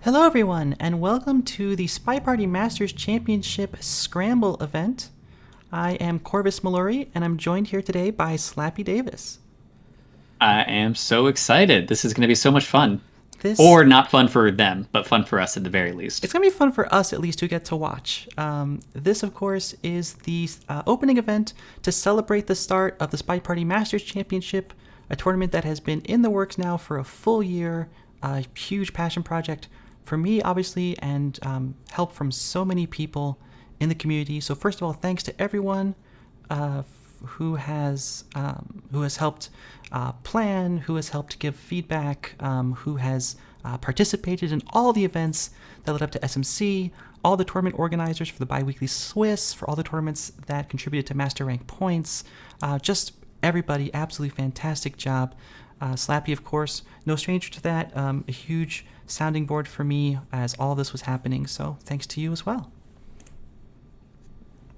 Hello everyone, and welcome to the SpyParty Masters Championship Scramble event. I am Corvus Mallory, and I'm joined here today by Slappy Davis. I am so excited. This is going to be so much fun. This Or not fun for them, but fun for us at the very least. It's going to be fun for us, at least, who get to watch. This, of course, is the opening event to celebrate the start of the SpyParty Masters Championship, a tournament that has been in the works now for a full year, a huge passion project for me, obviously, and help from so many people in the community. So first of all, thanks to everyone who has helped plan, who has helped give feedback, who has participated in all the events that led up to SMC, all the tournament organizers for the biweekly Swiss, for all the tournaments that contributed to master rank points, just everybody, absolutely fantastic job. Slappy, of course, no stranger to that, a huge sounding board for me as all this was happening, so thanks to you as well.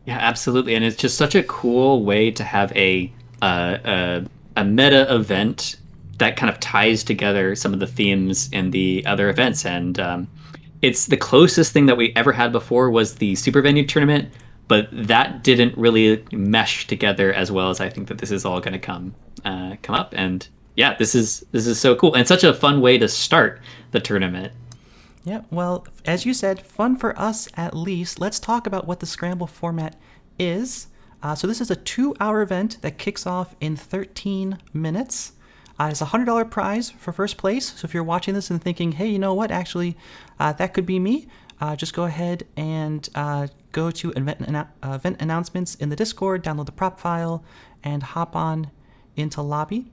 Yeah, absolutely. And it's just such a cool way to have a meta event that kind of ties together some of the themes in the other events. And it's the closest thing that we ever had before was the Super Venue tournament, but that didn't really mesh together as well as I think that this is all going to come up. And yeah, this is so cool and such a fun way to start the tournament. Yeah, well, as you said, fun for us at least. Let's talk about what the Scramble format is. So this is a 2-hour event that kicks off in 13 minutes. It's a $100 prize for first place. So if you're watching this and thinking, hey, you know what, actually, that could be me, just go ahead and go to event announcements in the Discord, download the prop file, and hop on into lobby.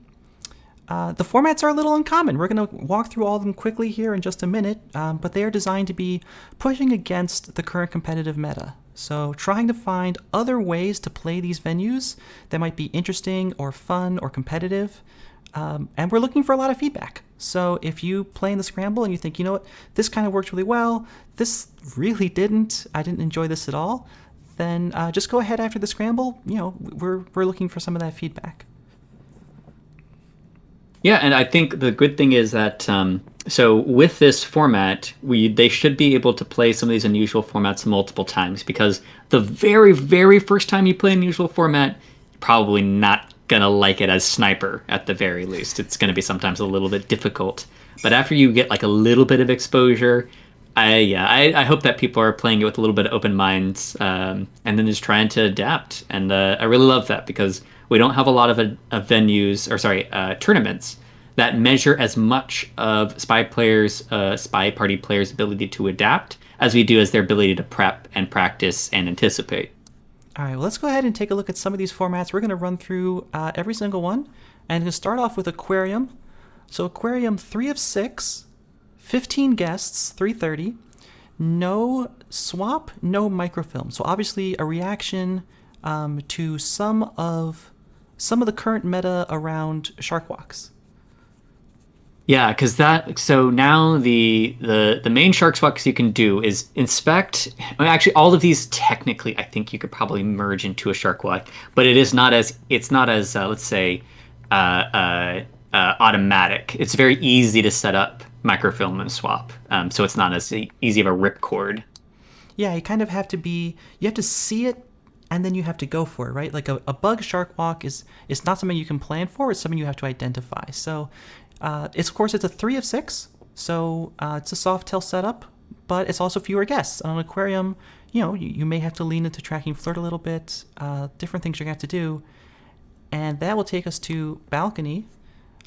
The formats are a little uncommon. We're going to walk through all of them quickly here in just a minute, but they are designed to be pushing against the current competitive meta. So trying to find other ways to play these venues that might be interesting or fun or competitive. And we're looking for a lot of feedback. So if you play in the Scramble and you think, you know what, this kind of worked really well, this really didn't, I didn't enjoy this at all, then just go ahead after the Scramble. You know, we're looking for some of that feedback. Yeah, and I think the good thing is that so with this format, they should be able to play some of these unusual formats multiple times because the very, very first time you play an unusual format, probably not gonna like it as sniper at the very least. It's gonna be sometimes a little bit difficult. But after you get like a little bit of exposure, I hope that people are playing it with a little bit of open minds and then just trying to adapt. And I really love that because we don't have a lot of venues or sorry tournaments that measure as much of SpyParty players' ability to adapt as we do as their ability to prep and practice and anticipate. All right, well, let's go ahead and take a look at some of these formats. We're going to run through every single one. And to start off with Aquarium. So Aquarium, 3 of 6, 15 guests, 330. No swap, no microfilm. So obviously a reaction to some of the current meta around shark walks. Yeah, because so now the main shark walks you can do is inspect. Actually, all of these technically, I think you could probably merge into a shark walk, but it's not as let's say automatic. It's very easy to set up microfilm and swap, so it's not as easy of a ripcord. Yeah, you kind of have to see it and then you have to go for it, right? Like a bug shark walk is not something you can plan for, it's something you have to identify. So of course it's a 3 of 6, so it's a soft tail setup, but it's also fewer guests. On an aquarium, you know, you may have to lean into tracking flirt a little bit, different things you're gonna have to do. And that will take us to balcony.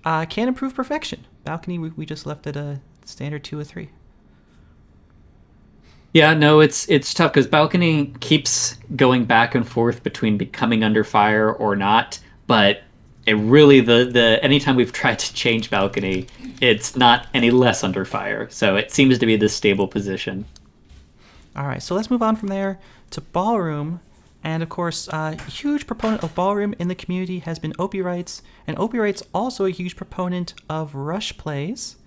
Can improve perfection. Balcony, we just left it a standard 2 of 3. Yeah, no, it's tough because balcony keeps going back and forth between becoming under fire or not. But it really the anytime we've tried to change balcony, it's not any less under fire. So it seems to be this stable position. All right, so let's move on from there to ballroom. And of course, a huge proponent of ballroom in the community has been Opie Wrights, and Opie Wrights also a huge proponent of rush plays.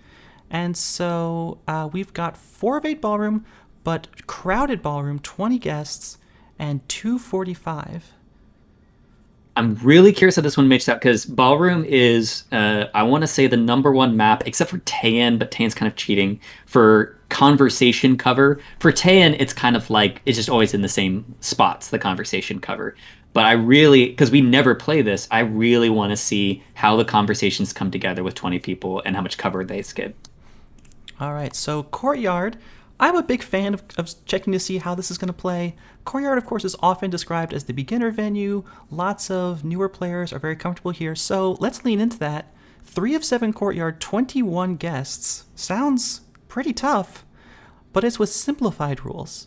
And so we've got 4 of 8 ballroom, but crowded ballroom, 20 guests, and 245. I'm really curious how this one makes out because Ballroom is, I want to say, the number one map, except for Tan, but Tan's kind of cheating for conversation cover. For Tan, it's kind of like it's just always in the same spots, the conversation cover. But I really, because we never play this, I really want to see how the conversations come together with 20 people and how much cover they skip. All right, so Courtyard. I'm a big fan of checking to see how this is going to play. Courtyard, of course, is often described as the beginner venue. Lots of newer players are very comfortable here, so let's lean into that. 3 of 7 Courtyard, 21 guests. Sounds pretty tough, but it's with simplified rules.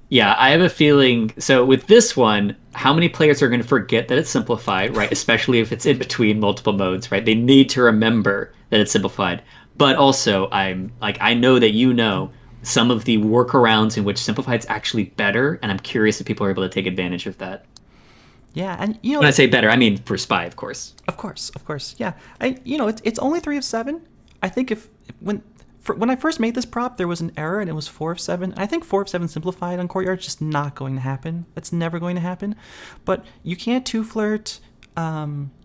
Yeah, I have a feeling. So with this one, how many players are going to forget that it's simplified, right? Especially if it's in between multiple modes, right? They need to remember that it's simplified. But also, I know that you know some of the workarounds in which simplified's actually better, and I'm curious if people are able to take advantage of that. Yeah, and you know, When I say better, I mean for Spy, of course. of course, yeah. It's only 3 of 7. I think when I first made this prop, there was an error and it was 4 of 7. I think 4 of 7 simplified on Courtyard is just not going to happen. That's never going to happen. But you can't 2-flirt.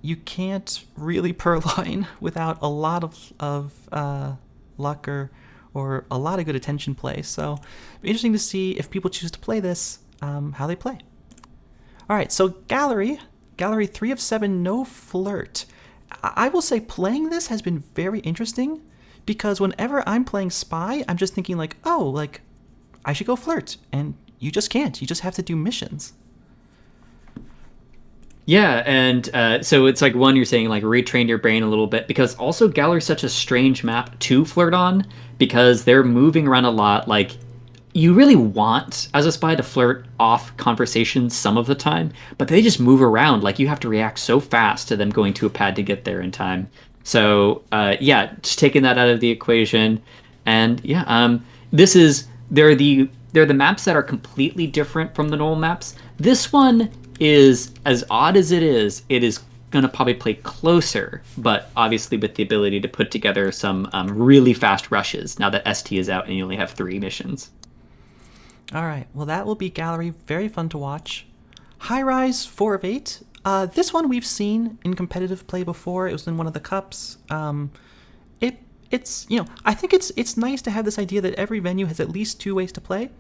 You can't really purloin without a lot of luck or a lot of good attention play. So it'll be interesting to see if people choose to play this, how they play. All right, so Gallery 3 of 7, no flirt. I will say playing this has been very interesting because whenever I'm playing Spy, I'm just thinking like, oh, like I should go flirt, and you just can't. You just have to do missions. Yeah, and so it's like one you're saying like retrain your brain a little bit because also Gallery's such a strange map to flirt on because they're moving around a lot. Like you really want as a spy to flirt off conversations some of the time, but they just move around. Like you have to react so fast to them going to a pad to get there in time. So yeah, just taking that out of the equation, and yeah, they're the maps that are completely different from the normal maps. This one is as odd as it is going to probably play closer, but obviously with the ability to put together some really fast rushes now that ST is out and you only have 3 missions. All right, well, that will be Gallery. Very fun to watch. High Rise 4 of 8. This one we've seen in competitive play before. It was in one of the cups. It's I think it's nice to have this idea that every venue has at least 2 ways to play.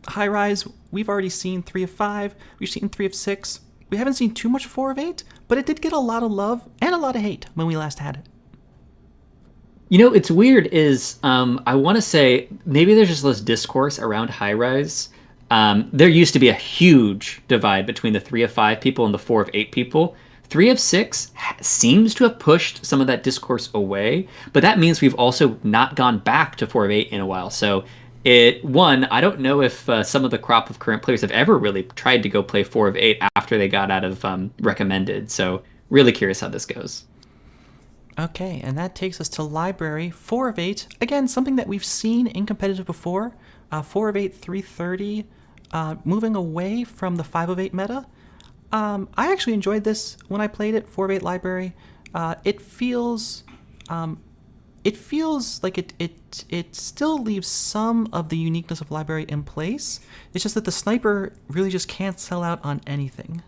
High Rise, we've already seen 3 of 5. We've seen 3 of 6. We haven't seen too much 4 of 8, but it did get a lot of love and a lot of hate when we last had it. You know, it's weird is I want to say maybe there's just less discourse around High Rise. There used to be a huge divide between the 3 of 5 people and the 4 of 8 people. 3 of 6 seems to have pushed some of that discourse away, but that means we've also not gone back to 4 of 8 in a while. So I don't know if some of the crop of current players have ever really tried to go play 4 of 8 after they got out of recommended. So really curious how this goes. Okay, and that takes us to Library 4 of 8. Again, something that we've seen in competitive before. 4 of 8, 330, moving away from the 5 of 8 meta. I actually enjoyed this when I played it. 4 of 8 Library. It feels like it still leaves some of the uniqueness of Library in place. It's just that the sniper really just can't sell out on anything.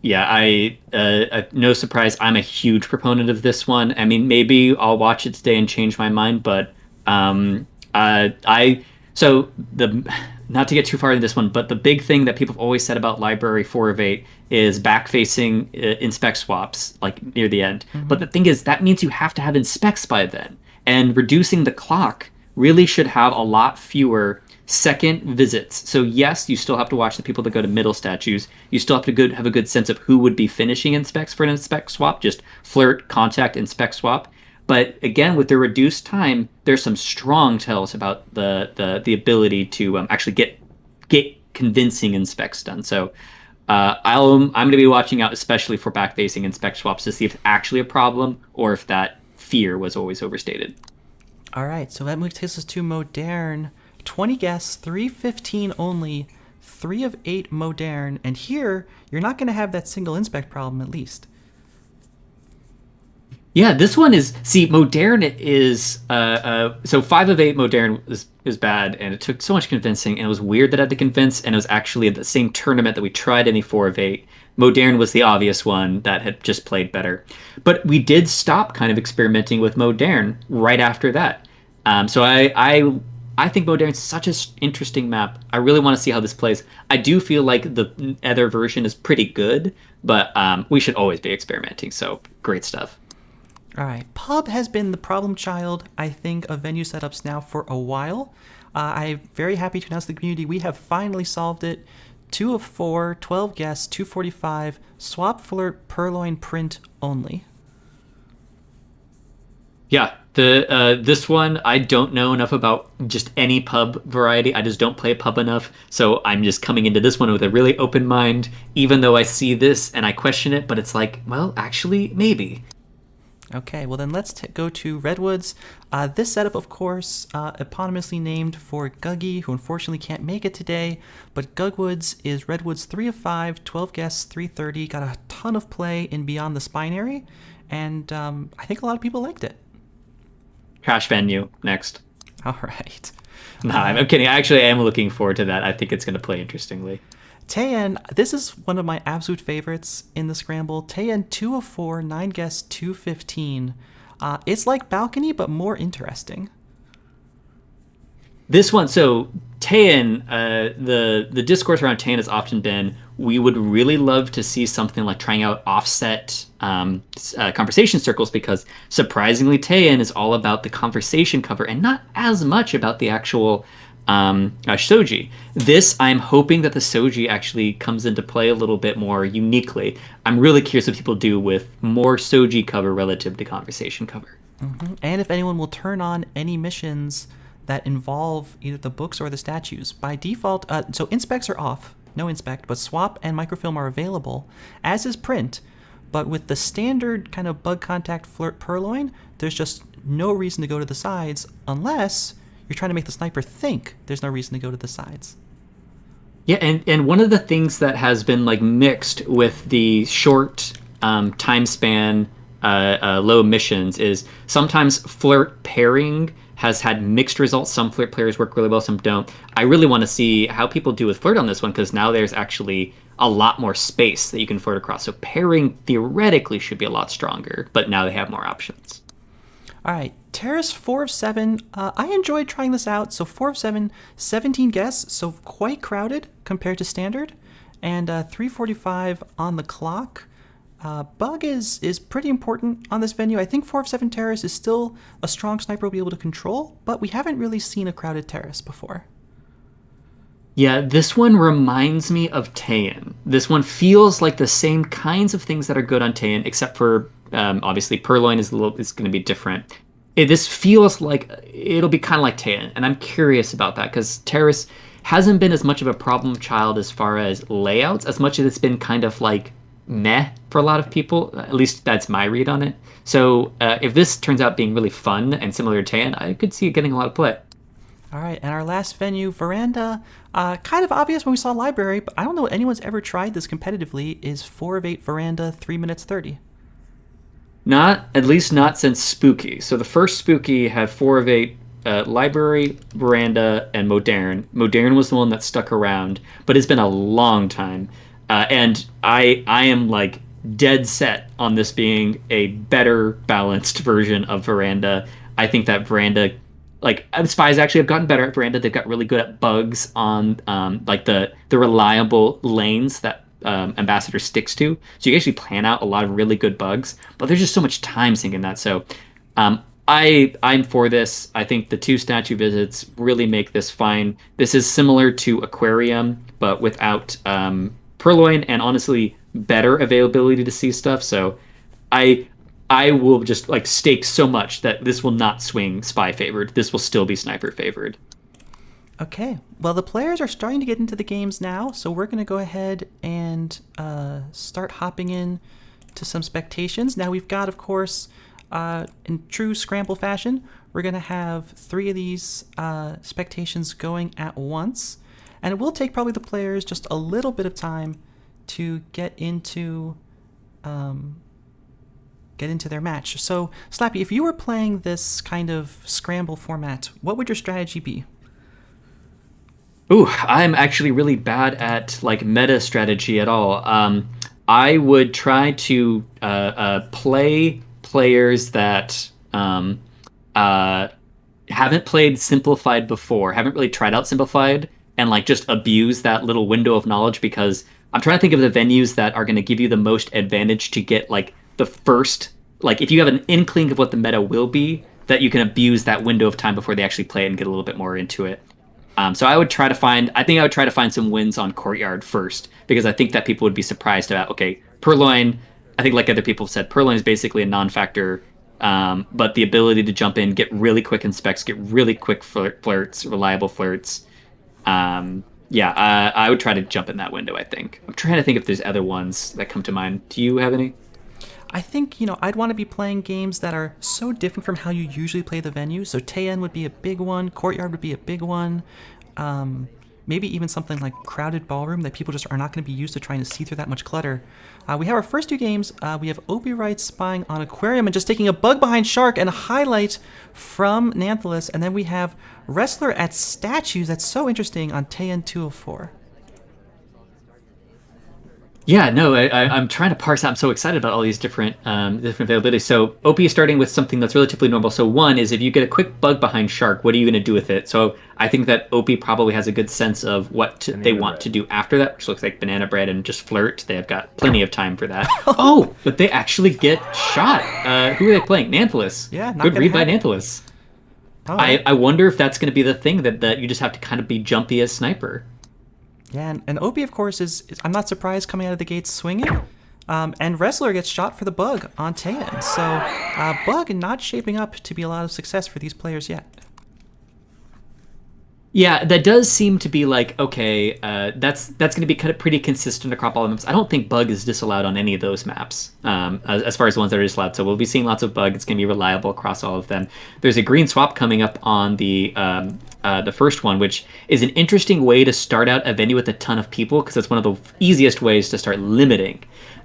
Yeah, no surprise, I'm a huge proponent of this one. I mean, maybe I'll watch it today and change my mind, but not to get too far into this one, but the big thing that people have always said about Library 4 of 8 is back-facing inspect swaps, like near the end. Mm-hmm. But the thing is, that means you have to have inspects by then. And reducing the clock really should have a lot fewer second visits. So yes, you still have to watch the people that go to middle statues. You still have to have a good sense of who would be finishing inspects for an inspect swap, just flirt, contact, inspect swap. But again, with the reduced time, there's some strong tells about the ability to actually get convincing inspects done. So I'm going to be watching out, especially for back-facing inspect swaps, to see if it's actually a problem or if that fear was always overstated. All right, so that takes us to Modern. 20 guests, 315 only, 3 of 8 Modern, and here you're not going to have that single inspect problem at least. Yeah, this one is see modern is so 5 of 8 modern is bad and it took so much convincing and it was weird that I had to convince and it was actually at the same tournament that we tried any 4 of 8. Modern was the obvious one that had just played better. But we did stop kind of experimenting with modern right after that. So I think modern's such an interesting map. I really want to see how this plays. I do feel like the other version is pretty good, but we should always be experimenting. So great stuff. All right, pub has been the problem child, I think, of venue setups now for a while. I'm very happy to announce to the community we have finally solved it. 2 of 4, 12 guests, 245, swap flirt, purloin, print only. Yeah, the this one I don't know enough about just any pub variety. I just don't play pub enough, so I'm just coming into this one with a really open mind. Even though I see this and I question it, but it's like, well, actually, maybe. Okay, well then let's go to Redwoods. This setup, of course, eponymously named for Guggy, who unfortunately can't make it today. But Gugwoods is Redwoods 3 of 5, 12 guests, 330. Got a ton of play in Beyond the Spinary, and I think a lot of people liked it. Crash venue next. All right. No, I'm kidding. Actually, I am looking forward to that. I think it's going to play interestingly. Taeyen, this is one of my absolute favorites in the Scramble. Taeyen 2 of 4, 9 guests, 215. It's like Balcony, but more interesting. This one, so Taeyen, the discourse around Taeyen has often been, we would really love to see something like trying out offset conversation circles because surprisingly Taeyen is all about the conversation cover and not as much about the actual Soji. This, I'm hoping that the Soji actually comes into play a little bit more uniquely. I'm really curious what people do with more Soji cover relative to conversation cover. Mm-hmm. And if anyone will turn on any missions that involve either the books or the statues. By default, so inspects are off, no inspect, but swap and microfilm are available, as is print. But with the standard kind of bug contact flirt purloin, there's just no reason to go to the sides unless you're trying to make the sniper think there's no reason to go to the sides. Yeah, and one of the things that has been like mixed with the short time span low missions is sometimes flirt pairing has had mixed results. Some flirt players work really well, some don't. I really want to see how people do with flirt on this one because now there's actually a lot more space that you can flirt across. So pairing theoretically should be a lot stronger, but now they have more options. All right, Terrace 4 of 7. I enjoyed trying this out. So 4 of 7, 17 guests, so quite crowded compared to standard, and 345 on the clock. Bug is pretty important on this venue. I think 4 of 7 Terrace is still a strong sniper will be able to control, but we haven't really seen a crowded Terrace before. Yeah, this one reminds me of Taeyen. This one feels like the same kinds of things that are good on Taeyen, except for obviously Purloin is going to be different. This feels like it'll be kind of like Taeyen, and I'm curious about that because Terrace hasn't been as much of a problem child as far as layouts, as much as it's been kind of like meh for a lot of people. At least that's my read on it. So if this turns out being really fun and similar to Taeyen, I could see it getting a lot of play. All right, and our last venue, Veranda, kind of obvious when we saw Library, but I don't know if anyone's ever tried this competitively, is 4 of 8 Veranda, 3 minutes 30. At least not since Spooky. So the first Spooky had 4 of 8 Library, Veranda, and Modern. Modern was the one that stuck around, but it's been a long time. And I am like dead set on this being a better balanced version of Veranda. I think that Veranda, like spies actually have gotten better at Veranda. They've got really good at bugs on like the reliable lanes that Ambassador sticks to. So you actually plan out a lot of really good bugs, but there's just so much time sink in that. So I'm for this. I think the 2 statue visits really make this fine. This is similar to Aquarium, but without Purloin and honestly better availability to see stuff. So I will just like stake so much that this will not swing spy favored. This will still be sniper favored. Okay, well the players are starting to get into the games now, so we're going to go ahead and start hopping in to some spectations. Now we've got, of course, in true Scramble fashion, we're going to have 3 of these spectations going at once. And it will take probably the players just a little bit of time to get into get into their match. So, Slappy, if you were playing this kind of scramble format, what would your strategy be? Ooh, I'm actually really bad at like meta strategy at all. I would try to play players that uh, haven't played Simplified before, haven't really tried out Simplified, and like just abuse that little window of knowledge because I'm trying to think of the venues that are going to give you the most advantage to get like the first, like if you have an inkling of what the meta will be, that you can abuse that window of time before they actually play it and get a little bit more into it. So I would try to find, I think I would try to find some wins on Courtyard first, because I think that people would be surprised about, okay, Purloin, I think like other people have said, Purloin is basically a non-factor, but the ability to jump in, get really quick inspects, get really quick flirts, reliable flirts. I would try to jump in that window, I think. I'm trying to think if there's other ones that come to mind. Do you have any? I think, I'd want to be playing games that are so different from how you usually play the venue. So Taeyen would be a big one. Courtyard would be a big one. Maybe even something like Crowded Ballroom that people just are not going to be used to trying to see through that much clutter. We have our first two games. We have Opie Wright spying on Aquarium and just taking a bug behind Shark and a highlight from Nanthalus. And then we have Wrestler at Statues. That's so interesting on Taeyen 204. Yeah, no, I'm trying to parse out. I'm so excited about all these different availabilities. So OP is starting with something that's relatively normal. So one is if you get a quick bug behind Shark, what are you going to do with it? So I think that OP probably has a good sense of what they want to do after that, which looks like Banana Bread and just flirt. They have got plenty of time for that. Oh, but they actually get shot. Who are they playing? Nanthalus. Yeah, not good gonna read by happen. Nanthalus. All right. I wonder if that's going to be the thing that you just have to kind of be jumpy as Sniper. Yeah, and Opie, of course, is I'm not surprised coming out of the gates swinging. And Wrestler gets shot for the bug on Taeyen. So bug not shaping up to be a lot of success for these players yet. Yeah, that does seem to be like, okay, that's going to be kind of pretty consistent across all the maps. I don't think bug is disallowed on any of those maps, as far as the ones that are disallowed. So we'll be seeing lots of bug. It's going to be reliable across all of them. There's a green swap coming up on the first one, which is an interesting way to start out a venue with a ton of people, because it's one of the easiest ways to start limiting.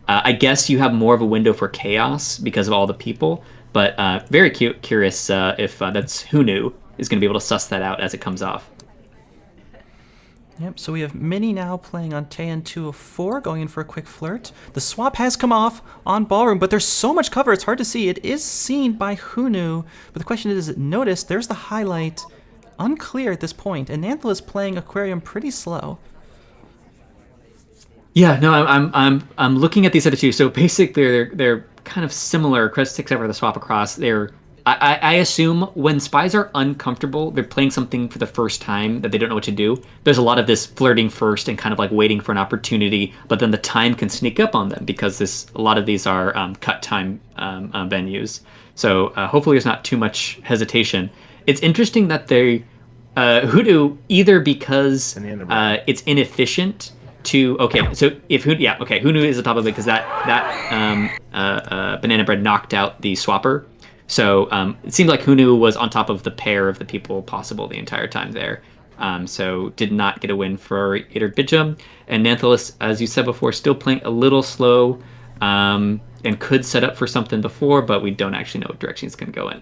I guess you have more of a window for chaos because of all the people, but very curious if that's Hunu is going to be able to suss that out as it comes off. Yep, so we have Minnie now playing on Taeyen 204, going in for a quick flirt. The swap has come off on Ballroom, but there's so much cover, it's hard to see. It is seen by Hunu, but the question is it noticed? There's the highlight. Unclear at this point, and Nanthalus playing Aquarium pretty slow. Yeah, no, I'm looking at these other two. So basically, they're kind of similar, except for the swap across. I assume when spies are uncomfortable, they're playing something for the first time that they don't know what to do. There's a lot of this flirting first and kind of like waiting for an opportunity, but then the time can sneak up on them because a lot of these are cut time venues. So hopefully there's not too much hesitation. It's interesting that they Hoodoo either because it's inefficient to so if Hoodoo is probably because that Banana Bread knocked out the swapper. So it seemed like Hunu was on top of the pair of the people possible the entire time there. So did not get a win for Iter Bijum. And Nanthalus, as you said before, still playing a little slow and could set up for something before, but we don't actually know what direction it's going to go in.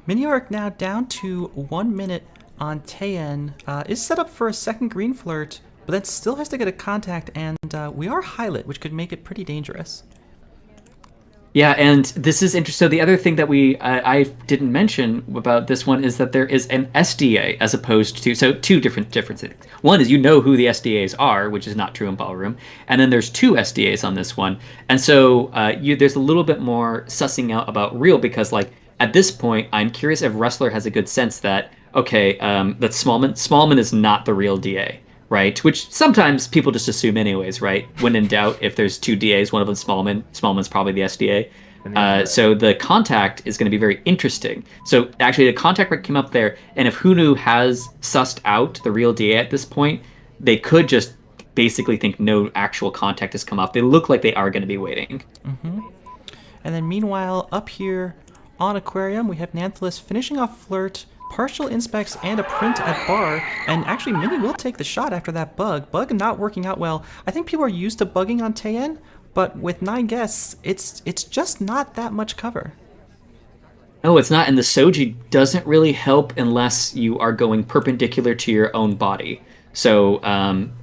Miniark now down to 1 minute on Taeyen. Is set up for a second green flirt, but then still has to get a contact, and we are highlight, which could make it pretty dangerous. Yeah, and this is interesting. So the other thing that I didn't mention about this one is that there is an SDA as opposed to, so two different differences. One is who the SDAs are, which is not true in Ballroom, and then there's two SDAs on this one, and so there's a little bit more sussing out about real, because like at this point I'm curious if Wrestler has a good sense that that Smallman is not the real DA. Right, which sometimes people just assume anyways, right? When in doubt, if there's two DAs, one of them Smallman's probably the SDA. So the contact is going to be very interesting. So actually the contact came up there, and if Hunu has sussed out the real DA at this point, they could just basically think no actual contact has come off. They look like they are going to be waiting. Mm-hmm. And then meanwhile, up here on Aquarium, we have Nanthalus finishing off flirt, partial inspects, and a print at bar, and actually Minnie will take the shot after that bug. Bug not working out well. I think people are used to bugging on Taeyen, but with 9 guests, it's just not that much cover. No, it's not. And the Soji doesn't really help unless you are going perpendicular to your own body. So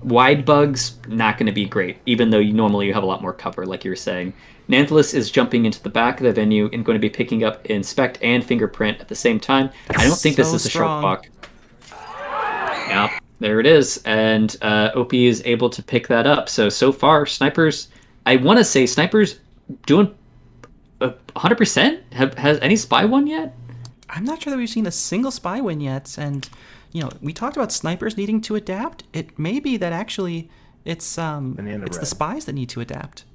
wide bugs, not going to be great, even though normally you have a lot more cover, like you were saying. Nanthalus is jumping into the back of the venue and going to be picking up Inspect and Fingerprint at the same time. I don't think this is a short clock. Yeah, there it is. And Opie is able to pick that up. So far, Snipers, I want to say Snipers doing 100%? Has any spy won yet? I'm not sure that we've seen a single spy win yet, and we talked about Snipers needing to adapt. It may be that actually it's the spies that need to adapt.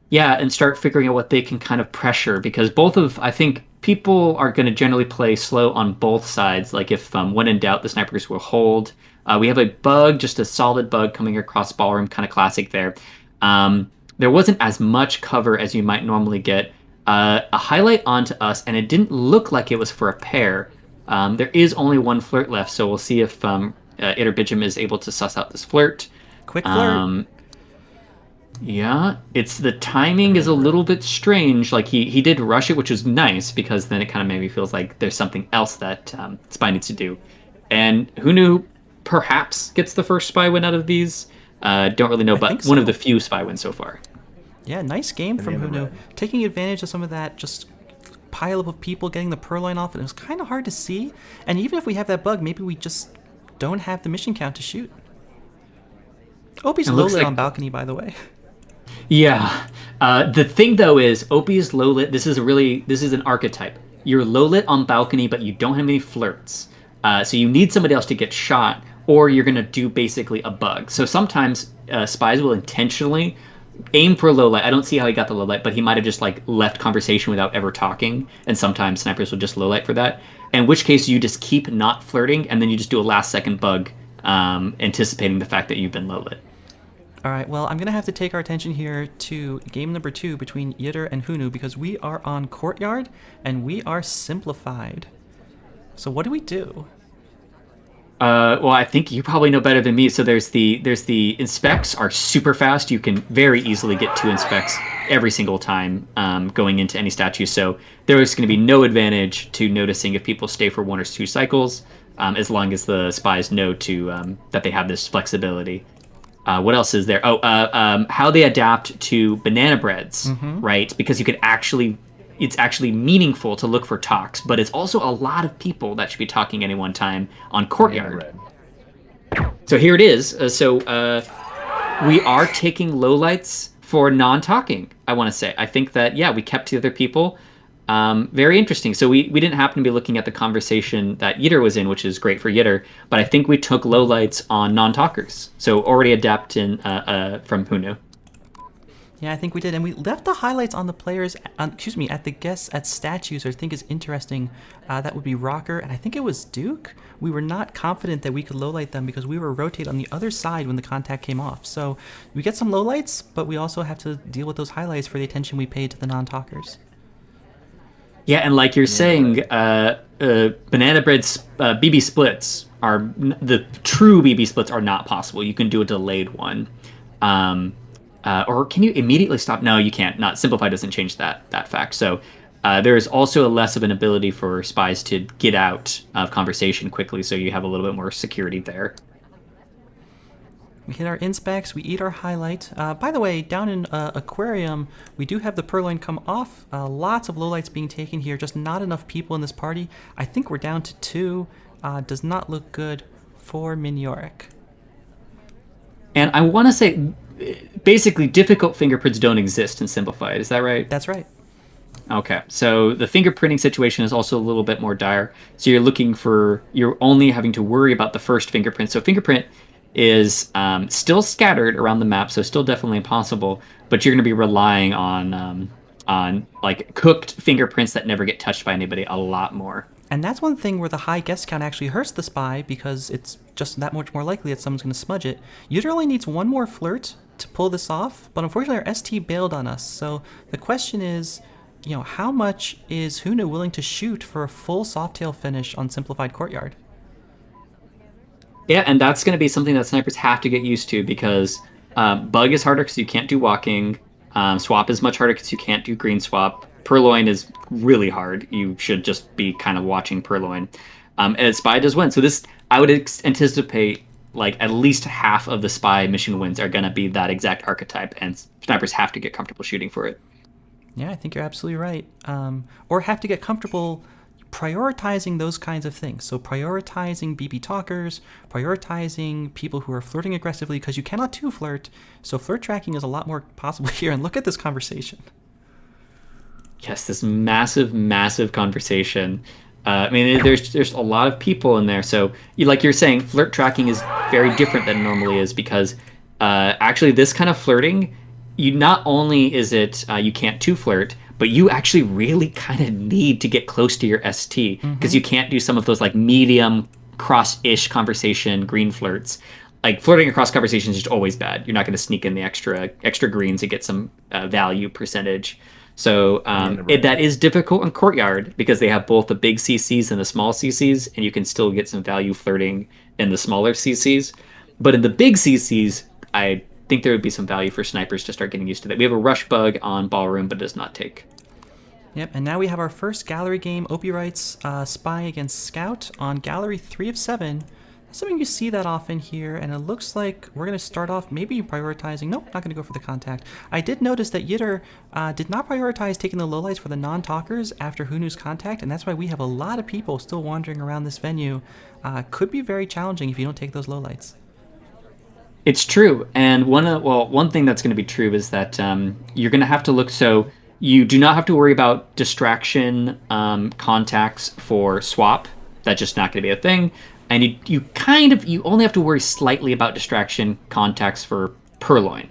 Yeah, and start figuring out what they can kind of pressure, because I think people are going to generally play slow on both sides. Like if when in doubt, the Snipers will hold. We have a bug, just a solid bug coming across ballroom, kind of classic there. There wasn't as much cover as you might normally get. A highlight onto us, and it didn't look like it was for a pair. There is only one flirt left, so we'll see if Iterbijum is able to suss out this flirt. Quick flirt. Yeah, the timing is a little bit strange. Like he did rush it, which was nice, because then it kind of maybe feels like there's something else that Spy needs to do. And Hunu perhaps gets the first spy win out of these. Don't really know, but one of the few spy wins so far. Yeah, nice game from Hunu. Taking advantage of some of that just pile up of people getting the purloin off, and it was kind of hard to see. And even if we have that bug, maybe we just don't have the mission count to shoot. Opie's low lit on balcony, by the way. Yeah. The thing, though, is Opie's low lit. This is an archetype. You're low lit on balcony, but you don't have any flirts. So you need somebody else to get shot, or you're going to do basically a bug. So sometimes spies will intentionally aim for low light. I don't see how he got the low light, but he might have just left conversation without ever talking. And sometimes snipers will just low light for that. In which case you just keep not flirting, and then you just do a last second bug, anticipating the fact that you've been low lit. All right, well, I'm going to have to take our attention here to game number 2 between Yitter and Hunu, because we are on Courtyard and we are simplified. So what do we do? Well, I think you probably know better than me. So there's the inspects are super fast. You can very easily get 2 inspects every single time going into any statue. So there's going to be no advantage to noticing if people stay for 1 or 2 cycles, as long as the spies know that they have this flexibility. What else is there? How they adapt to banana breads, right? Because it's actually meaningful to look for talks, but it's also a lot of people that should be talking any one time on Courtyard. So here it is. We are taking lowlights for non-talking, I want to say. I think that, we kept the other people. Very interesting. So we didn't happen to be looking at the conversation that Yitter was in, which is great for Yitter, but I think we took lowlights on non-talkers. So already adapting from Hunu. Yeah, I think we did, and we left the highlights on the players. At the guests at statues. I think is interesting. That would be Rocker, and I think it was Duke. We were not confident that we could lowlight them because we were rotated on the other side when the contact came off. So we get some lowlights, but we also have to deal with those highlights for the attention we paid to the non-talkers. Yeah, and like you're saying, banana bread's BB splits are the true BB splits are not possible. You can do a delayed one. Or can you immediately stop? No, you can't. Not Simplify doesn't change that fact. So there is also less of an ability for spies to get out of conversation quickly, so you have a little bit more security there. We hit our inspects, we eat our highlight. By the way, down in Aquarium, we do have the purloin come off. Lots of lowlights being taken here, just not enough people in this party. I think we're down to 2. Does not look good for Minyoric. And I want to say, basically, difficult fingerprints don't exist in Simplified. Is that right? That's right. Okay, so the fingerprinting situation is also a little bit more dire. So you're only having to worry about the first fingerprint. So fingerprint is still scattered around the map, so still definitely impossible, but you're going to be relying on cooked fingerprints that never get touched by anybody a lot more. And that's one thing where the high guest count actually hurts the spy, because it's just that much more likely that someone's going to smudge it. Yitter only needs 1 more flirt to pull this off, but unfortunately our ST bailed on us. So the question is, how much is Hunu willing to shoot for a full Softail finish on Simplified Courtyard? Yeah, and that's going to be something that snipers have to get used to, because Bug is harder because you can't do walking. Swap is much harder because you can't do green swap. Purloin is really hard. You should just be kind of watching Purloin. And Spy does win. So this, I would anticipate like at least half of the Spy mission wins are going to be that exact archetype, and snipers have to get comfortable shooting for it. Yeah, I think you're absolutely right. Or have to get comfortable prioritizing those kinds of things. So prioritizing BB talkers, prioritizing people who are flirting aggressively, because you cannot too flirt. So flirt tracking is a lot more possible here. And look at this conversation. Yes, this massive, massive conversation. I mean, there's a lot of people in there. So, like you're saying, flirt tracking is very different than it normally is because actually this kind of flirting, you not only is it you can't two flirt, but you actually really kind of need to get close to your ST because you can't do some of those like medium cross-ish conversation green flirts. Like flirting across conversation is just always bad. You're not going to sneak in the extra greens to get some value percentage. So that is difficult in Courtyard because they have both the big CCs and the small CCs, and you can still get some value flirting in the smaller CCs. But in the big CCs, I think there would be some value for snipers to start getting used to that. We have a rush bug on Ballroom, but it does not take. Yep, and now we have our first gallery game. Opie writes Spy against Scout on gallery 3 of 7. Something you see that often here, and it looks like we're going to start off maybe prioritizing. Nope, not going to go for the contact. I did notice that Yitter did not prioritize taking the lowlights for the non-talkers after Hunu's contact, and that's why we have a lot of people still wandering around this venue. Could be very challenging if you don't take those lowlights. It's true, and one thing that's going to be true is that you're going to have to look. So you do not have to worry about distraction contacts for swap. That's just not going to be a thing. And you only have to worry slightly about distraction contacts for Purloin.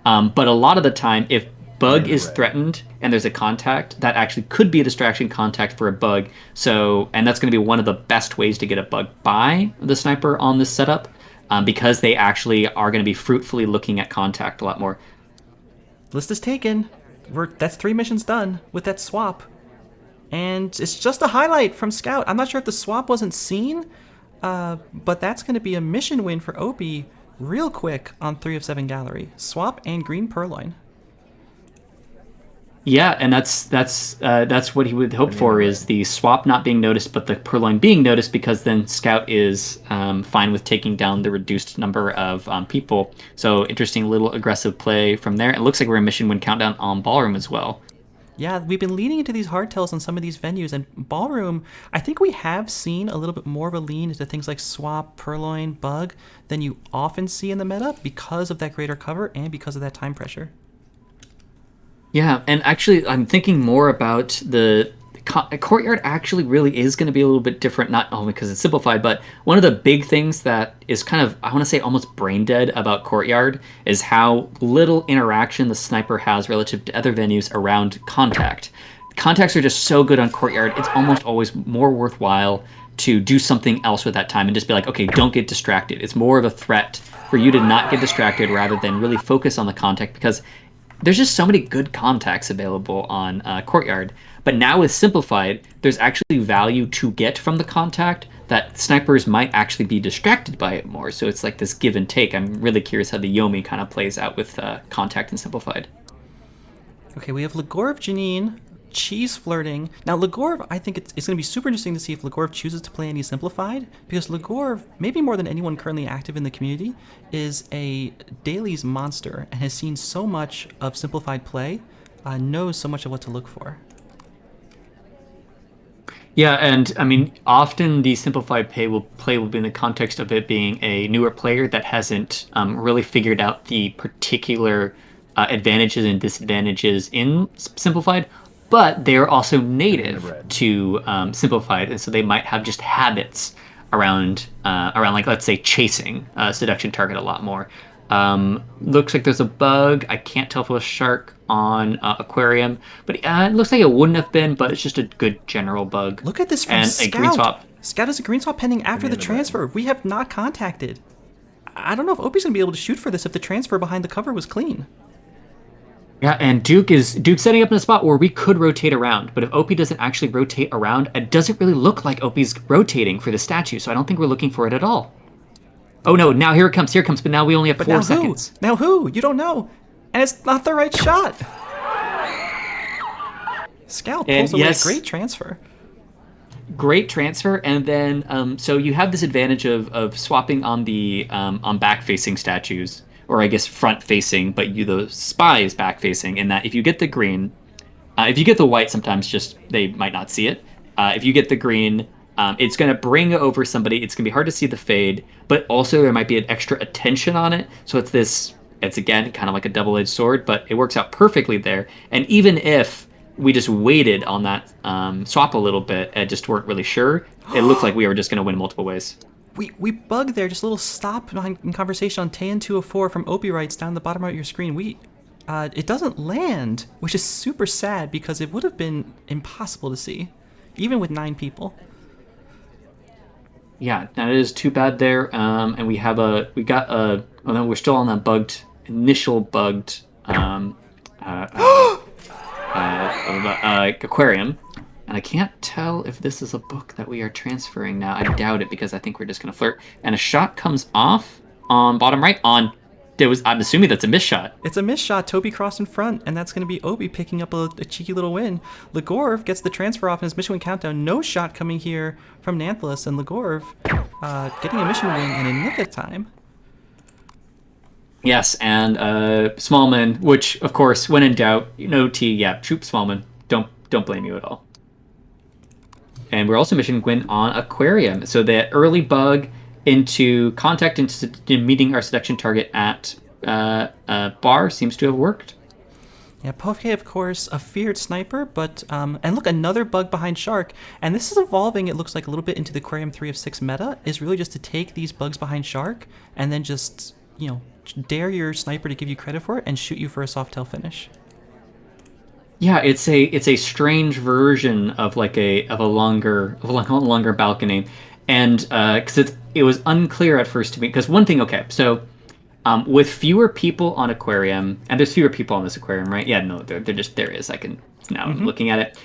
But a lot of the time, if bug is threatened and there's a contact, that actually could be a distraction contact for a bug. So, and that's going to be one of the best ways to get a bug by the sniper on this setup, because they actually are going to be fruitfully looking at contact a lot more. List is taken. That's 3 missions done with that swap. And it's just a highlight from Scout. I'm not sure if the swap wasn't seen, but that's going to be a mission win for Opie real quick on 3 of 7 gallery. Swap and green Purloin. Yeah, and that's what he would hope for, is the swap not being noticed, but the Purloin being noticed, because then Scout is fine with taking down the reduced number of people. So interesting little aggressive play from there. It looks like we're in mission win countdown on Ballroom as well. Yeah, we've been leaning into these hardtails on some of these venues, and Ballroom, I think we have seen a little bit more of a lean into things like swap, Purloin, bug than you often see in the meta because of that greater cover and because of that time pressure. Yeah, and actually, I'm thinking more about the Courtyard actually really is going to be a little bit different, not only because it's simplified, but one of the big things that is kind of, I want to say, almost brain dead about Courtyard is how little interaction the sniper has relative to other venues around contact. Contacts are just so good on Courtyard, it's almost always more worthwhile to do something else with that time and just be like, okay, don't get distracted. It's more of a threat for you to not get distracted rather than really focus on the contact, because there's just so many good contacts available on Courtyard. But now with Simplified, there's actually value to get from the contact that snipers might actually be distracted by it more. So it's like this give and take. I'm really curious how the Yomi kind of plays out with contact and Simplified. Okay, we have Legorov Janine, cheese flirting. Now Legorov, I think it's going to be super interesting to see if Legorov chooses to play any Simplified, because Legorov, maybe more than anyone currently active in the community, is a dailies monster and has seen so much of Simplified play, knows so much of what to look for. Yeah, and I mean, often the simplified play will be in the context of it being a newer player that hasn't really figured out the particular advantages and disadvantages in simplified, but they're also native to simplified, and so they might have just habits around like, let's say, chasing a seduction target a lot more. Looks like there's a bug. I can't tell if it was shark on Aquarium, but it looks like it wouldn't have been, but it's just a good general bug. Look at this from and Scout. A green swap. Scout is a green swap pending after the transfer. We have not contacted. I don't know if Opie's going to be able to shoot for this if the transfer behind the cover was clean. Yeah, and Duke's setting up in a spot where we could rotate around, but if Opie doesn't actually rotate around, it doesn't really look like Opie's rotating for the statue, so I don't think we're looking for it at all. Oh no! Now here it comes. Here it comes. But now we only have But 4 now seconds. who? Now who? You don't know. And it's not the right shot. Scout pulls away. Yes, Great transfer. great transfer. And then so you have this advantage of swapping on the on back facing statues, or I guess front facing, but the spy is back facing. In that if you get the green, if you get the white, sometimes just they might not see it. If you get the green, it's going to bring over somebody. It's going to be hard to see the fade, but also there might be an extra attention on it. So it's again kind of like a double-edged sword, but it works out perfectly there. And even if we just waited on that swap a little bit and just weren't really sure, it looked like we were just going to win multiple ways. We bugged there. Just a little stop in conversation on Tan 204 from Opie writes down the bottom right of your screen. It doesn't land, which is super sad because it would have been impossible to see, even with 9 people. Yeah, that is too bad there. And we're still on that initial bugged aquarium. And I can't tell if this is a book that we are transferring now. I doubt it because I think we're just going to flirt. And a shot comes off on bottom right on... I'm assuming that's a miss shot. It's a miss shot. Toby crossed in front, and that's going to be Obi picking up a cheeky little win. Legorv gets the transfer off in his mission win countdown. No shot coming here from Nanthalus, and Legorv getting a mission win in a nick of time. Yes, and Smallman, which, of course, when in doubt, shoot Smallman. Don't blame you at all. And we're also mission win on Aquarium. So that early bug into meeting our seduction target at bar seems to have worked. Yeah, Povke, of course, a feared sniper, but and look, another bug behind Shark, and this is evolving, it looks like, a little bit into the Aquarium 3 of 6 meta, is really just to take these bugs behind Shark and then just, dare your sniper to give you credit for it and shoot you for a soft tail finish. Yeah, it's a strange version of a longer balcony, and because it was unclear at first to me. Because one thing, okay, so with fewer people on Aquarium, and there's fewer people on this Aquarium, right? Yeah, no, there is. I can now looking at it.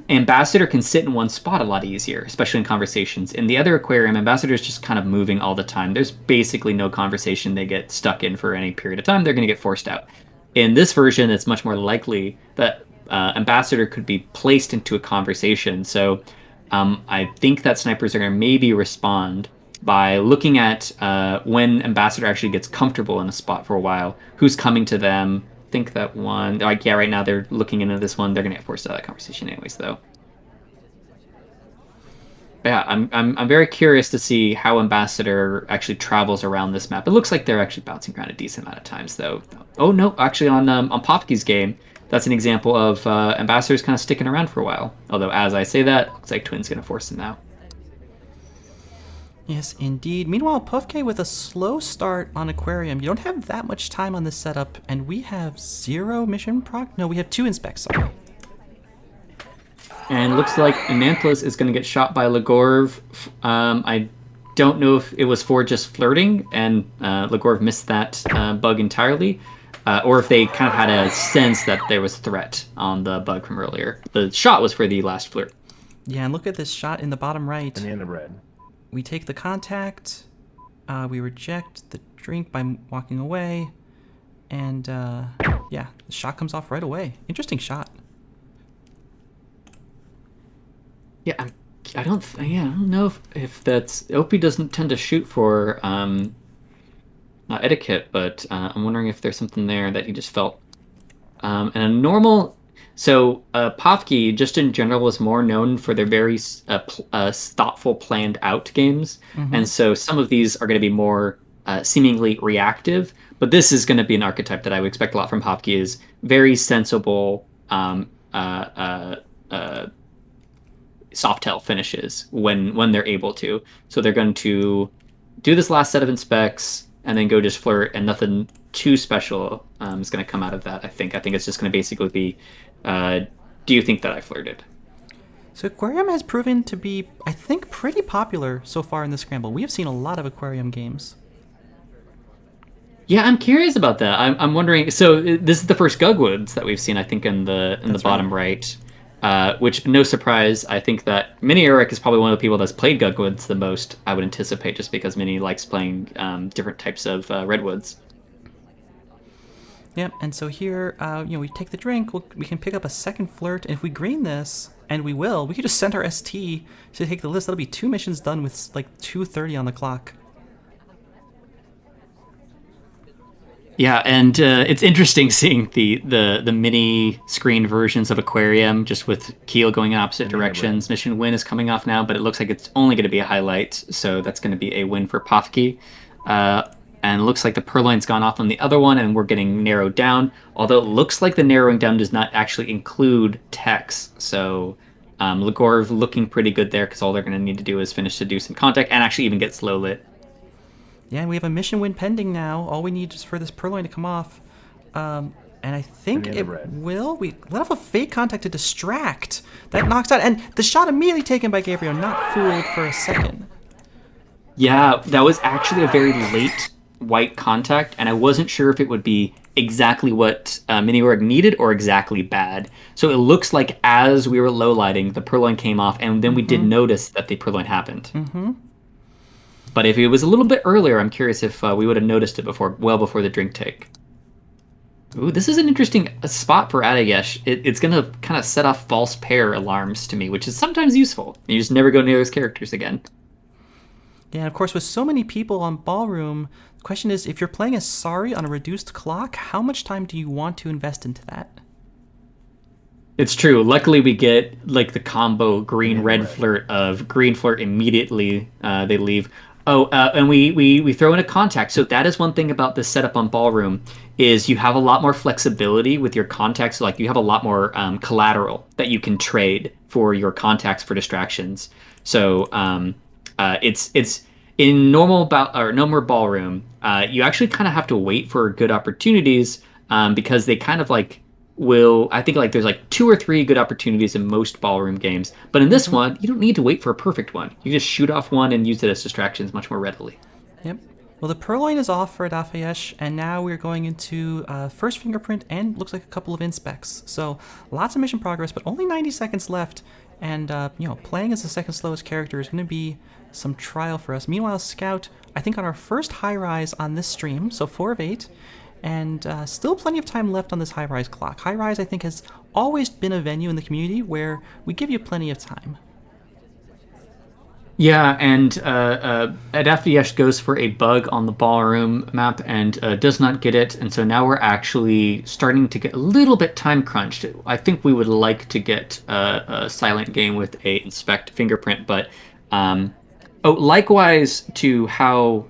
Ambassador can sit in one spot a lot easier, especially in conversations. In the other Aquarium, Ambassador is just kind of moving all the time. There's basically no conversation they get stuck in for any period of time. They're going to get forced out. In this version, it's much more likely that Ambassador could be placed into a conversation. So I think that snipers are going to maybe respond by looking at when Ambassador actually gets comfortable in a spot for a while, who's coming to them. I think that one, right now they're looking into this one. They're going to get forced out of that conversation anyways, though. Yeah, I'm very curious to see how Ambassador actually travels around this map. It looks like they're actually bouncing around a decent amount of times, though. Oh no, actually on Popke's game, that's an example of Ambassador's kind of sticking around for a while. Although, as I say that, looks like Twin's going to force him out. Yes, indeed. Meanwhile, Puffk with a slow start on Aquarium. You don't have that much time on this setup, and we have 0 mission proc. No, we have 2 inspects. Sorry. And looks like Nanthalus is going to get shot by Legorv. I don't know if it was for just flirting, and Legorv missed that bug entirely, or if they kind of had a sense that there was threat on the bug from earlier. The shot was for the last flirt. Yeah, and look at this shot in the bottom right. Banana bread. We take the contact, we reject the drink by walking away, and yeah, the shot comes off right away. Interesting shot. Yeah, I don't know if that's... OP doesn't tend to shoot for etiquette, but I'm wondering if there's something there that he just felt. And a normal... So Popke, just in general, was more known for their very thoughtful, planned out games. Mm-hmm. And so some of these are going to be more seemingly reactive, but this is going to be an archetype that I would expect a lot from Popke, is very sensible soft tail finishes when they're able to. So they're going to do this last set of inspects and then go just flirt, and nothing too special is going to come out of that. I think it's just going to basically be, do you think that I flirted? So Aquarium has proven to be, I think, pretty popular so far in the Scramble. We have seen a lot of Aquarium games. Yeah, I'm curious about that. I'm wondering. So this is the first Gugwoods that we've seen, I think, in the bottom right. which, no surprise, I think that Mini Eric is probably one of the people that's played Gugwoods the most, I would anticipate, just because Mini likes playing different types of Redwoods. Yep, and so here, we take the drink, we can pick up a second flirt, and if we green this, and we will, we could just send our ST to take the list. That'll be 2 missions done with like 2:30 on the clock. Yeah, and it's interesting seeing the mini screen versions of Aquarium, just with Keel going in opposite directions. Mission Win is coming off now, but it looks like it's only going to be a highlight, so that's going to be a win for Pofke. And it looks like the Purloin's gone off on the other one, and we're getting narrowed down. Although it looks like the narrowing down does not actually include Tex. So Legorv looking pretty good there, because all they're going to need to do is finish Seduce and Contact, and actually even get Slow Lit. Yeah, and we have a mission win pending now. All we need is for this Purloin to come off. And I think it will. We let off a Fake Contact to distract. That knocks out. And the shot immediately taken by Gabriel, not fooled for a second. Yeah, that was actually a very late white contact, and I wasn't sure if it would be exactly what Mini-Org needed or exactly bad. So it looks like as we were low lighting, the Purloin came off, and then we did notice that the Purloin happened. But if it was a little bit earlier, I'm curious if we would have noticed it well before the drink take. Ooh, this is an interesting spot for Adagesh. It's going to kind of set off false pair alarms to me, which is sometimes useful. You just never go near those characters again. Yeah, and of course, with so many people on Ballroom, the question is, if you're playing as Sari on a reduced clock, how much time do you want to invest into that? It's true. Luckily, we get like the combo green-red flirt of green flirt immediately. They leave. Oh, and we throw in a contact. So that is one thing about this setup on Ballroom is you have a lot more flexibility with your contacts. Like you have a lot more collateral that you can trade for your contacts for distractions. So it's in normal Ballroom. You actually kind of have to wait for good opportunities because they kind of like I think like there's like 2 or 3 good opportunities in most Ballroom games, but in this one you don't need to wait for a perfect one. You just shoot off one and use it as distractions much more readily. Yep. Well, the Purloin is off for Adafayesh, and now we're going into first fingerprint and looks like a couple of inspects. So lots of mission progress, but only 90 seconds left, and playing as the second slowest character is going to be some trial for us. Meanwhile, Scout, I think on our first high rise on this stream, so 4 of 8. And still plenty of time left on this High Rise clock. High Rise, I think, has always been a venue in the community where we give you plenty of time. Yeah, and Adafayesh goes for a bug on the Ballroom map and does not get it. And so now we're actually starting to get a little bit time crunched. I think we would like to get a silent game with a inspect fingerprint. But likewise to how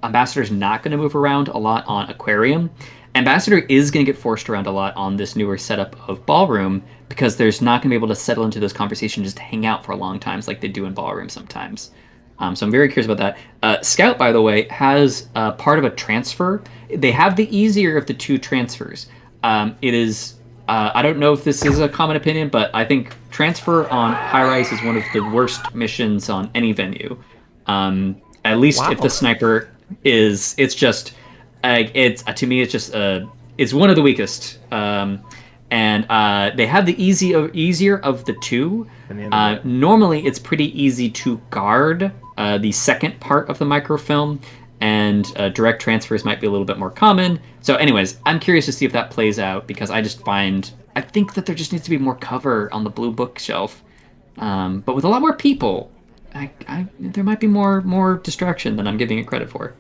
Ambassador's not going to move around a lot on Aquarium. Ambassador is going to get forced around a lot on this newer setup of Ballroom because there's not going to be able to settle into those conversations, just hang out for long times like they do in Ballroom sometimes. So I'm very curious about that. Scout, by the way, has part of a transfer. They have the easier of the 2 transfers. It is, I don't know if this is a common opinion, but I think transfer on High Rise is one of the worst missions on any venue. At least if the sniper is, it's just, to me, it's just, it's one of the weakest. And they have the easier of the 2. Normally, it's pretty easy to guard the second part of the microfilm, and direct transfers might be a little bit more common. So anyways, I'm curious to see if that plays out, because I think that there just needs to be more cover on the blue bookshelf. But with a lot more people, there might be more distraction than I'm giving it credit for.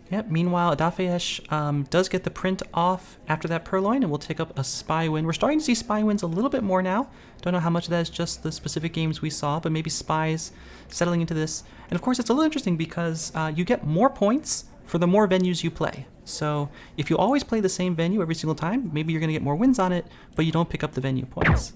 Yep. Meanwhile, Adafayesh does get the print off after that Purloin, and we'll take up a spy win. We're starting to see spy wins a little bit more now. Don't know how much of that is just the specific games we saw, but maybe spies settling into this. And of course, it's a little interesting because you get more points for the more venues you play. So if you always play the same venue every single time, maybe you're going to get more wins on it, but you don't pick up the venue points.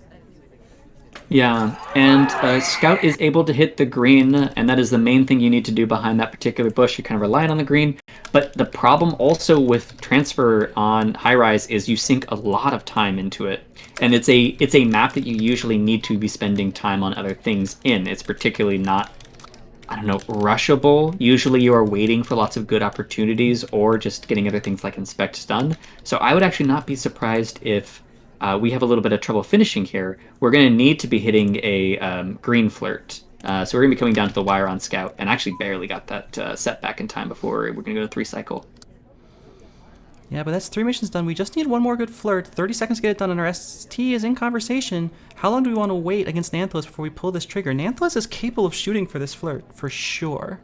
Yeah, and Scout is able to hit the green, and that is the main thing you need to do behind that particular bush. You're kind of relying on the green. But the problem also with transfer on High Rise is you sink a lot of time into it. And it's a map that you usually need to be spending time on other things in. It's particularly not, rushable. Usually you are waiting for lots of good opportunities or just getting other things like inspects done. So I would actually not be surprised if we have a little bit of trouble finishing here, we're going to need to be hitting a green flirt. So we're going to be coming down to the wire on Scout, and actually barely got that set back in time before we're going to go to 3 cycle. Yeah, but that's 3 missions done. We just need one more good flirt. 30 seconds to get it done, and our ST is in conversation. How long do we want to wait against Nanthalus before we pull this trigger? Nanthalus is capable of shooting for this flirt, for sure.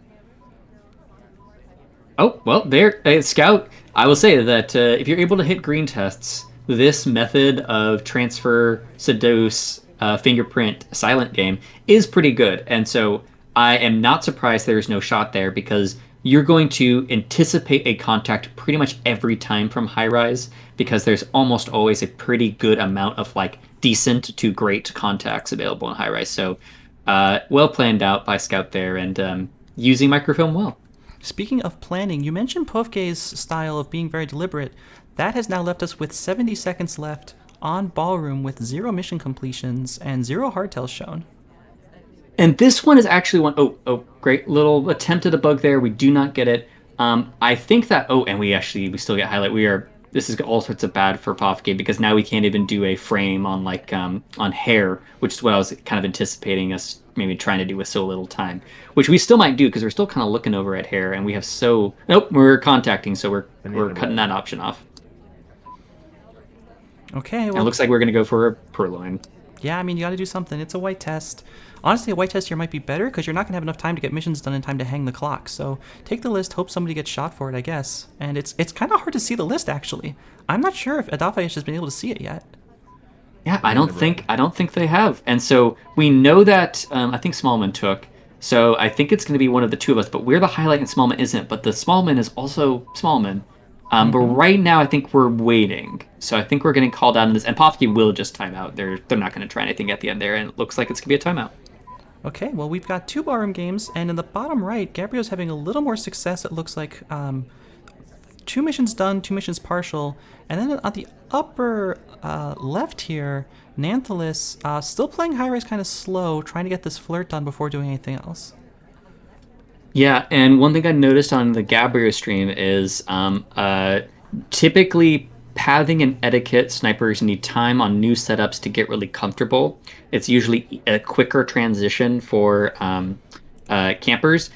Oh, well, there, Scout, I will say that if you're able to hit green tests, this method of transfer, seduce, fingerprint, silent game is pretty good. And so I am not surprised there's no shot there, because you're going to anticipate a contact pretty much every time from high rise, because there's almost always a pretty good amount of like decent to great contacts available in high rise. So well planned out by Scout there, and using microfilm well. Speaking of planning, you mentioned Povke's style of being very deliberate. That has now left us with 70 seconds left on Ballroom with 0 mission completions and 0 hardtails shown. And this one is actually one, great little attempt at a bug there. We do not get it. I think that, and we still get highlight. This is all sorts of bad for Povke, because now we can't even do a frame on like, on hair, which is what I was kind of anticipating us maybe trying to do with so little time, which we still might do, because we're still kind of looking over at hair, and we have we're contacting, so we're cutting that option off. Okay, well, it looks like we're going to go for a purloin. Yeah, I mean, you got to do something. It's a white test. Honestly, a white test here might be better, because you're not going to have enough time to get missions done in time to hang the clock. So take the list, hope somebody gets shot for it, I guess. And it's kind of hard to see the list, actually. I'm not sure if Adafayesh has been able to see it yet. Yeah, I don't think they have. And so we know that I think Smallman took. So I think it's going to be one of the two of us. But we're the highlight and Smallman isn't. But the Smallman is also Smallman. But right now, I think we're waiting. So I think we're getting called out on this. And Povke will just time out. They're not going to try anything at the end there. And it looks like it's going to be a timeout. Okay, well, we've got 2 ballroom games. And in the bottom right, Gabriel's having a little more success, it looks like. 2 missions done, 2 missions partial. And then on the upper left here, Nanthalus still playing high rise kind of slow, trying to get this flirt done before doing anything else. Yeah, and one thing I noticed on the Gabriel stream is typically pathing and etiquette snipers need time on new setups to get really comfortable. It's usually a quicker transition for campers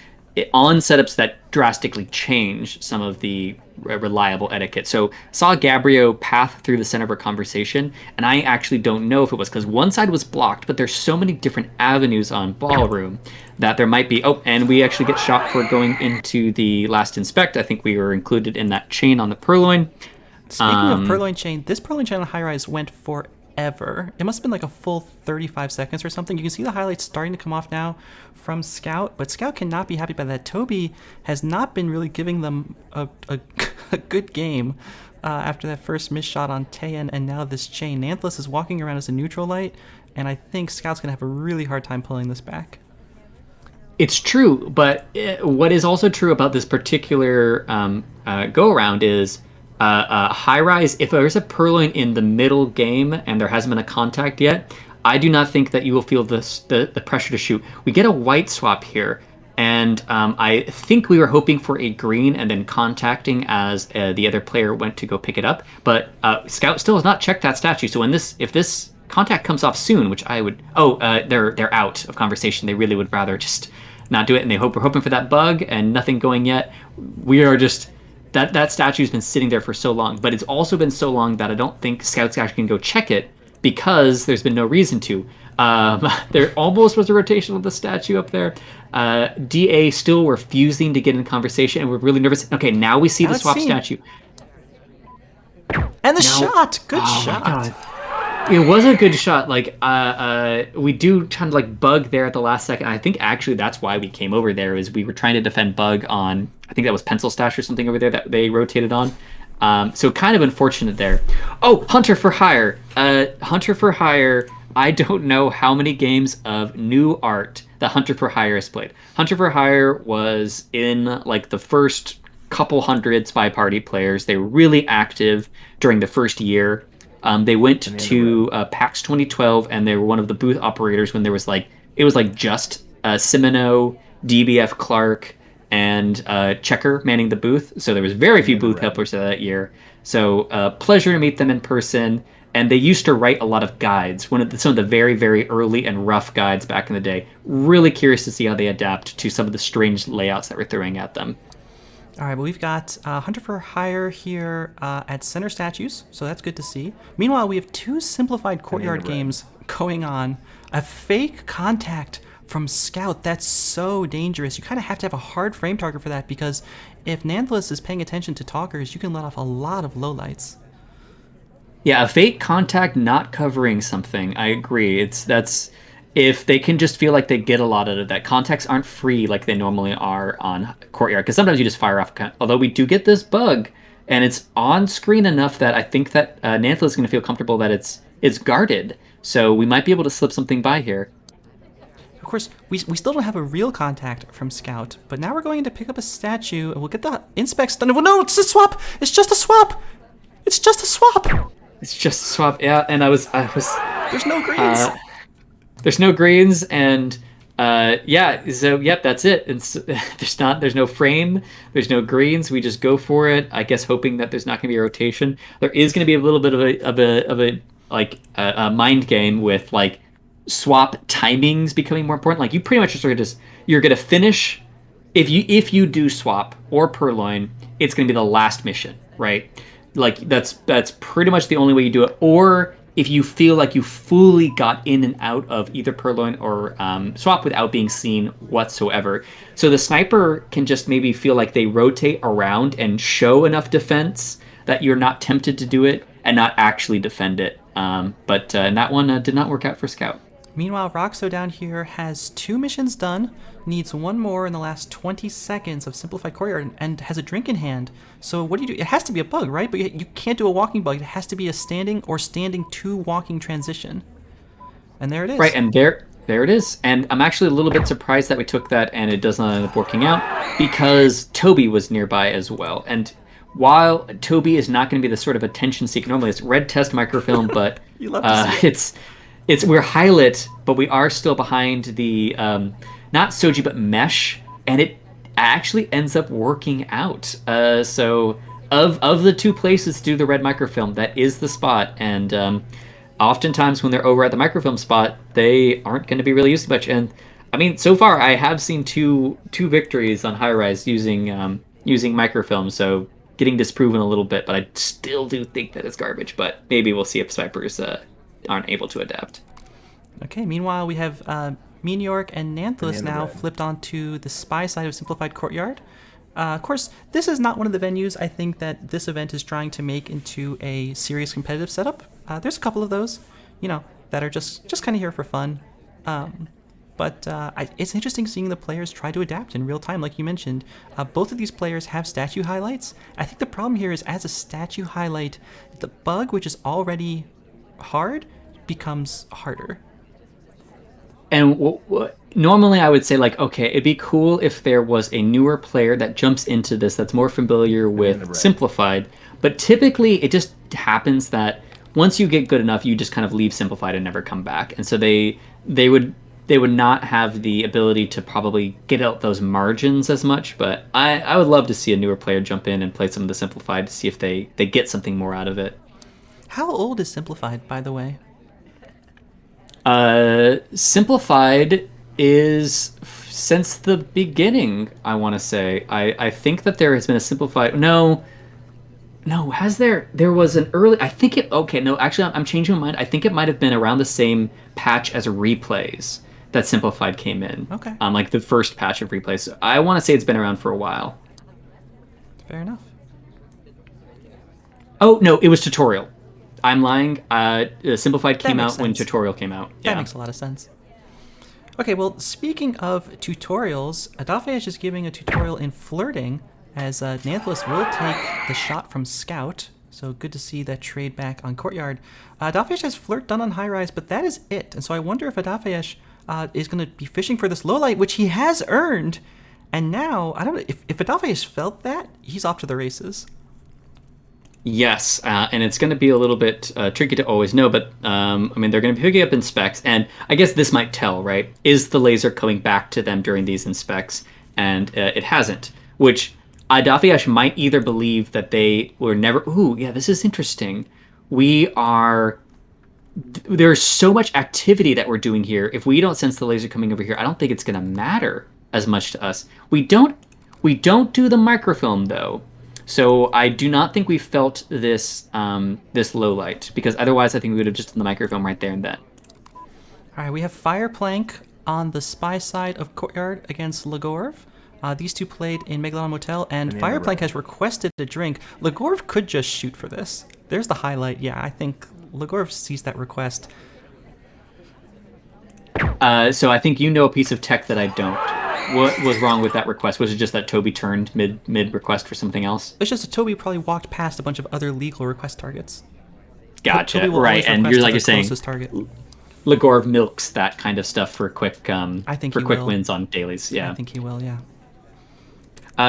on setups that drastically change some of the reliable etiquette. So saw Gabriel path through the center of our conversation, and I actually don't know if it was because one side was blocked, but there's so many different avenues on Ballroom that there might be, and we actually get shot for going into the last inspect. I think we were included in that chain on the Purloin. Speaking of Purloin chain, this Purloin chain on high rise went forever. It must have been like a full 35 seconds or something. You can see the highlights starting to come off now from Scout, but Scout cannot be happy by that. Toby has not been really giving them a good game after that first miss shot on Tayan, and now this chain. Nanthalus is walking around as a neutral light, and I think Scout's going to have a really hard time pulling this back. It's true, but what is also true about this particular go-around is high rise, if there's a Purloin in the middle game and there hasn't been a contact yet, I do not think that you will feel the pressure to shoot. We get a white swap here, and I think we were hoping for a green and then contacting as the other player went to go pick it up. But Scout still has not checked that statue. So if this contact comes off soon, which I would, they're out of conversation. They really would rather just not do it, and we're hoping for that bug and nothing going yet. We are just. That statue's been sitting there for so long, but it's also been so long that I don't think Scouts actually can go check it because there's been no reason to. There almost was a rotation of the statue up there. DA still refusing to get in conversation, and we're really nervous. Okay, now we see the swap statue. And the shot! Good shot. My God. It was a good shot. Like we do kind of like bug there at the last second. I think actually that's why we came over there, is we were trying to defend bug on, I think that was Pencil Stash or something over there that they rotated on. So kind of unfortunate there. Oh, Hunter for Hire. Hunter for Hire. I don't know how many games of new art that Hunter for Hire has played. Hunter for Hire was in like the first couple hundred SpyParty players. They were really active during the first year. They went to PAX 2012, and they were one of the booth operators when there was just Simino, DBF Clark, and Checker manning the booth. So there was very few booth helpers that year. So pleasure to meet them in person. And they used to write a lot of guides, some of the very, very early and rough guides back in the day. Really curious to see how they adapt to some of the strange layouts that we're throwing at them. All right, well, we've got Hunter for Hire here at center statues, so that's good to see. Meanwhile, we have two simplified courtyard games going on. A fake contact from Scout. That's so dangerous. You kind of have to have a hard frame target for that, because if Nanthalus is paying attention to talkers, you can let off a lot of lowlights. Yeah, a fake contact not covering something. I agree. That's if they can just feel like they get a lot out of that. Contacts aren't free like they normally are on Courtyard, because sometimes you just fire off. Although we do get this bug, and it's on screen enough that I think that Nanthalus is going to feel comfortable that it's guarded. So we might be able to slip something by here. Of course, we still don't have a real contact from Scout, but now we're going to pick up a statue, and we'll get the inspects done. Well, no, it's a swap! It's just a swap! It's just a swap! It's just a swap, yeah, and I was... There's no greens! There's no greens, and yeah, so yep, that's it. It's there's no frame, there's no greens. We just go for it. I guess hoping that there's not going to be a rotation. There is going to be a little bit of a mind game with like swap timings becoming more important. Like you pretty much you're going to finish if you do swap or purloin, it's going to be the last mission, right? Like that's pretty much the only way you do it. Or if you feel like you fully got in and out of either purloin or swap without being seen whatsoever. So the sniper can just maybe feel like they rotate around and show enough defense that you're not tempted to do it and not actually defend it. But that one did not work out for Scout. Meanwhile, Roxo down here has 2 missions done, needs 1 more in the last 20 seconds of Simplified Courtyard, and has a drink in hand. So what do you do? It has to be a bug, right? But you can't do a walking bug. It has to be a standing or standing to walking transition. And there it is. Right, and there it is. And I'm actually a little bit surprised that we took that and it does not end up working out, because Toby was nearby as well. And while Toby is not going to be the sort of attention seeker, normally it's red test microfilm, but you love to see it. We're highlit, but we are still behind the not Soji but mesh, and it actually ends up working out. So of the 2 places to do the red microfilm, that is the spot. And oftentimes when they're over at the microfilm spot, they aren't going to be really used much. And I mean, so far I have seen two victories on high rise using microfilm. So getting disproven a little bit, but I still do think that it's garbage. But maybe we'll see if snipers aren't able to adapt. Okay, meanwhile, we have Meteoric and Nanthalus now flipped onto the spy side of Simplified Courtyard. Of course, this is not one of the venues I think that this event is trying to make into a serious competitive setup. There's a couple of those, that are just kind of here for fun. But it's interesting seeing the players try to adapt in real time, like you mentioned. Both of these players have statue highlights. I think the problem here is, as a statue highlight, the bug, which is already hard, becomes harder. And normally I would say, like, okay, it'd be cool if there was a newer player that jumps into this that's more familiar with Simplified. But typically it just happens that once you get good enough, you just kind of leave Simplified and never come back. And so they would not have the ability to probably get out those margins as much. But I would love to see a newer player jump in and play some of the Simplified to see if they get something more out of it. How old is Simplified, by the way? Simplified is since the beginning, I want to say. I think that there has been a Simplified... No, has there? There was an early... I think it... Okay, no, actually, I'm changing my mind. I think it might have been around the same patch as Replays that Simplified came in. Okay. Like the first patch of Replays. So I want to say it's been around for a while. Fair enough. Oh, no, it was Tutorial. I'm lying. Simplified came out when Tutorial came out. That makes a lot of sense. Okay, well, speaking of tutorials, Adafeyesh is giving a tutorial in flirting, as Nanthalus will take the shot from Scout. So good to see that trade back on Courtyard. Adafeyesh has flirt done on high rise, but that is it. And so I wonder if Adafeyesh is going to be fishing for this low light, which he has earned. And now, I don't know, if Adafeyesh felt that, he's off to the races. Yes, and it's going to be a little bit tricky to always know, but I mean, they're going to be picking up inspects, and I guess this might tell, right? Is the laser coming back to them during these inspects? And it hasn't, which Dafiash might either believe that they were never. Ooh, yeah, this is interesting. We are. There's so much activity that we're doing here. If we don't sense the laser coming over here, I don't think it's going to matter as much to us. We don't do the microfilm though, so I do not think we felt this this low light, because otherwise I think we would have just done the microfilm right there and then. All right, we have Fireplank on the spy side of Courtyard against Lagorv. These two played in Megalodon Motel, and Fireplank has requested a drink. Lagorv could just shoot for this. There's the highlight. Yeah, I think Lagorv sees that request. So I think you know a piece of tech that I don't. What was wrong with that request? Was it just that Toby turned mid request for something else? It's just that Toby probably walked past a bunch of other legal request targets. Gotcha. Right, and you're saying target. Lagorv milks that kind of stuff for quick I think for quick wins on dailies. Yeah, I think he will. Yeah.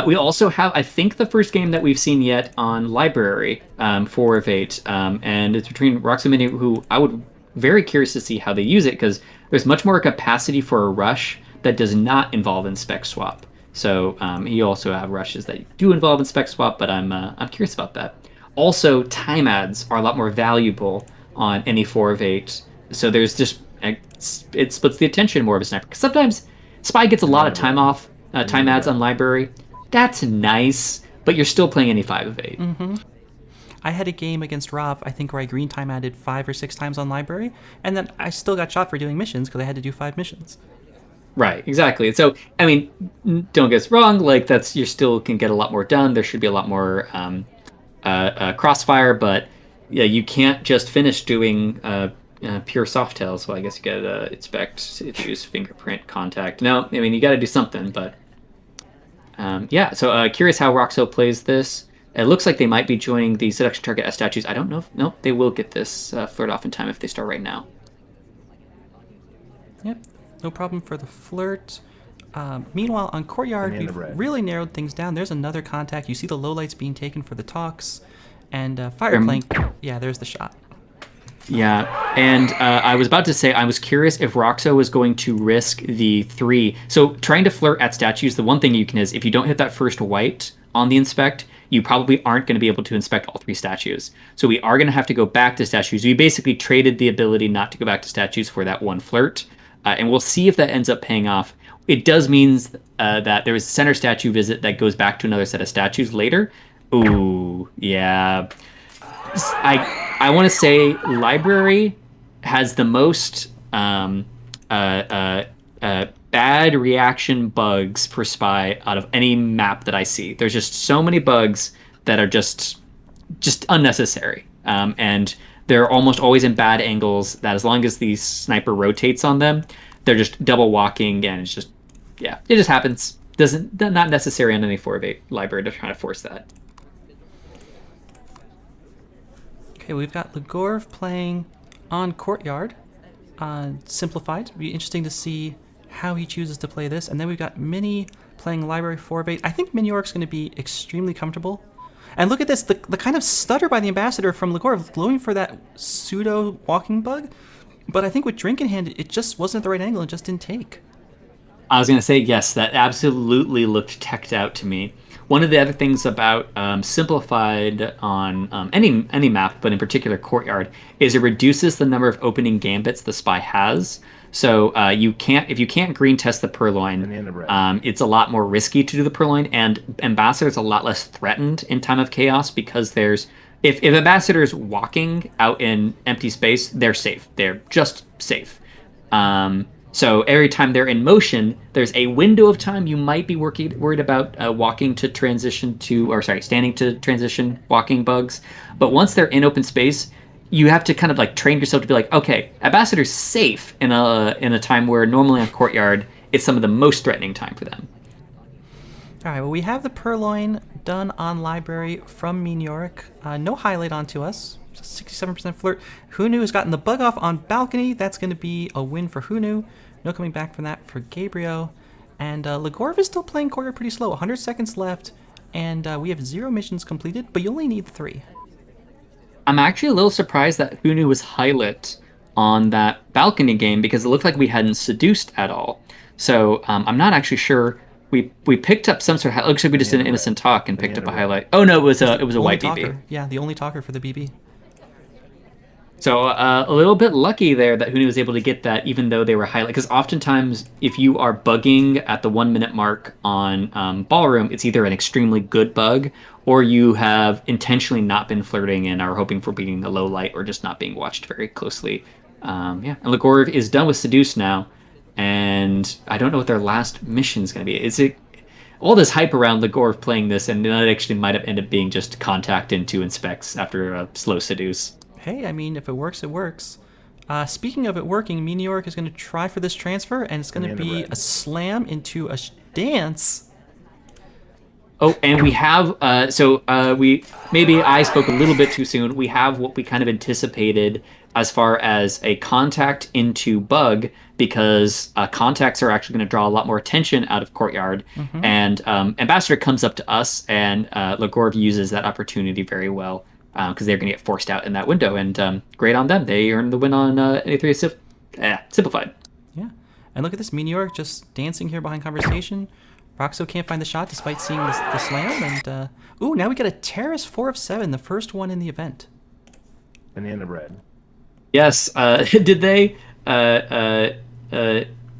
We also have, I think, the first game that we've seen yet on Library, 4 of 8, and it's between Roxo Mini, who I would very curious to see how they use it, because there's much more capacity for a rush that does not involve inspect swap. So you also have rushes that do involve inspect swap, but I'm curious about that. Also, time adds are a lot more valuable on any 4 of 8. So there's just it splits the attention more of a sniper. Because sometimes Spy gets a lot of time off time adds on Library. That's nice, but you're still playing any 5 of 8. Mm-hmm. I had a game against Rav, I think, where I green time added 5 or 6 times on Library, and then I still got shot for doing missions because I had to do 5 missions. Right, exactly. So, I mean, don't get us wrong. Like, you still can get a lot more done. There should be a lot more crossfire, but yeah, you can't just finish doing pure Softails. Well, I guess you gotta inspect, choose fingerprint, contact. No, I mean, you gotta do something, but yeah. So curious how Roxo plays this. It looks like they might be joining the seduction target as statues. I don't know if, nope, they will get this flirt off in time if they start right now. Yep, no problem for the flirt. Meanwhile, on Courtyard, we've really narrowed things down. There's another contact. You see the lowlights being taken for the talks. And Fireplank, yeah, there's the shot. Yeah, and I was about to say, I was curious if Roxo was going to risk the 3. So trying to flirt at statues, the one thing you can is, if you don't hit that first white on the inspect, you probably aren't going to be able to inspect all 3 statues. So we are going to have to go back to statues. We basically traded the ability not to go back to statues for that one flirt. And we'll see if that ends up paying off. It does mean that there was a center statue visit that goes back to another set of statues later. Ooh, yeah. I want to say Library has the most bad reaction bugs for Spy out of any map that I see. There's just so many bugs that are just unnecessary. And they're almost always in bad angles that as long as the sniper rotates on them, they're just double walking, and it's just, yeah, it just happens. Not necessary on any 4 of 8 Library to try to force that. Okay, we've got Lagorv playing on Courtyard, simplified. It'll be interesting to see how he chooses to play this. And then we've got Mini playing Library 4 of 8. I think Miniorc's going to be extremely comfortable. And look at this, the kind of stutter by the Ambassador from Lagorv, going for that pseudo walking bug. But I think with drink in hand, it just wasn't at the right angle and just didn't take. I was going to say, yes, that absolutely looked teched out to me. One of the other things about simplified on any map, but in particular Courtyard, is it reduces the number of opening gambits the Spy has. So if you can't green test the purloin, it's a lot more risky to do the purloin, and Ambassador's a lot less threatened in time of chaos, because if Ambassador's walking out in empty space, they're safe. They're just safe. So every time they're in motion, there's a window of time you might be worried about standing to transition walking bugs. But once they're in open space, you have to kind of like train yourself to be like, okay, Ambassador's safe in a time where normally on Courtyard, it's some of the most threatening time for them. All right, well, we have the purloin done on Library from Meteoric. No highlight onto us. 67% flirt. Hunu has gotten the bug off on balcony. That's going to be a win for Hunu. No coming back from that for Gabriel. And Lagorv is still playing Courtyard pretty slow. 100 seconds left, and we have 0 missions completed, but you only need 3. I'm actually a little surprised that Hunu was highlight on that balcony game, because it looked like we hadn't seduced at all. So I'm not actually sure we picked up some sort of. Looks like we just did an innocent talk and picked up a highlight. Oh no, it was a Only white BB. talker. Yeah, the only talker for the BB. So a little bit lucky there that Huni was able to get that, even though they were highlight. Because oftentimes, if you are bugging at the 1 minute mark on Ballroom, it's either an extremely good bug, or you have intentionally not been flirting and are hoping for being a low light or just not being watched very closely. Yeah, and Legorv is done with Seduce now, and I don't know what their last mission is going to be. Is it all this hype around Legorv playing this, and that actually might have ended up being just contact into inspects after a slow Seduce. Hey, I mean, if it works, it works. Speaking of it working, Meteoric is going to try for this transfer, and it's going to be a slam into a dance. Oh, and we have, we maybe I spoke a little bit too soon. We have what we kind of anticipated as far as a contact into bug, because contacts are actually going to draw a lot more attention out of Courtyard. And Ambassador comes up to us, and Legorv uses that opportunity very well. Because they're going to get forced out in that window, and great on them. They earned the win on A3 Simplified. Yeah, and look at this, Meteoric just dancing here behind conversation. Roxo can't find the shot despite seeing the slam, and ooh, now we get a Terrace 4 of 7, the first one in the event. Banana bread. Yes, did they?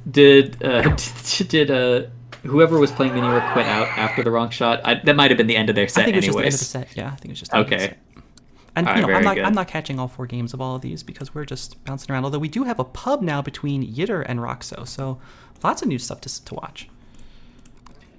Did whoever was playing Meteoric quit out after the wrong shot? That might have been the end of their set. I think it was anyways. just the end of the set. Yeah, I think it was just the end of the set. And All right, I'm not catching all 4 games of all of these because we're just bouncing around. Although we do have a pub now between Yitter and Roxo, so lots of new stuff to watch.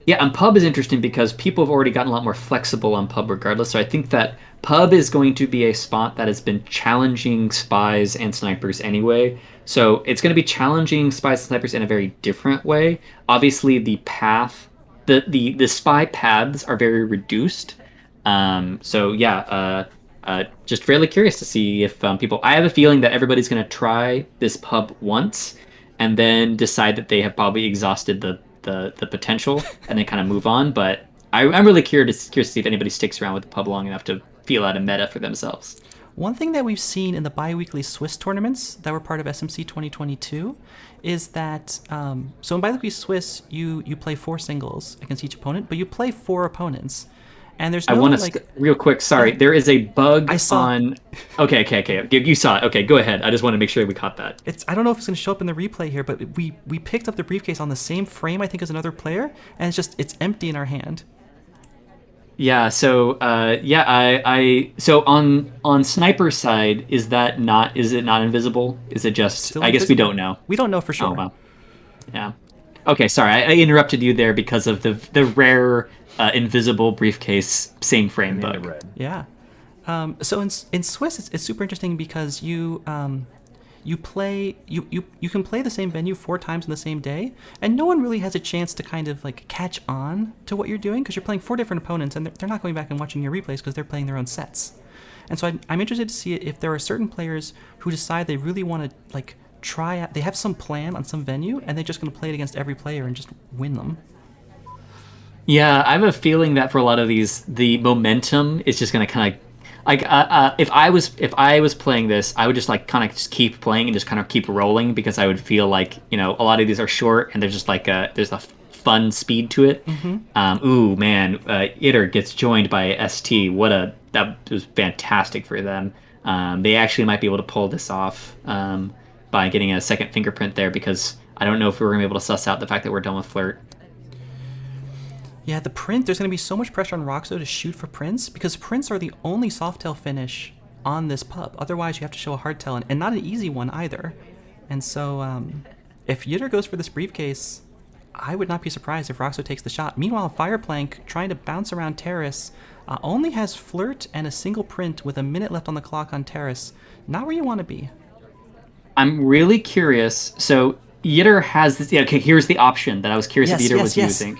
Yeah, and pub is interesting because people have already gotten a lot more flexible on pub regardless. So I think that pub is going to be a spot that has been challenging spies and snipers anyway. So it's going to be challenging spies and snipers in a very different way. Obviously, the path, the spy paths are very reduced. Just fairly curious to see if people. I have a feeling that everybody's going to try this pub once, and then decide that they have probably exhausted the potential, and then kind of move on. But I'm really curious to see if anybody sticks around with the pub long enough to feel out a meta for themselves. One thing that we've seen in the bi-weekly Swiss tournaments that were part of SMC 2022 is that, so in bi-weekly Swiss, you play 4 singles against each opponent, but you play 4 opponents. And there's no, I want to real quick. Sorry, there is a bug on. Okay. You saw it. Okay, go ahead. I just want to make sure we caught that. I don't know if it's going to show up in the replay here, but we picked up the briefcase on the same frame, I think, as another player, and it's empty in our hand. Yeah. So so on sniper's side, is it not invisible? Is it just? Still I guess we don't know. We don't know for sure. Oh, wow. Yeah. Okay. Sorry, I interrupted you there because of the rare. Invisible briefcase, same frame bug. Yeah. So in Swiss, it's super interesting because you can play the same venue 4 times in the same day, and no one really has a chance to kind of like catch on to what you're doing because you're playing 4 different opponents, and they're not going back and watching your replays because they're playing their own sets. And so I'm interested to see if there are certain players who decide they really want to like try out. They have some plan on some venue, and they're just going to play it against every player and just win them. Yeah, I have a feeling that for a lot of these, the momentum is just going to kind of like if I was playing this, I would just like kind of just keep playing and just kind of keep rolling because I would feel like a lot of these are short and there's just like there's a fun speed to it. Ooh man, Itter gets joined by ST. That was fantastic for them. They actually might be able to pull this off by getting a second fingerprint there because I don't know if we were going to be able to suss out the fact that we're done with flirt. Yeah, the print, there's going to be so much pressure on Roxo to shoot for prints because prints are the only softail finish on this pub. Otherwise, you have to show a hardtail, and not an easy one either. And so if Yitter goes for this briefcase, I would not be surprised if Roxo takes the shot. Meanwhile, Fireplank, trying to bounce around Terrace, only has flirt and a single print with a minute left on the clock on Terrace. Not where you want to be. I'm really curious. So Yitter has this. Yeah, okay, here's the option that I was curious if Yitter was using.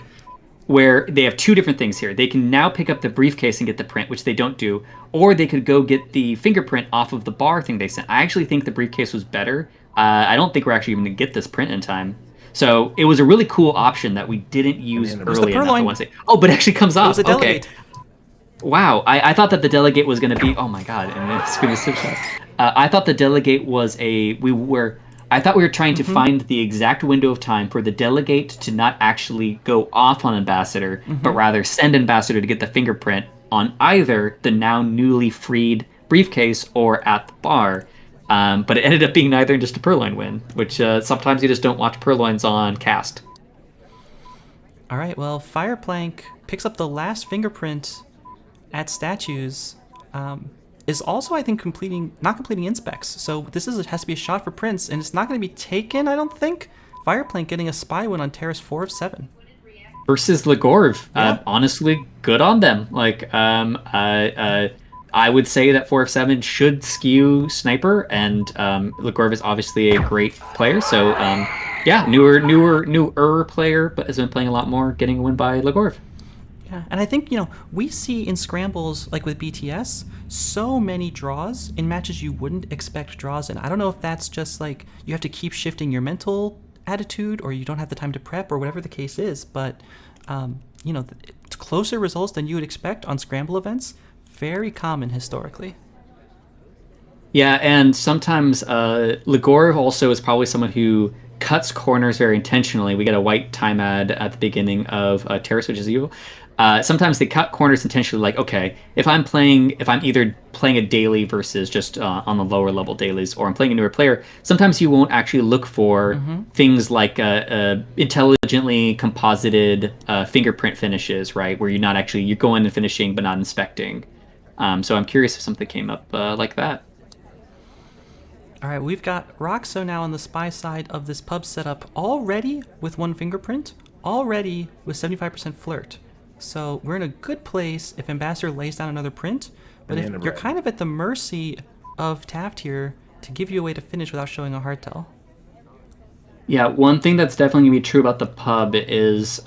Where they have 2 different things here. They can now pick up the briefcase and get the print, which they don't do, or they could go get the fingerprint off of the bar thing they sent. I actually think the briefcase was better. I don't think we're actually even going to get this print in time. So it was a really cool option that we didn't use early enough. I want to say, but it actually comes off. It was a delegate. Okay. Wow, I thought that the delegate was going to be. Oh my god! And then screen shot. I thought the delegate was I thought we were trying to find the exact window of time for the delegate to not actually go off on Ambassador, but rather send Ambassador to get the fingerprint on either the now newly freed briefcase or at the bar. But it ended up being neither and just a Purloin win, which sometimes you just don't watch Purloins on cast. All right, well, Fireplank picks up the last fingerprint at statues. Is also, I think, not completing inspects. So this has to be a shot for Prince, and it's not going to be taken, I don't think. Fireplank getting a spy win on Terrace 4 of 7. Versus Legorv. Yeah. Honestly, good on them. Like, I would say that 4 of 7 should skew Sniper, and Legorv is obviously a great player. So, yeah, newer player, but has been playing a lot more, getting a win by Legorv. Yeah, and I think, we see in Scrambles, like with BTS, so many draws in matches you wouldn't expect draws in. I don't know if that's just like you have to keep shifting your mental attitude or you don't have the time to prep or whatever the case is, but, closer results than you would expect on Scramble events, very common historically. Yeah, and sometimes Legorv also is probably someone who cuts corners very intentionally. We get a white time ad at the beginning of Terrace, which is evil. Sometimes they cut corners intentionally, like, okay, if I'm either playing a daily versus just on the lower level dailies, or I'm playing a newer player, sometimes you won't actually look for things like intelligently composited fingerprint finishes, right? Where you're going and finishing but not inspecting. So I'm curious if something came up like that. All right, we've got Roxo now on the spy side of this pub setup, already with 1 fingerprint, already with 75% flirt. So we're in a good place if Ambassador lays down another print, but if you're kind of at the mercy of Taft here to give you a way to finish without showing a hardtail. Yeah, one thing that's definitely going to be true about the pub is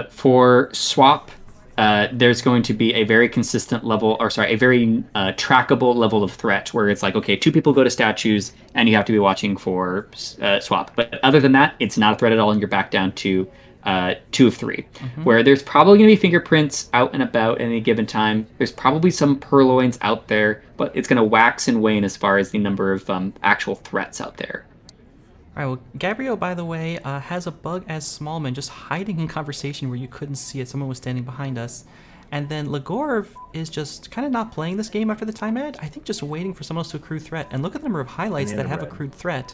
for swap, there's going to be a very consistent level, a very trackable level of threat where it's like, okay, 2 people go to statues and you have to be watching for swap. But other than that, it's not a threat at all and you're back down to 2 of 3, where there's probably going to be fingerprints out and about at any given time. There's probably some Purloins out there, but it's going to wax and wane as far as the number of actual threats out there. All right, well, Gabriel, by the way, has a bug as Smallman, just hiding in conversation where you couldn't see it. Someone was standing behind us. And then Legorv is just kind of not playing this game after the time ad. I think just waiting for someone else to accrue threat. And look at the number of highlights that have accrued threat.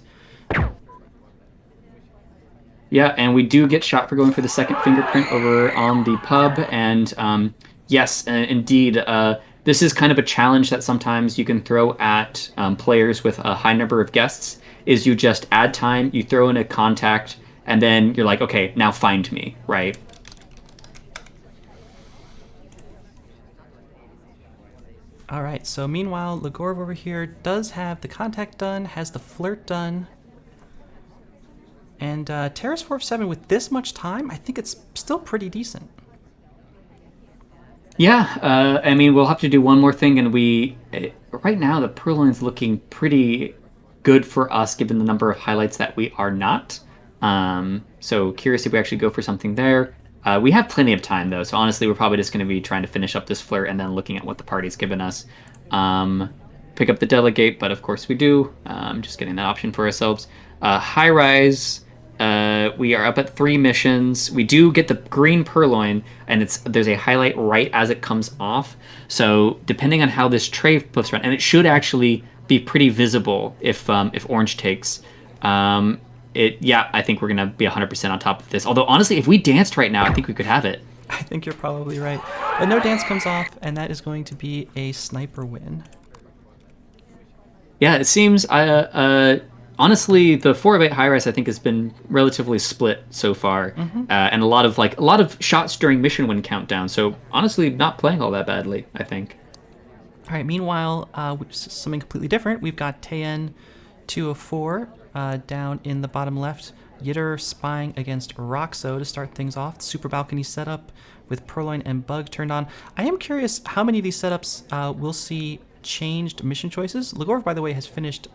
Yeah, and we do get shot for going for the second fingerprint over on the pub. And yes, indeed, this is kind of a challenge that sometimes you can throw at players with a high number of guests, is you just add time, you throw in a contact, and then you're like, okay, now find me, right? All right, so meanwhile, Legorv over here does have the contact done, has the flirt done. And Terrace 4 of 7 with this much time, I think it's still pretty decent. Yeah, I mean, we'll have to do one more thing, and right now the Purloin's looking pretty good for us given the number of highlights that we are not. So curious if we actually go for something there. We have plenty of time though, so honestly we're probably just going to be trying to finish up this flirt and then looking at what the party's given us. Pick up the delegate, but of course we do. Just getting that option for ourselves. High rise. We are up at 3 missions. We do get the green Purloin, and there's a highlight right as it comes off. So depending on how this tray flips around, and it should actually be pretty visible if orange takes. I think we're gonna be 100% on top of this. Although honestly, if we danced right now, I think we could have it. I think you're probably right. But no dance comes off, and that is going to be a sniper win. Yeah, it seems. Honestly, the 4 of 8 high rise I think has been relatively split so far, and a lot of shots during mission win countdown. So honestly, not playing all that badly, I think. All right. Meanwhile, something completely different. We've got Tayen 2 of 4 down in the bottom left. Yitter spying against Roxo to start things off. Super balcony setup with Purloin and Bug turned on. I am curious how many of these setups we'll see changed mission choices. Legorv, by the way, has finished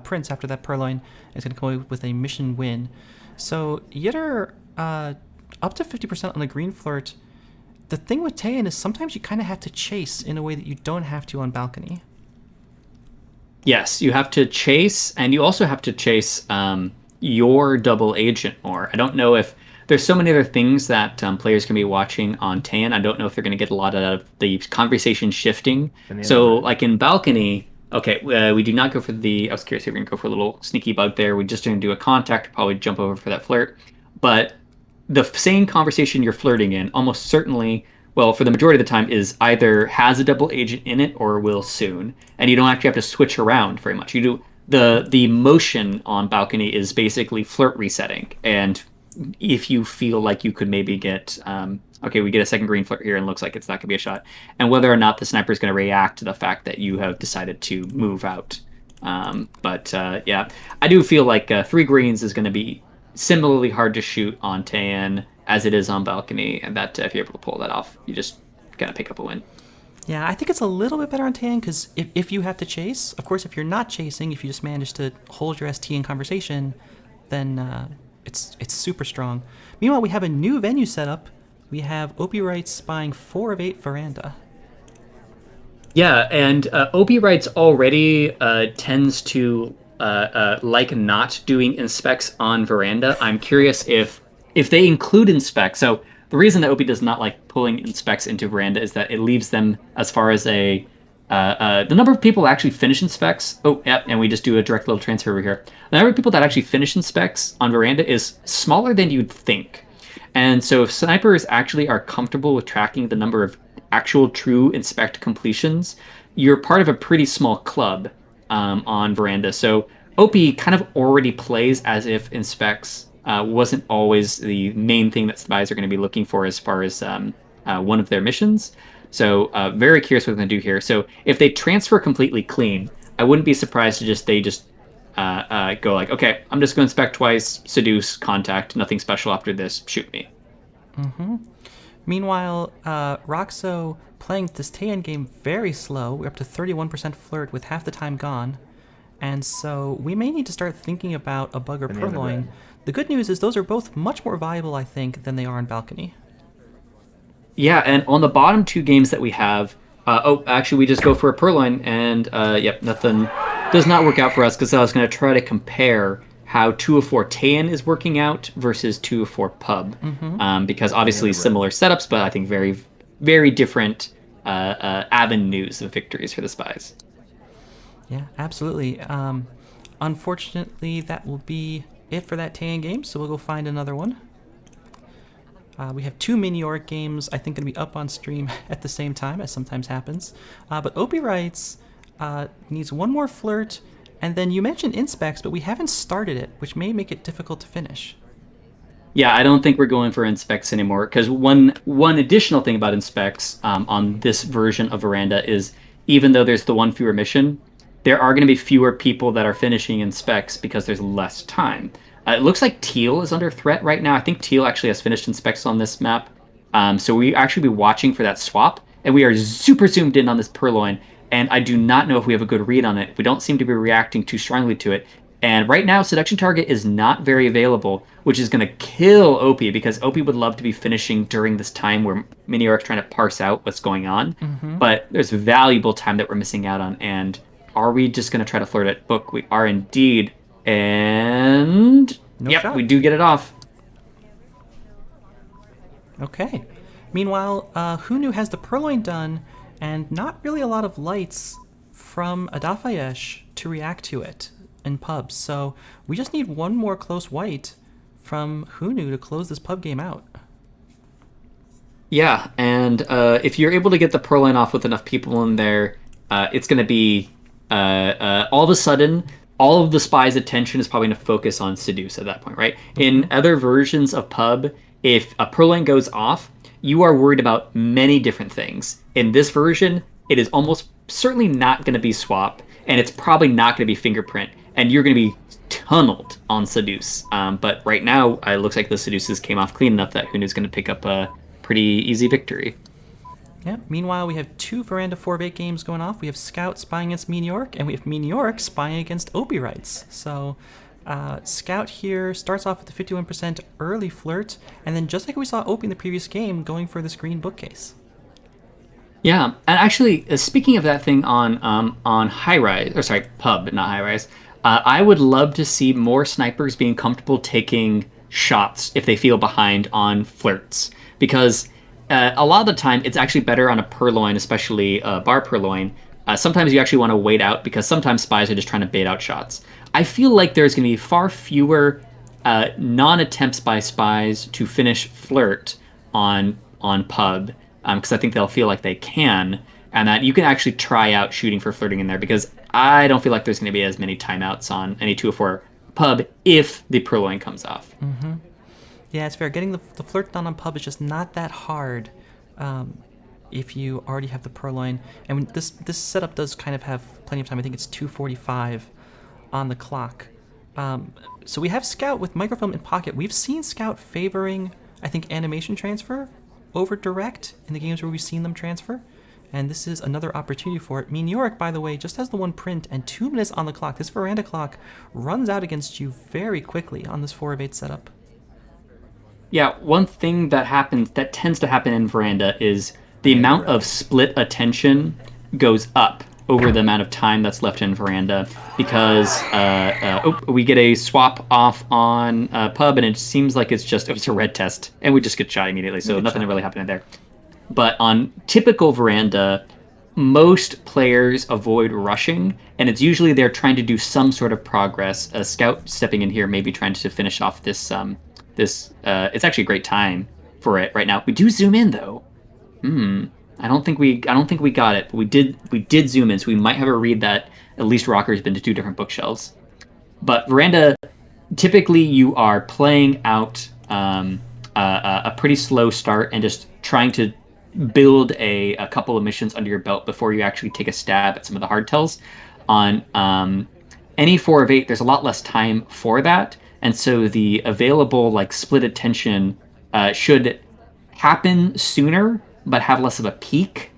Prince after that Purloin. Is going to come away with a mission win. So Yitter up to 50% on the green flirt. The thing with Tayen is sometimes you kind of have to chase in a way that you don't have to on balcony. Yes, you have to chase, and you also have to chase your double agent more. I don't know if there's so many other things that players can be watching on Tan. I don't know if they're going to get a lot out of the conversation shifting. And the So, underbred. like in balcony, okay, we do not go for the. I was curious if we're going to go for a little sneaky bug there. We just didn't do a contact, probably jump over for that flirt. But the same conversation you're flirting in almost certainly, well, for the majority of the time, is either has a double agent in it or will soon, and you don't actually have to switch around very much. You do the motion on balcony is basically flirt resetting, and if you feel like you could maybe get okay, we get a second green flirt here and looks like it's not going to be a shot, and whether or not the sniper is going to react to the fact that you have decided to move out. But yeah, I do feel like 3 greens is going to be similarly hard to shoot on Tan as it is on balcony, and that if you're able to pull that off, you just gotta pick up a win. Yeah, I think it's a little bit better on Tan because if you have to chase, of course, if you're not chasing, if you just manage to hold your ST in conversation, then it's super strong. Meanwhile, we have a new venue set up. We have Opie Wright spying 4 of 8 veranda. Yeah, and Opie Wrights already tends to like not doing inspects on veranda. I'm curious if they include inspects. So the reason that Opie does not like pulling inspects into veranda is that it leaves them as far as a the number of people that actually finish inspects. Oh, yep, and we just do a direct little transfer over here. The number of people that actually finish inspects on veranda is smaller than you'd think. And so if snipers actually are comfortable with tracking the number of actual true inspect completions, you're part of a pretty small club on veranda. So Opie kind of already plays as if inspects wasn't always the main thing that spies are going to be looking for as far as one of their missions. So very curious what they're going to do here. So if they transfer completely clean, I wouldn't be surprised to they just go like, okay, I'm just going to inspect twice, seduce, contact, nothing special after this, shoot me. Meanwhile, Roxo playing this Tan game very slow. We're up to 31% flirt with half the time gone. And so we may need to start thinking about a bug or And the purloin. underbred. The good news is those are both much more viable, I think, than they are in balcony. Yeah, and on the bottom 2 games that we have, oh, actually, we just go for a purloin, and yep, nothing does not work out for us because I was going to try to compare how 2 of 4 Tan is working out versus 2 of 4 Pub, because obviously similar setups, but I think very, very different avenues of victories for the spies. Yeah, absolutely. Unfortunately, that will be it for that Tan game, so we'll go find another one. We have 2 Mini York games, I think, going to be up on stream at the same time, as sometimes happens. But Opie writes, needs 1 more flirt, and then you mentioned inspects, but we haven't started it, which may make it difficult to finish. Yeah, I don't think we're going for inspects anymore because one additional thing about inspects on this version of Veranda is even though there's the 1 fewer mission, there are going to be fewer people that are finishing inspects because there's less time. It looks like Teal is under threat right now. I think Teal actually has finished inspects on this map. So we actually be watching for that swap, and we are super zoomed in on this purloin, and I do not know if we have a good read on it. We don't seem to be reacting too strongly to it. And right now, Seduction Target is not very available, which is going to kill Opie, because Opie would love to be finishing during this time where Mini Orc's trying to parse out what's going on. But there's valuable time that we're missing out on, and are we just going to try to flirt at book? We are indeed. And No yep, shot. we do get it off. Okay. Meanwhile, Hunu has the purloin done, and not really a lot of lights from Adafayesh to react to it in pubs. So we just need 1 more close white from Hunu to close this pub game out. Yeah, and if you're able to get the purloin off with enough people in there, it's going to be all of a sudden, all of the spies' attention is probably going to focus on Seduce at that point, right? In other versions of Pub, if a purloin goes off, you are worried about many different things. In this version, it is almost certainly not going to be Swap, and it's probably not going to be Fingerprint, and you're going to be tunneled on Seduce. But right now, it looks like the Seduces came off clean enough that Hunu's going to pick up a pretty easy victory. Yeah. Meanwhile, we have 2 Veranda 4 of 8 games going off. We have Scout spying against Mini York, and we have Mini York spying against Opie Wrights. So Scout here starts off with the 51% early flirt, and then just like we saw Opie in the previous game, going for this green bookcase. Yeah, and actually, speaking of that thing on high rise, or sorry, pub, not high rise, I would love to see more snipers being comfortable taking shots if they feel behind on flirts, because a lot of the time it's actually better on a purloin, especially bar purloin. Sometimes you actually want to wait out because sometimes spies are just trying to bait out shots. I feel like there's going to be far fewer non-attempts by spies to finish flirt on pub because I think they'll feel like they can, and that you can actually try out shooting for flirting in there because I don't feel like there's going to be as many timeouts on any 204 pub if the purloin comes off. Yeah, it's fair. Getting the flirt done on pub is just not that hard if you already have the purloin. And this setup does kind of have plenty of time. I think it's 2:45 on the clock. So we have Scout with microfilm in pocket. We've seen Scout favoring, I think, animation transfer over direct in the games where we've seen them transfer. And this is another opportunity for it. Mean York, by the way, just has the one print and 2 minutes on the clock. This veranda clock runs out against you very quickly on this 4 of 8 setup. Yeah, one thing that tends to happen in veranda is the amount of split attention goes up over the amount of time that's left in veranda because we get a swap off on pub and it seems like it's a red test and we just get shot immediately, so nothing really happened there. But on typical veranda, most players avoid rushing, and it's usually they're trying to do some sort of progress. A scout stepping in here, maybe trying to finish off this. It's actually a great time for it right now. We do zoom in though. I don't think we got it, but we did zoom in, so we might have a read that at least Rocker's been to 2 different bookshelves. But veranda, typically you are playing out a pretty slow start and just trying to build a couple of missions under your belt before you actually take a stab at some of the hardtails. On any 4 of 8, there's a lot less time for that, and so the available like split attention should happen sooner, but have less of a peak.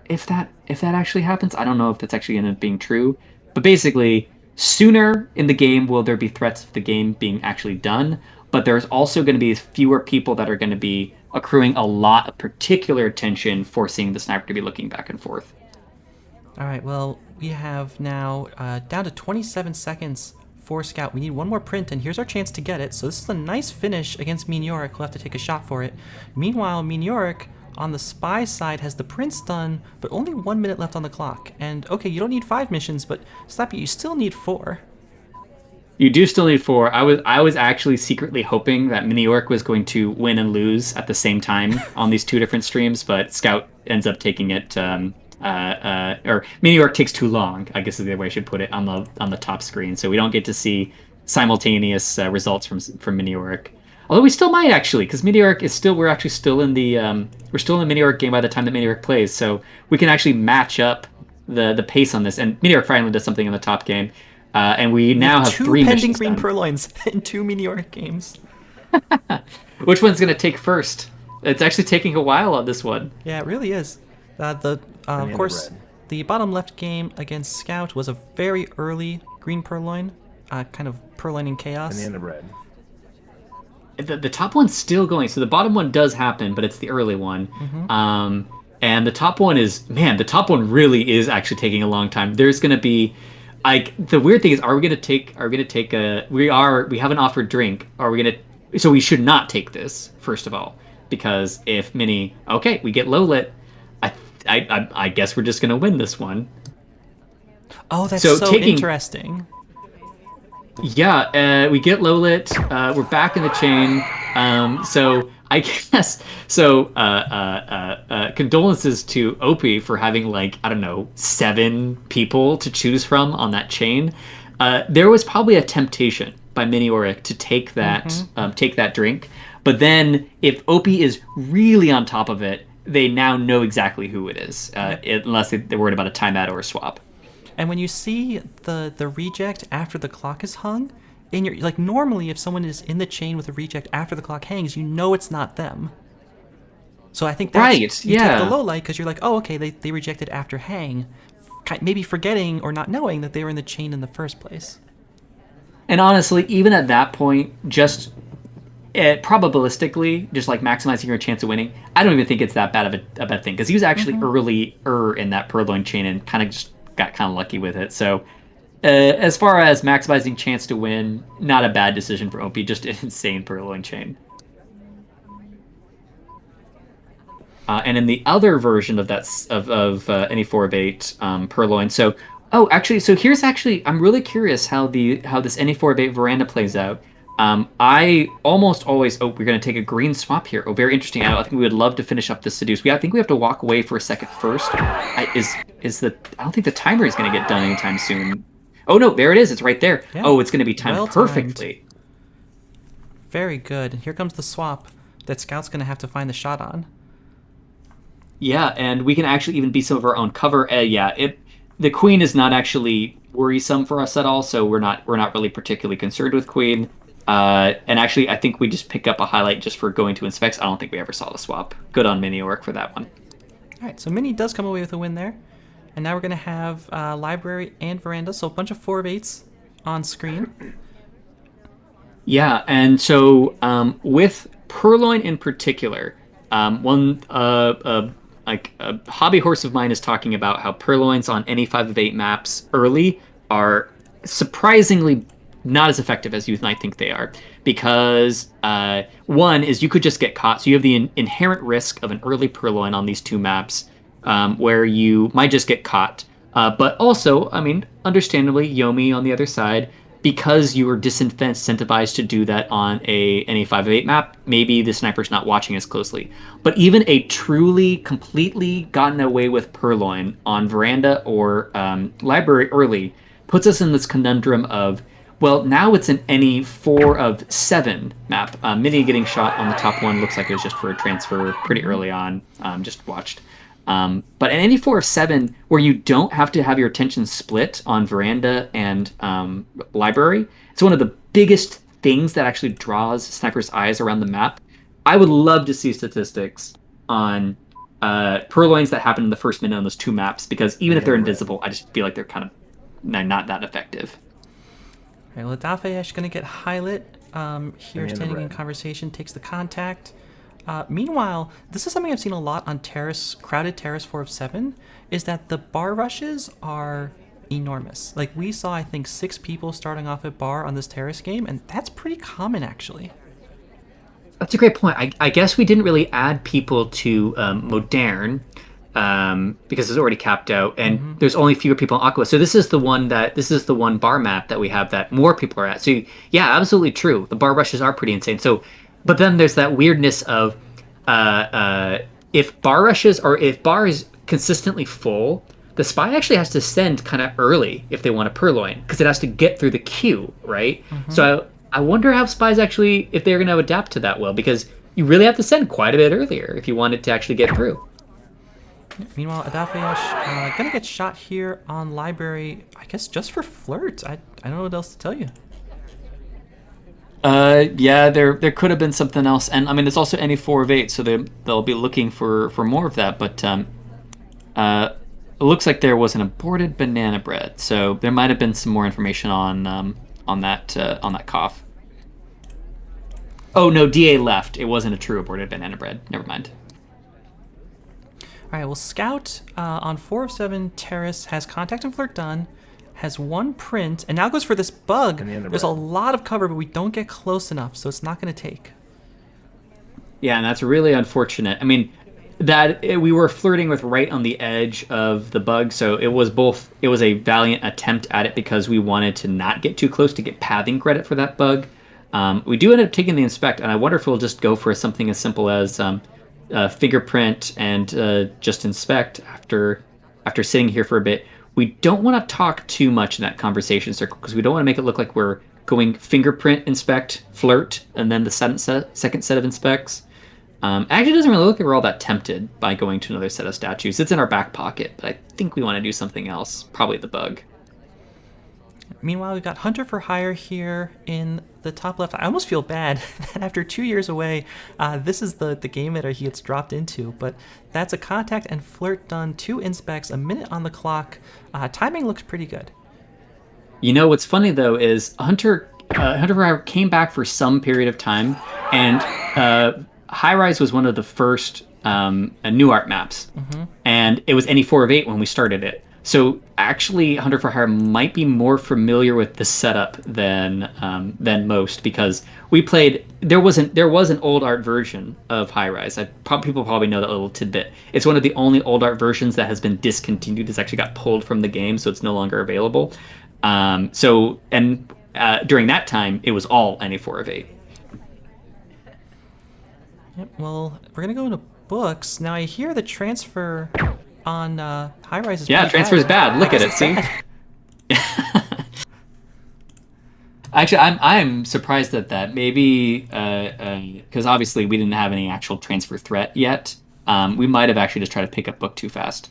If that actually happens, I don't know if that's actually going to end up being true. But basically, sooner in the game will there be threats of the game being actually done, but there's also going to be fewer people that are going to be accruing a lot of particular attention, forcing the sniper to be looking back and forth. All right, well, we have now down to 27 seconds for Scout. We need one more print, and here's our chance to get it. So this is a nice finish against Mean York. We'll have to take a shot for it. Meanwhile, Mean York on the spy side has the prints done, but only 1 minute left on the clock. And okay, you don't need 5 missions, but Slappy, you still need 4. You do still need 4. I was actually secretly hoping that Mini York was going to win and lose at the same time on these 2 different streams, but Scout ends up taking it. Or Mini York takes too long, I guess is the way I should put it, on the top screen. So we don't get to see simultaneous results from Mini York. Although we still might actually, because Mini York is still we're still in the Mini York game by the time that Mini York plays, so we can actually match up the pace on this. And Mini York finally does something in the top game. And we now have 3 pending missions green done. purloins in 2 Mean York games. Which one's going to take first? It's actually taking a while on this one. Yeah, it really is. Of course, the bottom left game against Scout was a very early green purloin, kind of purloining chaos. Banana bread. The top one's still going, so the bottom one does happen, but it's the early one. And the top one the top one really is actually taking a long time. There's going to be, like, the weird thing is, we have an offered drink. So we should not take this, first of all, because if we get low lit, I guess we're just going to win this one. Oh, that's so interesting. Yeah, we get low lit. We're back in the chain. So I guess condolences to Opie for having 7 people to choose from on that chain. There was probably a temptation by Mini Oric to take that drink, but then if Opie is really on top of it, they now know exactly who it is, unless they're worried about a timeout or a swap. And when you see the reject after the clock is hung, in your normally if someone is in the chain with a reject after the clock hangs, you know it's not them. So I think that's you take the low light because you're like, oh, okay, they rejected after hang, maybe forgetting or not knowing that they were in the chain in the first place. And honestly, even at that point, just probabilistically, just like maximizing your chance of winning, I don't even think it's that bad of a bad thing because he was actually earlier in that purloin chain and kind of just got kind of lucky with it. So as far as maximizing chance to win, not a bad decision for OP, just an insane purloin chain. And in the other version of that of any 4 of 8 purloin, so here's I'm really curious how this any 4 of 8 veranda plays out. I almost always we're going to take a green swap here. Oh, very interesting. I think we would love to finish up this seduce. I think we have to walk away for a second first. I don't think the timer is going to get done anytime soon. Oh no, there it is. It's right there. Yeah. Oh, it's going to be timed perfectly. Very good. Here comes the swap that Scout's going to have to find the shot on. Yeah, and we can actually even be some of our own cover. The queen is not actually worrisome for us at all, so we're not really particularly concerned with queen. And actually, I think we just pick up a highlight just for going to inspects. I don't think we ever saw the swap. Good on Mini work for that one. All right, so Mini does come away with a win there. And now we're going to have library and veranda, so a bunch of 4 of 8s on screen. Yeah, and so with purloin in particular, a hobby horse of mine is talking about how purloins on any 5 of 8 maps early are surprisingly not as effective as you might think they are, because one is you could just get caught, so you have the inherent risk of an early purloin on these 2 maps where you might just get caught, but also, I mean, understandably, Yomi on the other side, because you were disincentivized to do that on any 5 of 8 map, maybe the sniper's not watching as closely. But even a truly, completely gotten away with purloin on veranda or library early puts us in this conundrum of, well, now it's an any 4 of 7 map. Mini getting shot on the top one looks like it was just for a transfer pretty early on, just watched. But in any 4 of 7, where you don't have to have your attention split on veranda and library, it's one of the biggest things that actually draws snipers' eyes around the map. I would love to see statistics on purloins that happen in the first minute on those 2 maps, because even if they're invisible, I just feel like they're kind of not that effective. All right, well, Dafeyesh going to get highlight here, standing in conversation, takes the contact. Meanwhile, this is something I've seen a lot on crowded terrace 4 of 7, is that the bar rushes are enormous. Like, we saw, I think, 6 people starting off at bar on this terrace game, and that's pretty common, actually. That's a great point. I guess we didn't really add people to Modern because it's already capped out, and there's only fewer people in Aqua. So this is the one bar map that we have that more people are at. So yeah, absolutely true. The bar rushes are pretty insane. So. But then there's that weirdness of if bar is consistently full, the spy actually has to send kind of early if they want a purloin, because it has to get through the queue, right? So I wonder how spies actually, if they're going to adapt to that well, because you really have to send quite a bit earlier if you want it to actually get through. Meanwhile, Adafiash going to get shot here on library, I guess just for flirt. I don't know what else to tell you. Yeah, there could have been something else, and I mean it's also any 4 of 8, so they'll be looking for more of that. But it looks like there was an aborted banana bread, so there might have been some more information on that cough. Oh no, DA left. It wasn't a true aborted banana bread. Never mind. All right, well, Scout on 4 of 7 terrace has contact and flirt done. Has 1 print, and now goes for this bug. There's a lot of cover, but we don't get close enough, so it's not going to take. Yeah, and that's really unfortunate. I mean, we were flirting with right on the edge of the bug, so it was a valiant attempt at it because we wanted to not get too close to get pathing credit for that bug. We do end up taking the inspect, and I wonder if we'll just go for something as simple as fingerprint and just inspect after sitting here for a bit. We don't want to talk too much in that conversation circle because we don't want to make it look like we're going fingerprint, inspect, flirt, and then the second set of inspects. Actually, it doesn't really look like we're all that tempted by going to another set of statues. It's in our back pocket, but I think we want to do something else. Probably the bug. Meanwhile, we've got Hunter for Hire here in the top left. I almost feel bad that after 2 years away, this is the game that he gets dropped into. But that's a contact and flirt done, 2 inspects, a minute on the clock. Timing looks pretty good. You know, what's funny, though, is Hunter Hunter for Hire came back for some period of time, and High Rise was one of the first new art maps, and it was any 4 of 8 when we started it. So actually, Hunter for Hire might be more familiar with the setup than most, because we played. There was an old art version of High Rise. People probably know that little tidbit. It's one of the only old art versions that has been discontinued. It's actually got pulled from the game, so it's no longer available. During that time, it was all any 4 of 8. Yep, well, we're going to go into books. Now, I hear the transfer on High Rise is transfer is bad. Look at it, see? Actually, I'm surprised at that. Maybe because obviously we didn't have any actual transfer threat yet. We might have actually just tried to pick up book too fast.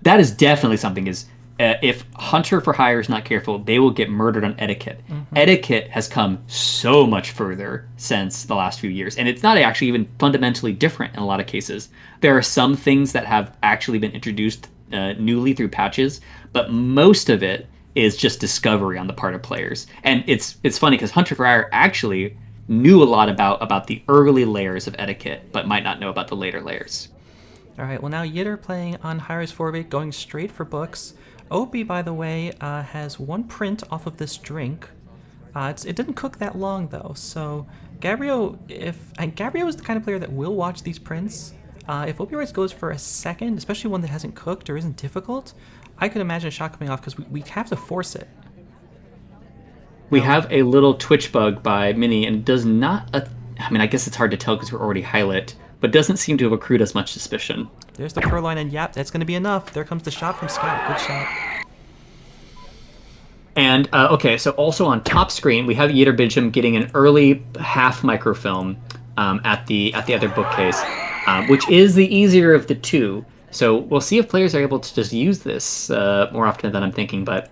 That is definitely something. If Hunter for Hire is not careful, they will get murdered on etiquette. Etiquette has come so much further since the last few years, and it's not actually even fundamentally different in a lot of cases. There are some things that have actually been introduced newly through patches, but most of it is just discovery on the part of players. And it's funny because Hunter for Hire actually knew a lot about the early layers of etiquette, but might not know about the later layers. All right, well now Yitter playing on High Rise 4 of 8, going straight for books. Opie, by the way, has 1 print off of this drink. It didn't cook that long, though, so Gabriel is the kind of player that will watch these prints. If Opie Rice goes for a second, especially one that hasn't cooked or isn't difficult, I could imagine a shot coming off because we have to force it. We have a little twitch bug by Mini, and does not... I guess it's hard to tell because we're already highlit, but doesn't seem to have accrued as much suspicion. There's the Purloin, and yep, that's going to be enough. There comes the shot from Scout. Good shot. And, okay, so also on top screen, we have Yitter Bidgham getting an early half microfilm at the other bookcase, which is the easier of the two. So we'll see if players are able to just use this more often than I'm thinking, but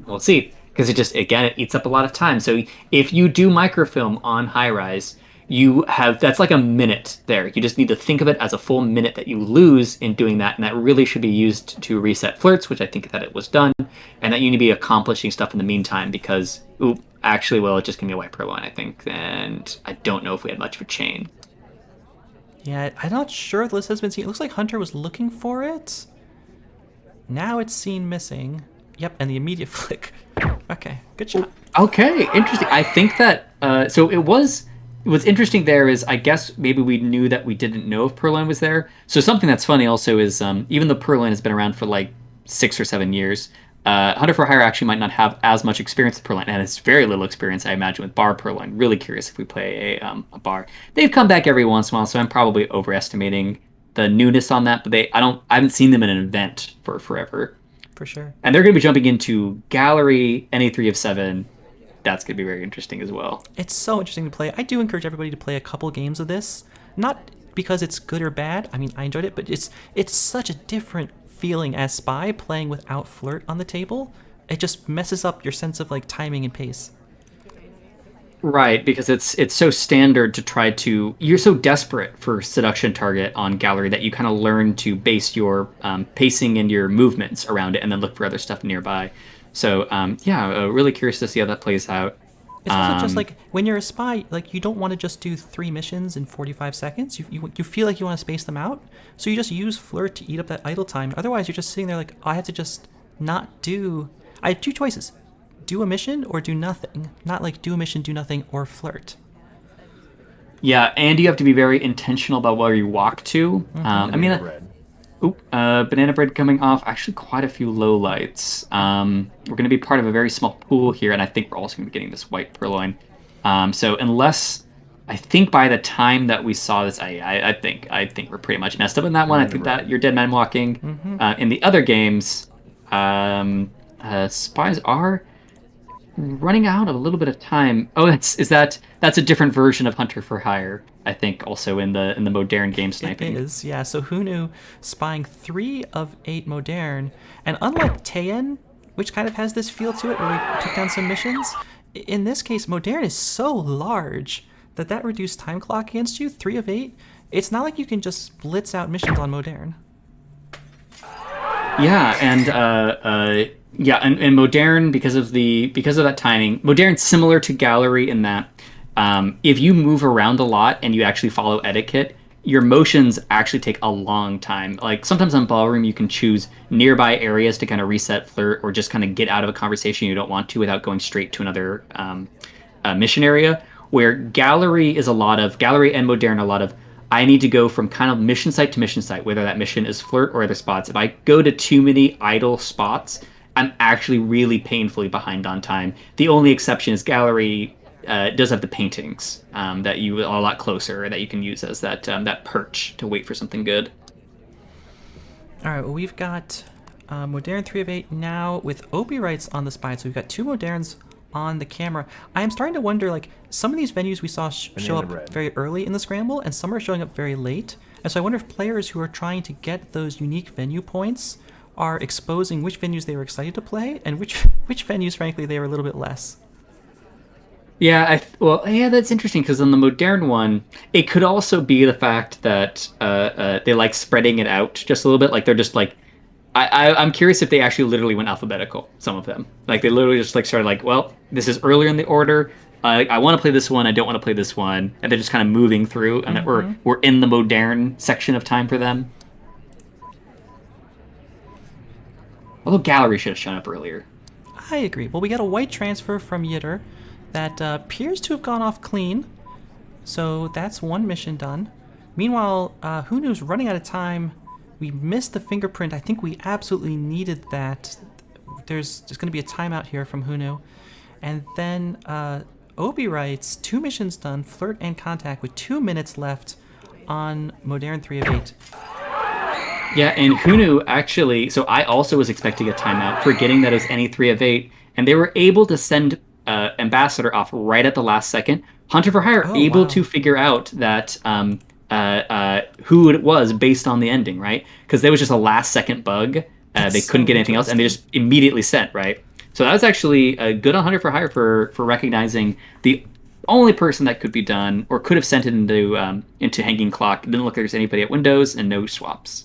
we'll see. Because it eats up a lot of time. So if you do microfilm on High Rise, that's like a minute there. You just need to think of it as a full minute that you lose in doing that, and that really should be used to reset flirts, which I think that it was done, and that you need to be accomplishing stuff in the meantime because, it's just gonna be a white purloin, I think, and I don't know if we had much of a chain. Yeah, I'm not sure if the list has been seen. It looks like Hunter was looking for it. Now it's seen missing. Yep, and the immediate flick. Okay, good shot. Okay, interesting. I think that, what's interesting there is, I guess maybe we knew that we didn't know if Purloin was there. So something that's funny also is, even though Purloin has been around for like 6 or 7 years, Hunter for Hire actually might not have as much experience with Purloin, and has very little experience, I imagine, with Bar Purloin. Really curious if we play a Bar. They've come back every once in a while, so I'm probably overestimating the newness on that, but I haven't seen them in an event for forever. For sure. And they're going to be jumping into Gallery, any 3 of 7. That's going to be very interesting as well. It's so interesting to play. I do encourage everybody to play a couple games of this. Not because it's good or bad. I mean, I enjoyed it, but it's such a different feeling as Spy playing without Flirt on the table. It just messes up your sense of like timing and pace. Right, because it's so standard to try to... You're so desperate for Seduction Target on Gallery that you kind of learn to base your pacing and your movements around it and then look for other stuff nearby. So, really curious to see how that plays out. It's also just like, when you're a spy, like, you don't want to just do 3 missions in 45 seconds. You feel like you want to space them out, so you just use Flirt to eat up that idle time. Otherwise, you're just sitting there like, I have to just not do... I have 2 choices. Do a mission or do nothing. Not like do a mission, do nothing, or Flirt. Yeah, and you have to be very intentional about where you walk to. Banana bread coming off. Actually, quite a few low lights. We're going to be part of a very small pool here, and I think we're also going to be getting this white purloin. So unless... I think by the time that we saw this, I think we're pretty much messed up in that one. I think that you're dead man walking. In the other games, spies are running out of a little bit of time. Oh, that's a different version of Hunter for Hire, I think, also in the modern game sniping. It is, yeah. So who knew, spying 3 of 8 modern, and unlike Teien, which kind of has this feel to it where we took down some missions, in this case, modern is so large that reduced time clock against you, 3 of 8, it's not like you can just blitz out missions on modern. Yeah, and Yeah, and Modern because of that timing, Modern's similar to Gallery in that if you move around a lot and you actually follow etiquette, your motions actually take a long time. Like sometimes on Ballroom, you can choose nearby areas to kind of reset flirt or just kind of get out of a conversation you don't want to without going straight to another mission area. Where Gallery is a lot of Gallery and Modern are a lot of I need to go from kind of mission site to mission site, whether that mission is flirt or other spots. If I go to too many idle spots, I'm actually really painfully behind on time. The only exception is Gallery does have the paintings that you are a lot closer that you can use as that perch to wait for something good. All right, well, we've got Modern 3 of 8 now with Opie Rights on the spy. So we've got 2 Moderns on the camera. I am starting to wonder, like, some of these venues we saw show up very early in the Scramble, and some are showing up very late. And so I wonder if players who are trying to get those unique venue points are exposing which venues they were excited to play and which venues, frankly, they were a little bit less. Yeah, that's interesting because on the Modern one, it could also be the fact that they like spreading it out just a little bit. Like they're just like, I'm curious if they actually literally went alphabetical. Some of them, like they literally just like started like, well, this is earlier in the order. I want to play this one. I don't want to play this one, and they're just kind of moving through, and that we're in the Modern section of time for them. Although Gallery should have shown up earlier. I agree. Well, we got a white transfer from Yitter that appears to have gone off clean. So that's one mission done. Meanwhile, Hunu's running out of time. We missed the fingerprint. I think we absolutely needed that. There's going to be a timeout here from Hunu. And then Obi writes 2 missions done, flirt and contact, with 2 minutes left on Modern 3 of 8. Yeah, and Hunu actually, so I also was expecting a timeout, forgetting that it was any 3 of 8, and they were able to send Ambassador off right at the last second. Hunter for Hire able to figure out that who it was based on the ending, right? Because there was just a last second bug. They couldn't get anything else, and they just immediately sent, right? So that was actually good on Hunter for Hire for recognizing the only person that could be done, or could have sent it into Hanging Clock. It didn't look like there's anybody at Windows, and no swaps.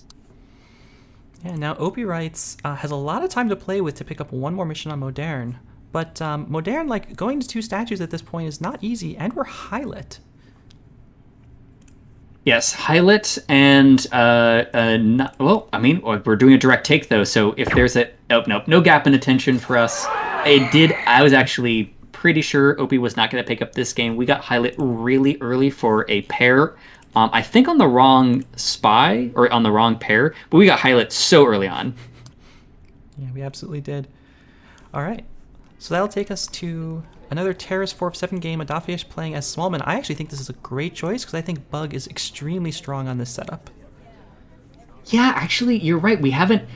Yeah, now Opie writes has a lot of time to play with to pick up one more mission on Modern. But Modern, like, going to 2 statues at this point is not easy, and we're highlit. Yes, highlight and we're doing a direct take though. So if there's no gap in attention for us. I was actually pretty sure Opie was not going to pick up this game. We got highlight really early for a pair. I think on the wrong spy or on the wrong pair, but we got highlight so early on. Yeah, we absolutely did. All right, so that'll take us to another Terrace 4 of 7 game. Adafiash playing as Smallman. I actually think this is a great choice because I think Bug is extremely strong on this setup. Yeah, actually, you're right. We haven't.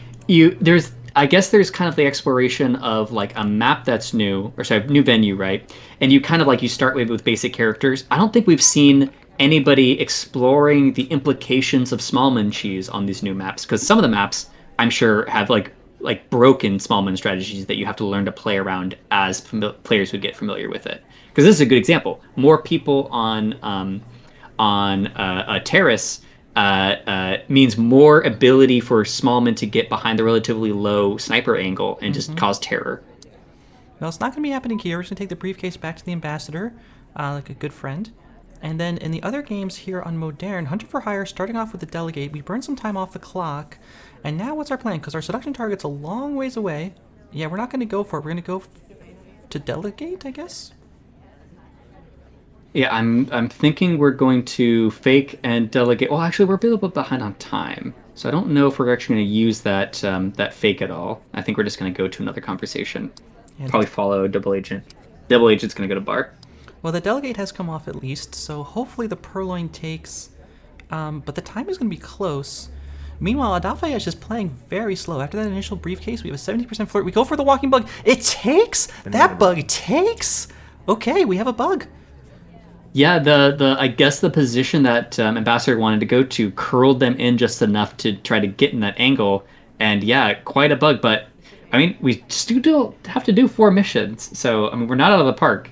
I guess there's kind of the exploration of like a map that's new, or sorry, new venue, right? And you kind of like you start with basic characters. I don't think we've seen anybody exploring the implications of Smallman cheese on these new maps, because some of the maps I'm sure have like broken Smallman strategies that you have to learn to play around as players would get familiar with it. Because this is a good example. More people on a terrace means more ability for Smallman to get behind the relatively low sniper angle and just cause terror. Well, it's not going to be happening here. We're just going to take the briefcase back to the Ambassador, like a good friend. And then in the other games here on Modern, Hunter for Hire starting off with the Delegate. We burned some time off the clock. And now what's our plan? Because our seduction target's a long ways away. Yeah, we're not going to go for it. We're going to go to Delegate, I guess? Yeah, I'm thinking we're going to fake and delegate. Well, actually, we're a little bit behind on time, so I don't know if we're actually going to use that fake at all. I think we're just going to go to another conversation. And probably follow Double Agent. Double Agent's going to go to Bar. Well, the Delegate has come off at least, so hopefully the Purloin takes. But the time is going to be close. Meanwhile, Adafiash is playing very slow. After that initial briefcase, we have a 70% flirt. We go for the walking bug. It takes? That bug takes? Okay, we have a bug. Yeah, I guess the position that Ambassador wanted to go to curled them in just enough to try to get in that angle. And yeah, quite a bug. But, I mean, we still have to do 4 missions. So, I mean, we're not out of the park.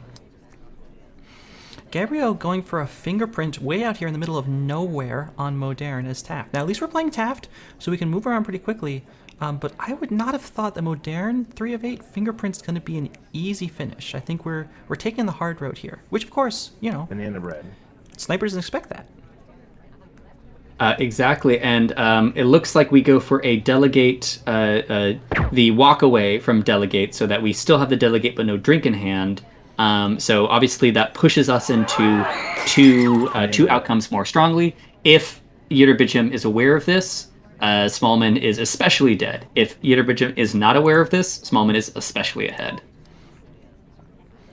Gabriel going for a fingerprint way out here in the middle of nowhere on Modern as Taft. Now, at least we're playing Taft, so we can move around pretty quickly. But I would not have thought that Modern 3 of 8 Fingerprint's going to be an easy finish. I think we're taking the hard road here, which of course, Banana bread. snipers didn't expect that. Exactly, and it looks like we go for a delegate, the walk away from delegate, so that we still have the delegate but no drink in hand. So obviously that pushes us into two outcomes more strongly. If Ytterbijim is aware of this, Smallman is especially dead. If Ytterbijim is not aware of this, Smallman is especially ahead.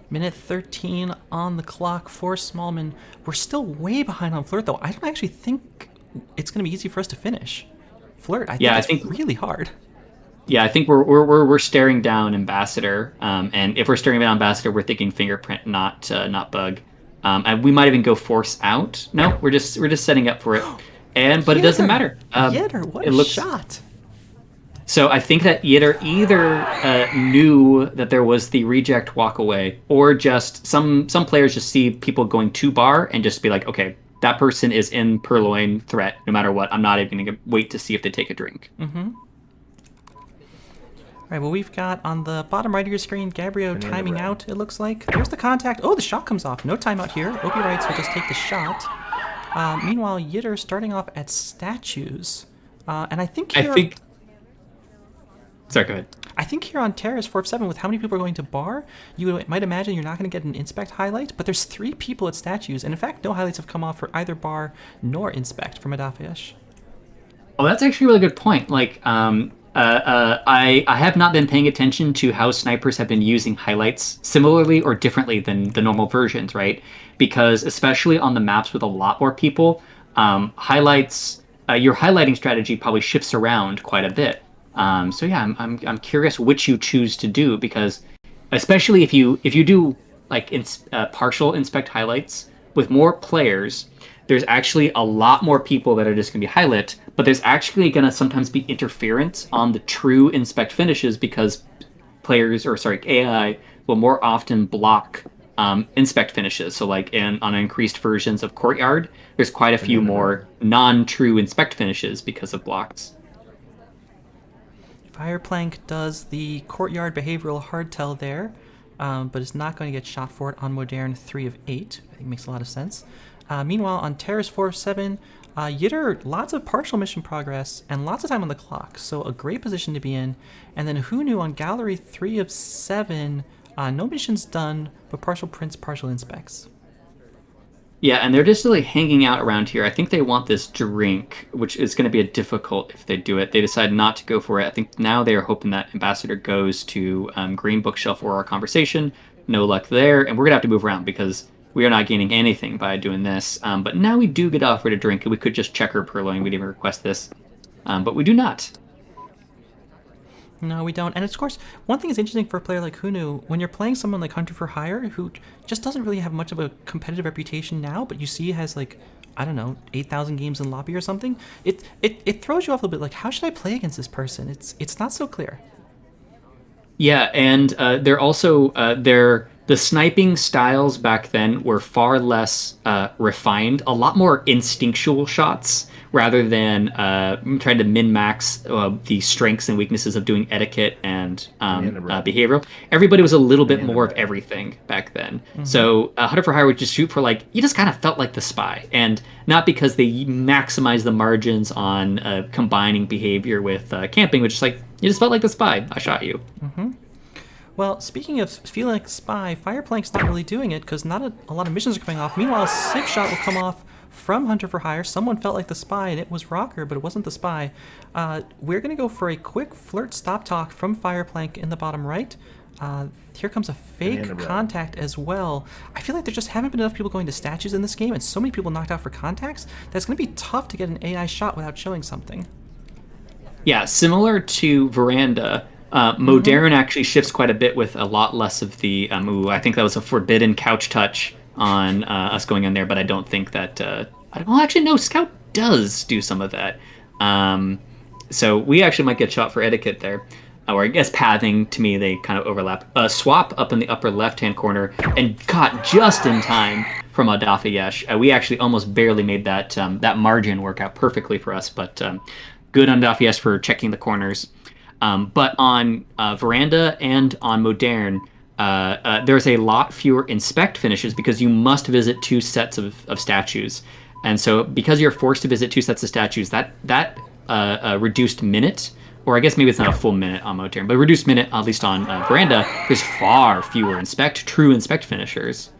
Minute 13 on the clock for Smallman. We're still way behind on Flirt, though. I don't actually think it's going to be easy for us to finish. Flirt, I think it's really hard. Yeah, I think we're staring down Ambassador, and if we're staring down Ambassador, we're thinking Fingerprint, not Bug, and we might even go Force out. No, we're just setting up for it, but it doesn't matter. Yitter, what a shot! So I think that either knew that there was the reject walk away, or just some players just see people going to bar and just be like, okay, that person is in purloin threat no matter what. I'm not even going to wait to see if they take a drink. Mm-hmm. All right, well, we've got on the bottom right of your screen, Gabriel timing out, it looks like. There's the contact. Oh, the shot comes off. No timeout here. OP Rights will just take the shot. Meanwhile, Yitter starting off at statues. And I think here... Sorry, go ahead. I think here on Terrace 4-7, with how many people are going to bar, you might imagine you're not going to get an inspect highlight, but there's 3 people at statues, and in fact, no highlights have come off for either bar nor inspect from Adafiash. Oh, that's actually a really good point. Like, I have not been paying attention to how snipers have been using highlights similarly or differently than the normal versions, right? Because especially on the maps with a lot more people, highlights, your highlighting strategy probably shifts around quite a bit. So yeah, I'm curious which you choose to do, because especially if you do like partial inspect highlights with more players, there's actually a lot more people that are just going to be highlight, but there's actually going to sometimes be interference on the true inspect finishes because AI will more often block inspect finishes. So like on increased versions of Courtyard, there's quite a few more non-true inspect finishes because of blocks. Fireplank does the Courtyard behavioral hardtail there, but is not going to get shot for it on Modern 3 of 8. I think makes a lot of sense. Meanwhile, on Terrace 4-7, Yitter, lots of partial mission progress and lots of time on the clock, so a great position to be in. And then Who Knew on Gallery 3 of 7, no missions done, but partial prints, partial inspects. Yeah, and they're just really hanging out around here. I think they want this drink, which is going to be difficult if they do it. They decide not to go for it. I think now they are hoping that Ambassador goes to Green Bookshelf or our conversation. No luck there, and we're going to have to move around because we are not gaining anything by doing this. But now we do get offered a drink, and we could just check her purloin. We'd even request this, but we do not. No, we don't. And of course, one thing is interesting for a player like Hunu, when you're playing someone like Hunter for Hire, who just doesn't really have much of a competitive reputation now, but you see has like, I don't know, 8,000 games in lobby or something, it throws you off a little bit. Like, how should I play against this person? It's not so clear. Yeah, and they're also the sniping styles back then were far less refined, a lot more instinctual shots rather than trying to min-max the strengths and weaknesses of doing etiquette and behavioral. Everybody was a little bit more of everything back then. Mm-hmm. So Hunter for Hire would just shoot for you just kind of felt like the spy, and not because they maximize the margins on combining behavior with camping, which is you just felt like the spy. I shot you. Mm-hmm. Well, speaking of feeling like a spy, Fireplank's not really doing it because not a lot of missions are coming off. Meanwhile, a Civ shot will come off from Hunter for Hire. Someone felt like the spy, and it was Rocker, but it wasn't the spy. We're going to go for a quick flirt stop talk from Fireplank in the bottom right. Here comes a fake contact as well. I feel like there just haven't been enough people going to statues in this game, and so many people knocked out for contacts, that it's going to be tough to get an AI shot without showing something. Yeah, similar to Veranda, Modern actually shifts quite a bit with a lot less of the I think that was a forbidden couch touch on us going in there, but I don't think that actually no, Scout does do some of that, so we actually might get shot for etiquette there, or I guess pathing. To me, they kind of overlap. Swap up in the upper left hand corner and caught just in time from Adafiash. We actually almost barely made that margin work out perfectly for us, but good on Adafiash for checking the corners. But on Veranda and on Modern, there's a lot fewer inspect finishes because you must visit two sets of statues. And so because you're forced to visit two sets of statues, that reduced minute, or I guess maybe it's not a full minute on Modern, but reduced minute, at least on Veranda, there's far fewer true inspect finishers.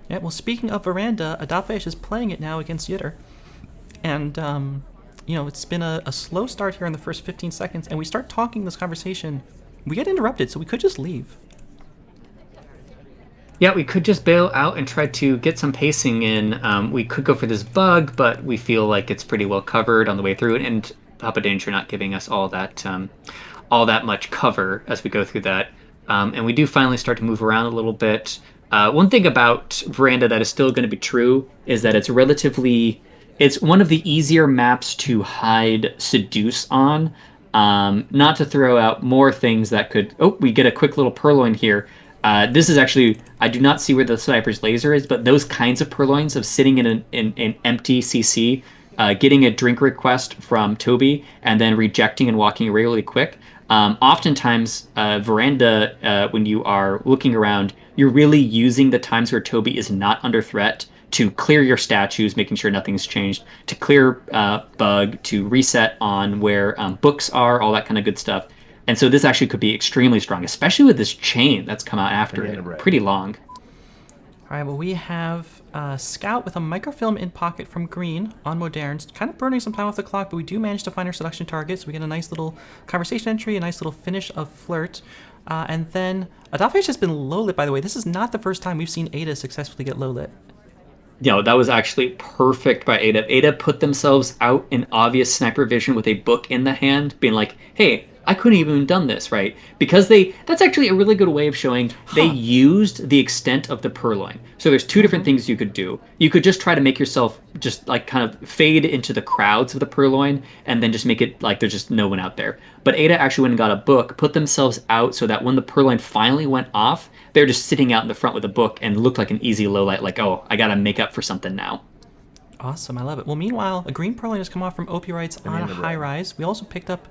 Yeah, well, speaking of Veranda, Adafish is playing it now against Yitter. And, it's been a slow start here in the first 15 seconds, and we start talking this conversation. We get interrupted, so we could just leave. Yeah, we could just bail out and try to get some pacing in. We could go for this bug, but we feel like it's pretty well covered on the way through, and Papa Danger not giving us all that much cover as we go through that. And we do finally start to move around a little bit. One thing about Veranda that is still going to be true is that it's one of the easier maps to hide Seduce on. Not to throw out more things that could... Oh, we get a quick little purloin here. This is actually... I do not see where the sniper's laser is, but those kinds of purloins of sitting in an empty CC, getting a drink request from Toby, and then rejecting and walking away really quick. Oftentimes, Veranda, when you are looking around, you're really using the times where Toby is not under threat to clear your statues, making sure nothing's changed, to clear bug, to reset on where books are, all that kind of good stuff. And so this actually could be extremely strong, especially with this chain that's come out after it. Pretty long. All right, well, we have Scout with a microfilm in pocket from Green on Moderns, kind of burning some time off the clock, but we do manage to find our seduction target, so we get a nice little conversation entry, a nice little finish of Flirt. And then Adafish has been low-lit, by the way. This is not the first time we've seen Ada successfully get low-lit. That was actually perfect by Ada. Ada put themselves out in obvious sniper vision with a book in the hand, being like, hey, I couldn't even done this, right? Because that's actually a really good way of showing they used the extent of the purloin. So there's two different things you could do. You could just try to make yourself just like kind of fade into the crowds of the purloin and then just make it like there's just no one out there. But Ada actually went and got a book, put themselves out so that when the purloin finally went off, they're just sitting out in the front with a book and looked like an easy low light, like, oh, I gotta make up for something now. Awesome, I love it. Well, meanwhile, a green purloin has come off from OP Rights on a high rise. We also picked up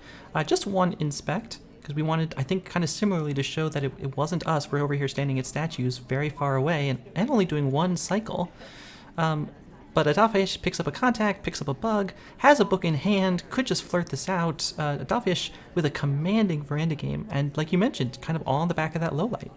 just one inspect because we wanted, I think, kind of similarly to show that it wasn't us. We're over here standing at statues very far away and only doing one cycle. But Adafish picks up a contact, picks up a bug, has a book in hand, could just flirt this out. Adafish with a commanding Veranda game, and like you mentioned, kind of all on the back of that low light.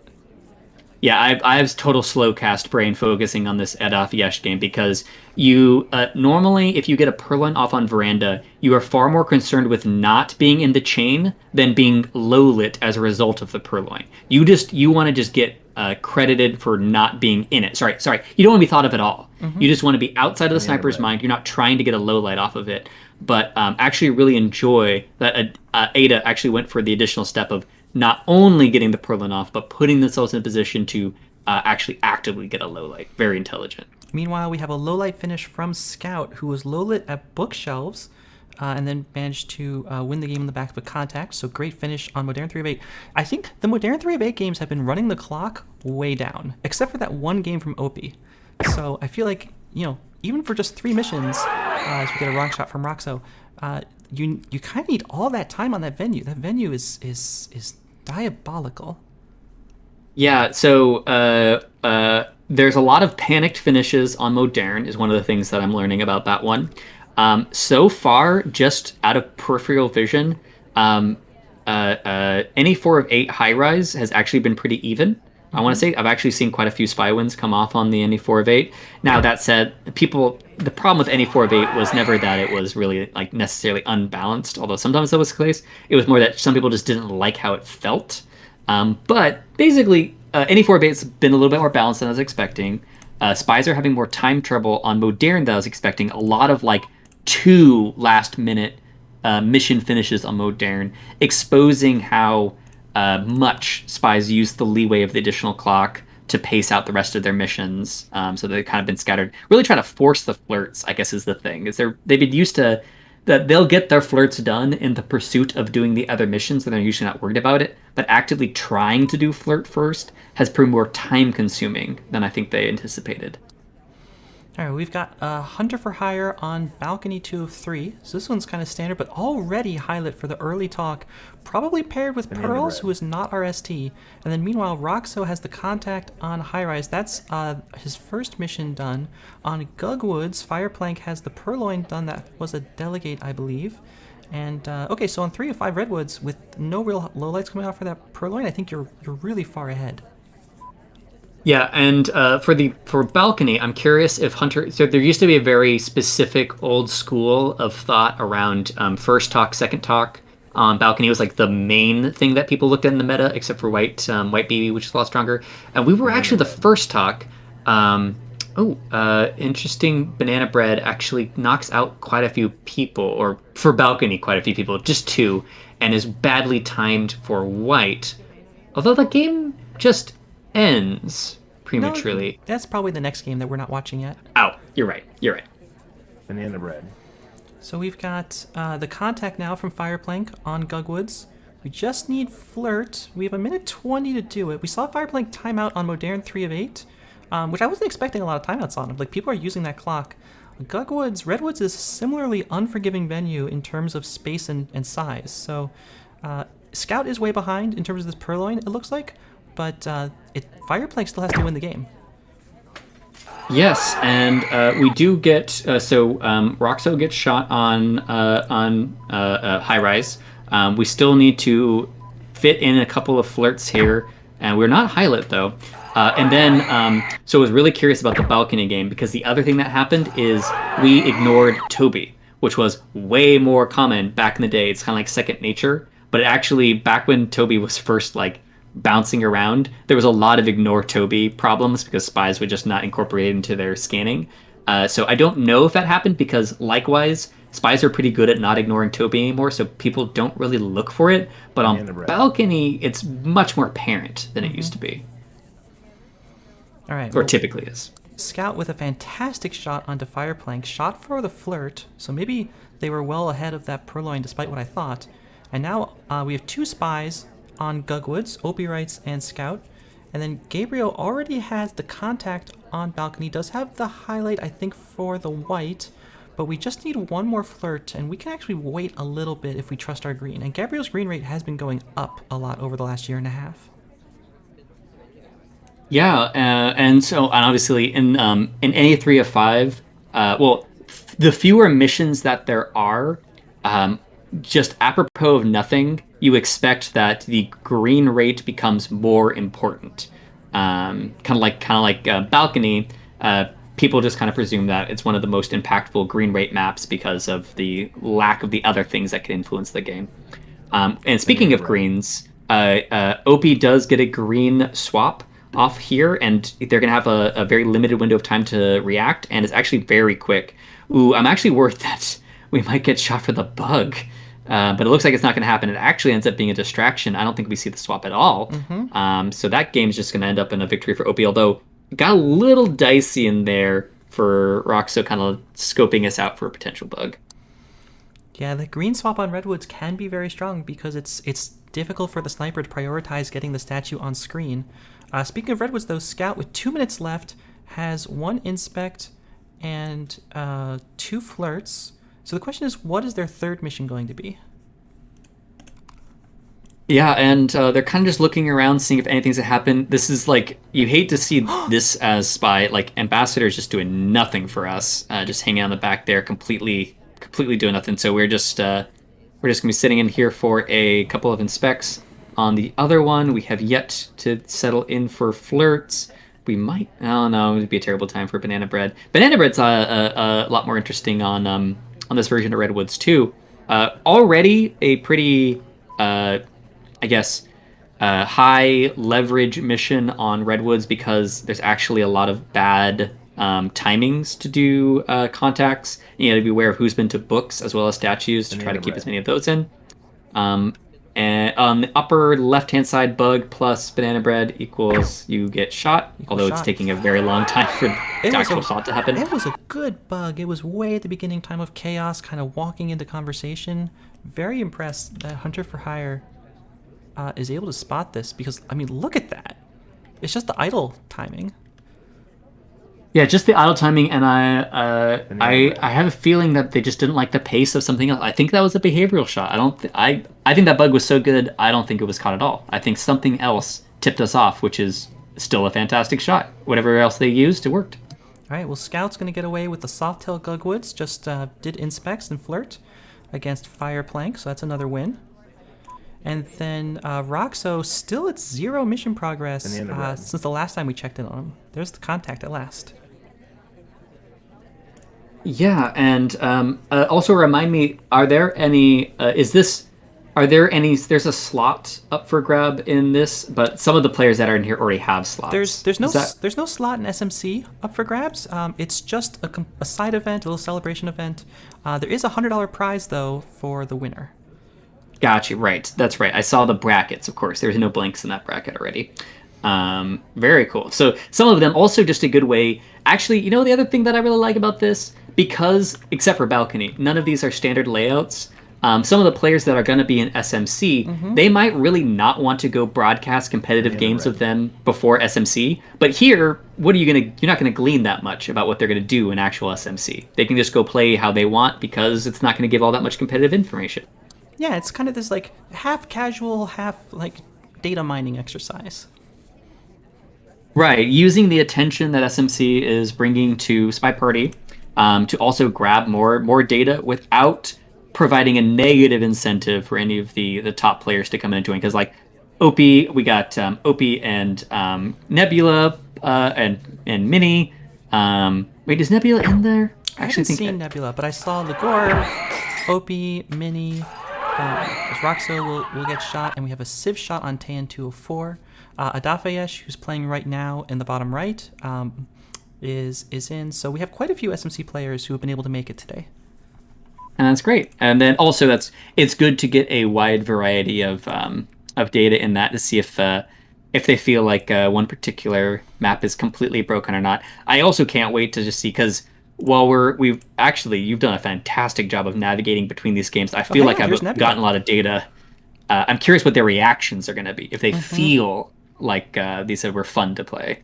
Yeah, I have total slow cast brain focusing on this Adafish game because you normally, if you get a purloin off on Veranda, you are far more concerned with not being in the chain than being low lit as a result of the purloin. You want to just get credited for not being in it. Sorry, you don't want to be thought of at all. Mm-hmm. You just want to be outside of the sniper's mind. You're not trying to get a low light off of it, but actually really enjoy that Ada actually went for the additional step of not only getting the purloin off, but putting themselves in a position to actually actively get a low light. Very intelligent. Meanwhile, we have a low light finish from Scout, who was low lit at bookshelves, and then managed to win the game on the back of a contact. So great finish on Modern 3 of 8. I think the Modern 3 of 8 games have been running the clock way down, except for that one game from OP. So I feel like, even for just 3 missions, as we get a wrong shot from Roxo, you kind of need all that time on that venue. That venue is diabolical. Yeah, so there's a lot of panicked finishes on Modern is one of the things that I'm learning about that one. So far, just out of peripheral vision, any 4 of 8 high rise has actually been pretty even. I want to say I've actually seen quite a few spy wins come off on the NE4 of 8. Now, that said, the problem with NE4 of 8 was never that it was really like necessarily unbalanced, although sometimes that was the case. It was more that some people just didn't like how it felt. But basically, NE4 of 8 has been a little bit more balanced than I was expecting. Spies are having more time trouble on Modern than I was expecting. A lot of like 2 last-minute mission finishes on Modern, exposing how much spies use the leeway of the additional clock to pace out the rest of their missions. So they've kind of been scattered. Really trying to force the flirts, I guess, is the thing. They've been used to that they'll get their flirts done in the pursuit of doing the other missions, and they're usually not worried about it. But actively trying to do flirt first has proved more time consuming than I think they anticipated. All right, we've got Hunter for Hire on balcony 2 of 3. So this one's kind of standard, but already highlight for the early talk, probably paired with Banana Pearls, bread. who is not RST. And then meanwhile, Roxo has the contact on High Rise. That's his first mission done. On Gugwoods, Fireplank has the Purloin done. That was a delegate, I believe. And okay, so on 3 of 5 Redwoods, with no real lowlights coming out for that Purloin, I think you're really far ahead. Yeah, and for balcony, I'm curious if Hunter. So there used to be a very specific old school of thought around first talk, second talk. Balcony was like the main thing that people looked at in the meta, except for White BB, which is a lot stronger. And we were actually the first talk. Interesting. Banana bread actually knocks out quite a few people, or for balcony, quite a few people, just 2, and is badly timed for white. Although the game just ends prematurely. No, that's probably the next game that we're not watching yet. Oh, you're right. You're right. Banana bread. So we've got the contact now from Fireplank on Gugwoods. We just need Flirt. We have a minute 20 to do it. We saw Fireplank timeout on Modern 3 of 8, which I wasn't expecting a lot of timeouts on. Like, people are using that clock. Gugwoods, Redwoods is a similarly unforgiving venue in terms of space and size. So Scout is way behind in terms of this Purloin, it looks like. But Fireplank still has to win the game. Yes, and we do get Roxo gets shot on High Rise. We still need to fit in a couple of flirts here, and we're not highlight though. And then so I was really curious about the balcony game, because the other thing that happened is we ignored Toby, which was way more common back in the day. It's kind of like second nature, but actually back when Toby was first like bouncing around, there was a lot of ignore Toby problems because spies would just not incorporate it into their scanning. So I don't know if that happened, because likewise, spies are pretty good at not ignoring Toby anymore, so people don't really look for it. But on balcony, it's much more apparent than it used to be. All right. Or typically is. Scout with a fantastic shot onto Fireplank, shot for the Flirt, so maybe they were well ahead of that Purloin despite what I thought. And now we have 2 spies on Gugwoods, Opie Wrights and Scout. And then Gabriel already has the contact on balcony, does have the highlight, I think, for the white, but we just need one more Flirt, and we can actually wait a little bit if we trust our green. And Gabriel's green rate has been going up a lot over the last year and a half. Yeah, and obviously in any 3 of 5, the fewer missions that there are, just apropos of nothing, you expect that the green rate becomes more important. Kind of like balcony. People just kind of presume that it's one of the most impactful green rate maps because of the lack of the other things that can influence the game. And speaking of greens, Opie does get a green swap off here, and they're going to have a very limited window of time to react, and it's actually very quick. Ooh, I'm actually worried that we might get shot for the bug. But it looks like it's not going to happen. It actually ends up being a distraction. I don't think we see the swap at all. Mm-hmm. So that game's just going to end up in a victory for Opie, although it got a little dicey in there for Roxo kind of scoping us out for a potential bug. Yeah, the green swap on Redwoods can be very strong because it's difficult for the sniper to prioritize getting the statue on screen. Speaking of Redwoods, though, Scout with 2 minutes left has 1 inspect and 2 flirts. So the question is, what is their third mission going to be? Yeah, and they're kind of just looking around, seeing if anything's going to happen. This is like, you hate to see this as spy. Like, Ambassador is just doing nothing for us, just hanging on the back there, completely doing nothing. So we're just going to be sitting in here for a couple of inspects. On the other one, we have yet to settle in for flirts. We might, oh no, it would be a terrible time for Banana Bread. Banana Bread's a lot more interesting on this version of Redwoods too. Already a pretty, high leverage mission on Redwoods, because there's actually a lot of bad timings to do contacts. You know, to be aware of who's been to books as well as statues to try to keep as many of those in. And on the upper left-hand side, bug plus Banana Bread equals you get shot, although it's taking a very long time for the actual shot to happen. It was a good bug. It was way at the beginning time of chaos, kind of walking into conversation. Very impressed that Hunter for Hire is able to spot this, because, I mean, look at that. It's just the idle timing. Yeah, just the idle timing, and And the other red. I have a feeling that they just didn't like the pace of something else. I think that was a behavioral shot. I think that bug was so good. I don't think it was caught at all. I think something else tipped us off, which is still a fantastic shot. Whatever else they used, it worked. All right, well, Scout's going to get away with the Softail Gugwoods. Just did Inspects and Flirt against Fireplank, so that's another win. And then Roxo still at 0 mission progress And the end of red. since the last time we checked in on him. There's the contact at last. Yeah, and also remind me, are there any? Are there any? There's a slot up for grab in this, but some of the players that are in here already have slots. There's no Is that- there's no slot in SMC up for grabs. It's just a side event, a little celebration event. There is a $100 prize though for the winner. Gotcha. Right. That's right. I saw the brackets. Of course, there's no blanks in that bracket already. Very cool. So some of them also just a good way. Actually, you know the other thing that I really like about this, because except for balcony, none of these are standard layouts. Some of the players that are going to be in SMC, they might really not want to go broadcast competitive games with them before SMC. But here, what are you gonna? You're not going to glean that much about what they're going to do in actual SMC. They can just go play how they want because it's not going to give all that much competitive information. Yeah, it's kind of this like half casual, half like data mining exercise. Right, using the attention that SMC is bringing to SpyParty to also grab more data without providing a negative incentive for any of the top players to come in and join. Because like Opie, we got Opie and Nebula and Minnie. Wait, is Nebula in there? I haven't seen Nebula, but I saw Ligor, Opie, Minnie. Roxo will get shot, and we have a Civ shot on Tan 204. Adafayesh, who's playing right now in the bottom right, is in. So we have quite a few SMC players who have been able to make it today. And that's great. And then also it's good to get a wide variety of data in that to see if they feel like one particular map is completely broken or not. I also can't wait to just see, because while you've done a fantastic job of navigating between these games. I feel like I've gotten a lot of data. I'm curious what their reactions are going to be if they feel like these were fun to play.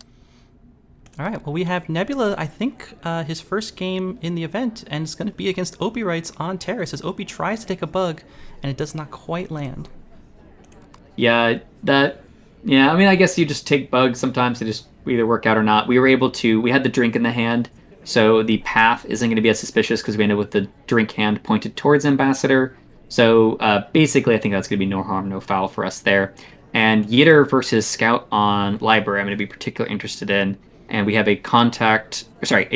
All right, well, we have Nebula, I think, his first game in the event, and it's going to be against Opie Rights on Terrace, as Opie tries to take a bug, and it does not quite land. Yeah, I mean, I guess you just take bugs sometimes. They just either work out or not. We had the drink in the hand, so the path isn't going to be as suspicious because we ended with the drink hand pointed towards Ambassador. So basically, I think that's going to be no harm, no foul for us there. And Yitter versus Scout on Library, I'm going to be particularly interested in. And we have a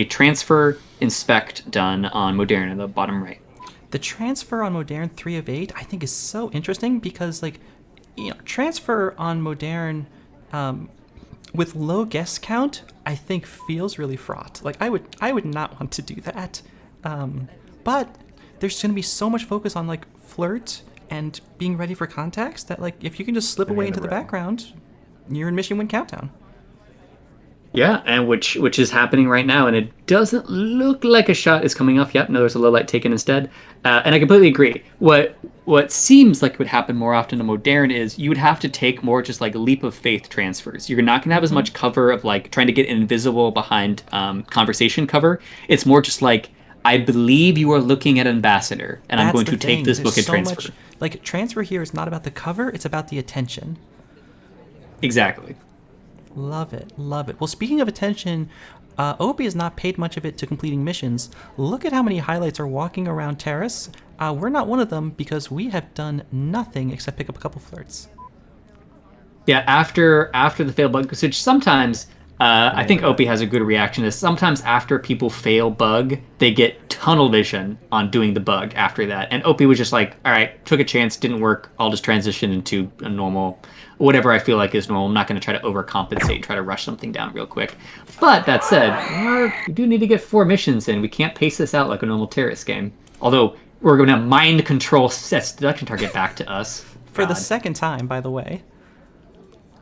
transfer inspect done on Modern in the bottom right. The transfer on Modern 3 of 8, I think, is so interesting because, transfer on Modern with low guest count, I think feels really fraught. Like, I would not want to do that. But there's going to be so much focus on, Flirt and being ready for contacts that, if you can just slip away into the background, you're in mission win countdown. Yeah, and which is happening right now, and it doesn't look like a shot is coming off. Yep, no, there's a low light taken instead. And I completely agree. What seems like would happen more often in Modern is you would have to take more just leap of faith transfers. You're not going to have as much cover of trying to get invisible behind conversation cover. It's more just I believe you are looking at Ambassador, and I'm going to take this book and transfer. Transfer here is not about the cover, it's about the attention. Exactly. Love it, love it. Well, speaking of attention, Opie has not paid much of it to completing missions. Look at how many highlights are walking around Terrace. We're not one of them because we have done nothing except pick up a couple flirts. Yeah, after the failed bug switch, sometimes I think Opie has a good reaction to this. Sometimes after people fail bug, they get tunnel vision on doing the bug after that. And Opie was just all right, took a chance, didn't work. I'll just transition into a normal, whatever I feel like is normal. I'm not going to try to overcompensate, try to rush something down real quick. But that said, we do need to get 4 missions in. We can't pace this out like a normal terrorist game. Although we're going to mind control set deduction target back to us. For the second time, by the way.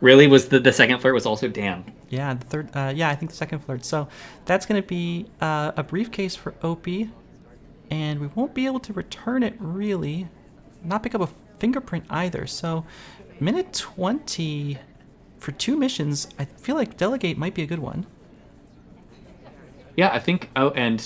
Really? Was the second flirt was also damn. Yeah, the third. I think the second flirt. So that's going to be a briefcase for Opie, and we won't be able to return it really. Not pick up a fingerprint either. So minute 20 for 2 missions. I feel like Delegate might be a good one. Yeah, I think. Oh, and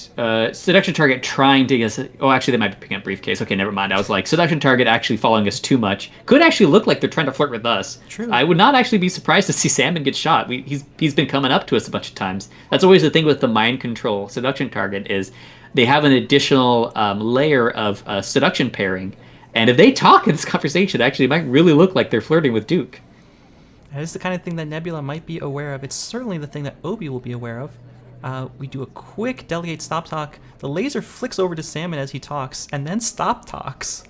seduction target trying to guess. Oh, actually, they might be picking up briefcase. Okay, never mind. I was like, seduction target actually following us too much. Could actually look like they're trying to flirt with us. True. I would not actually be surprised to see Salmon get shot. He's been coming up to us a bunch of times. That's always the thing with the mind control seduction target is they have an additional layer of seduction pairing, and if they talk in this conversation, actually, it might really look like they're flirting with Duke. That is the kind of thing that Nebula might be aware of. It's certainly the thing that Obi will be aware of. We do a quick delegate stop talk. The laser flicks over to Salmon as he talks, and then stop talks.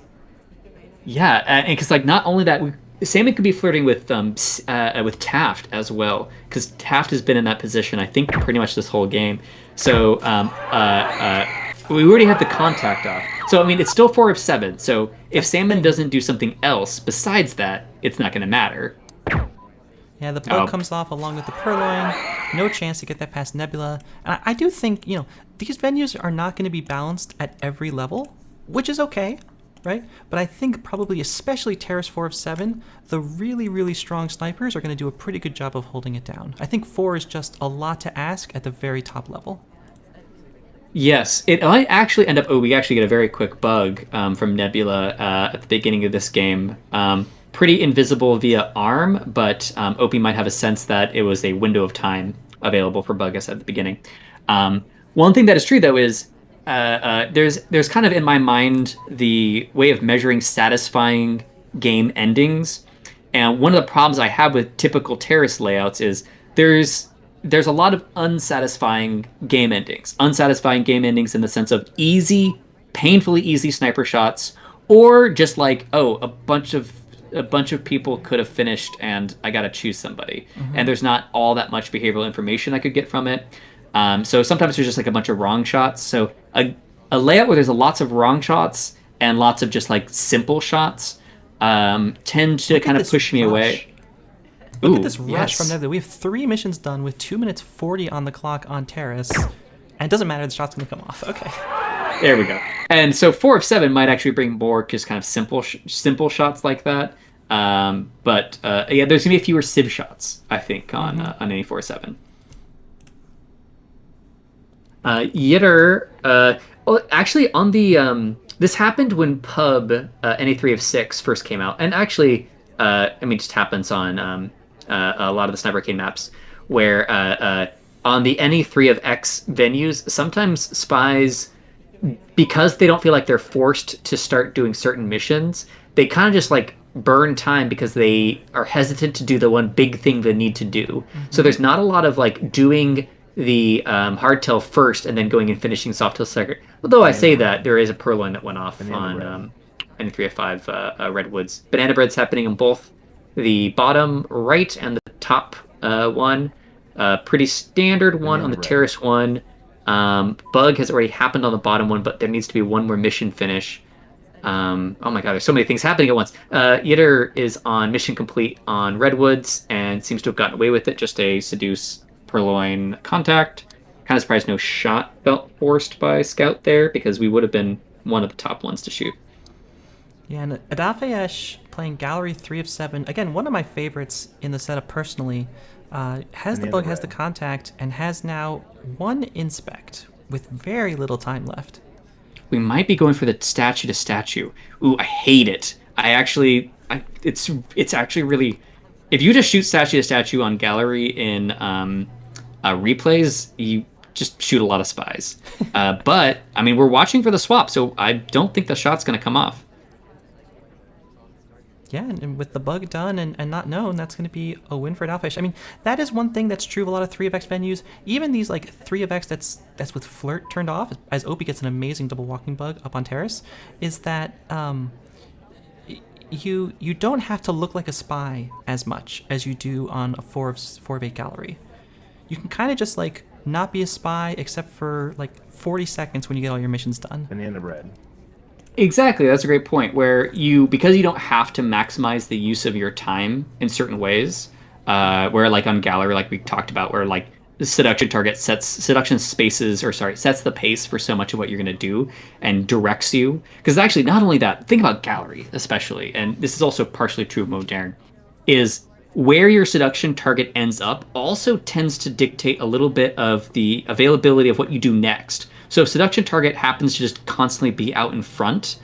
Yeah, and because like not only that, Salmon could be flirting with Taft as well, because Taft has been in that position I think pretty much this whole game. So we already have the contact off. So I mean it's still 4 of 7. So if Salmon doesn't do something else besides that, it's not going to matter. Yeah, the plug comes off along with the purloin. No chance to get that past Nebula. And I do think, these venues are not going to be balanced at every level, which is okay, right? But I think probably especially Terrace 4 of 7, the really, really strong snipers are going to do a pretty good job of holding it down. I think 4 is just a lot to ask at the very top level. Yes, it might actually end up... Oh, we actually get a very quick bug from Nebula at the beginning of this game. Pretty invisible via ARM, but OP might have a sense that it was a window of time available for Bugus at the beginning. One thing that is true, though, is there's kind of in my mind the way of measuring satisfying game endings. And one of the problems I have with typical Terrace layouts is there's a lot of unsatisfying game endings. Unsatisfying game endings in the sense of easy, painfully easy sniper shots, or just like, oh, a bunch of people could have finished and I got to choose somebody. Mm-hmm. And there's not all that much behavioral information I could get from it. So sometimes there's just like a bunch of wrong shots. So a layout where there's lots of wrong shots and lots of just like simple shots tend to kind of push me away. Look at this rush from Nebula. We have 3 missions done with 2 minutes 40 on the clock on Terrace. And it doesn't matter, the shot's going to come off. Okay. There we go. And so 4 of 7 might actually bring more just kind of simple shots like that. But there's going to be fewer Civ shots, I think, on any 4 of 7. Yitter, actually on the... this happened when Pub NA3 of 6 first came out. And actually, it just happens on a lot of the Sniper Arcade maps where on the NA3 of X venues, sometimes spies... because they don't feel like they're forced to start doing certain missions, they kind of just like burn time because they are hesitant to do the one big thing they need to do. Mm-hmm. So there's not a lot of like doing the hardtail first and then going and finishing softtail second. Although I say that, there is a purloin that went off on N3 of 5 Redwoods. Banana Bread's happening on both the bottom right and the top one. Pretty standard one on the Terrace one. Bug has already happened on the bottom one, but there needs to be one more mission finish. Oh my god, there's so many things happening at once. Yitter is on mission complete on Redwoods and seems to have gotten away with it. Just a seduce purloin contact. Kind of surprised no shot felt forced by Scout there, because we would have been one of the top ones to shoot. Yeah, and Adafeyesh playing Gallery 3 of 7. Again, one of my favorites in the setup personally. Has the bug, has the contact, and has now 1 inspect with very little time left. We might be going for the statue to statue. Ooh, I hate it. It's actually really... If you just shoot statue to statue on Gallery in replays, you just shoot a lot of spies. But, we're watching for the swap, so I don't think the shot's going to come off. Yeah, and with the bug done and not known, that's going to be a win for Adafeyesh. That is one thing that's true of a lot of 3 of X venues. Even these 3 of X that's with Flirt turned off, as Opie gets an amazing double walking bug up on Terrace, is that you don't have to look like a spy as much as you do on a 4 of 8 Gallery. You can kind of just not be a spy except for 40 seconds when you get all your missions done. Banana Bread. Exactly, that's a great point. Where because you don't have to maximize the use of your time in certain ways, where on Gallery, like we talked about, where the seduction target sets the pace for so much of what you're going to do and directs you. Because actually, not only that, think about Gallery especially, and this is also partially true of Modern, is where your seduction target ends up also tends to dictate a little bit of the availability of what you do next. So if seduction target happens to just constantly be out in front,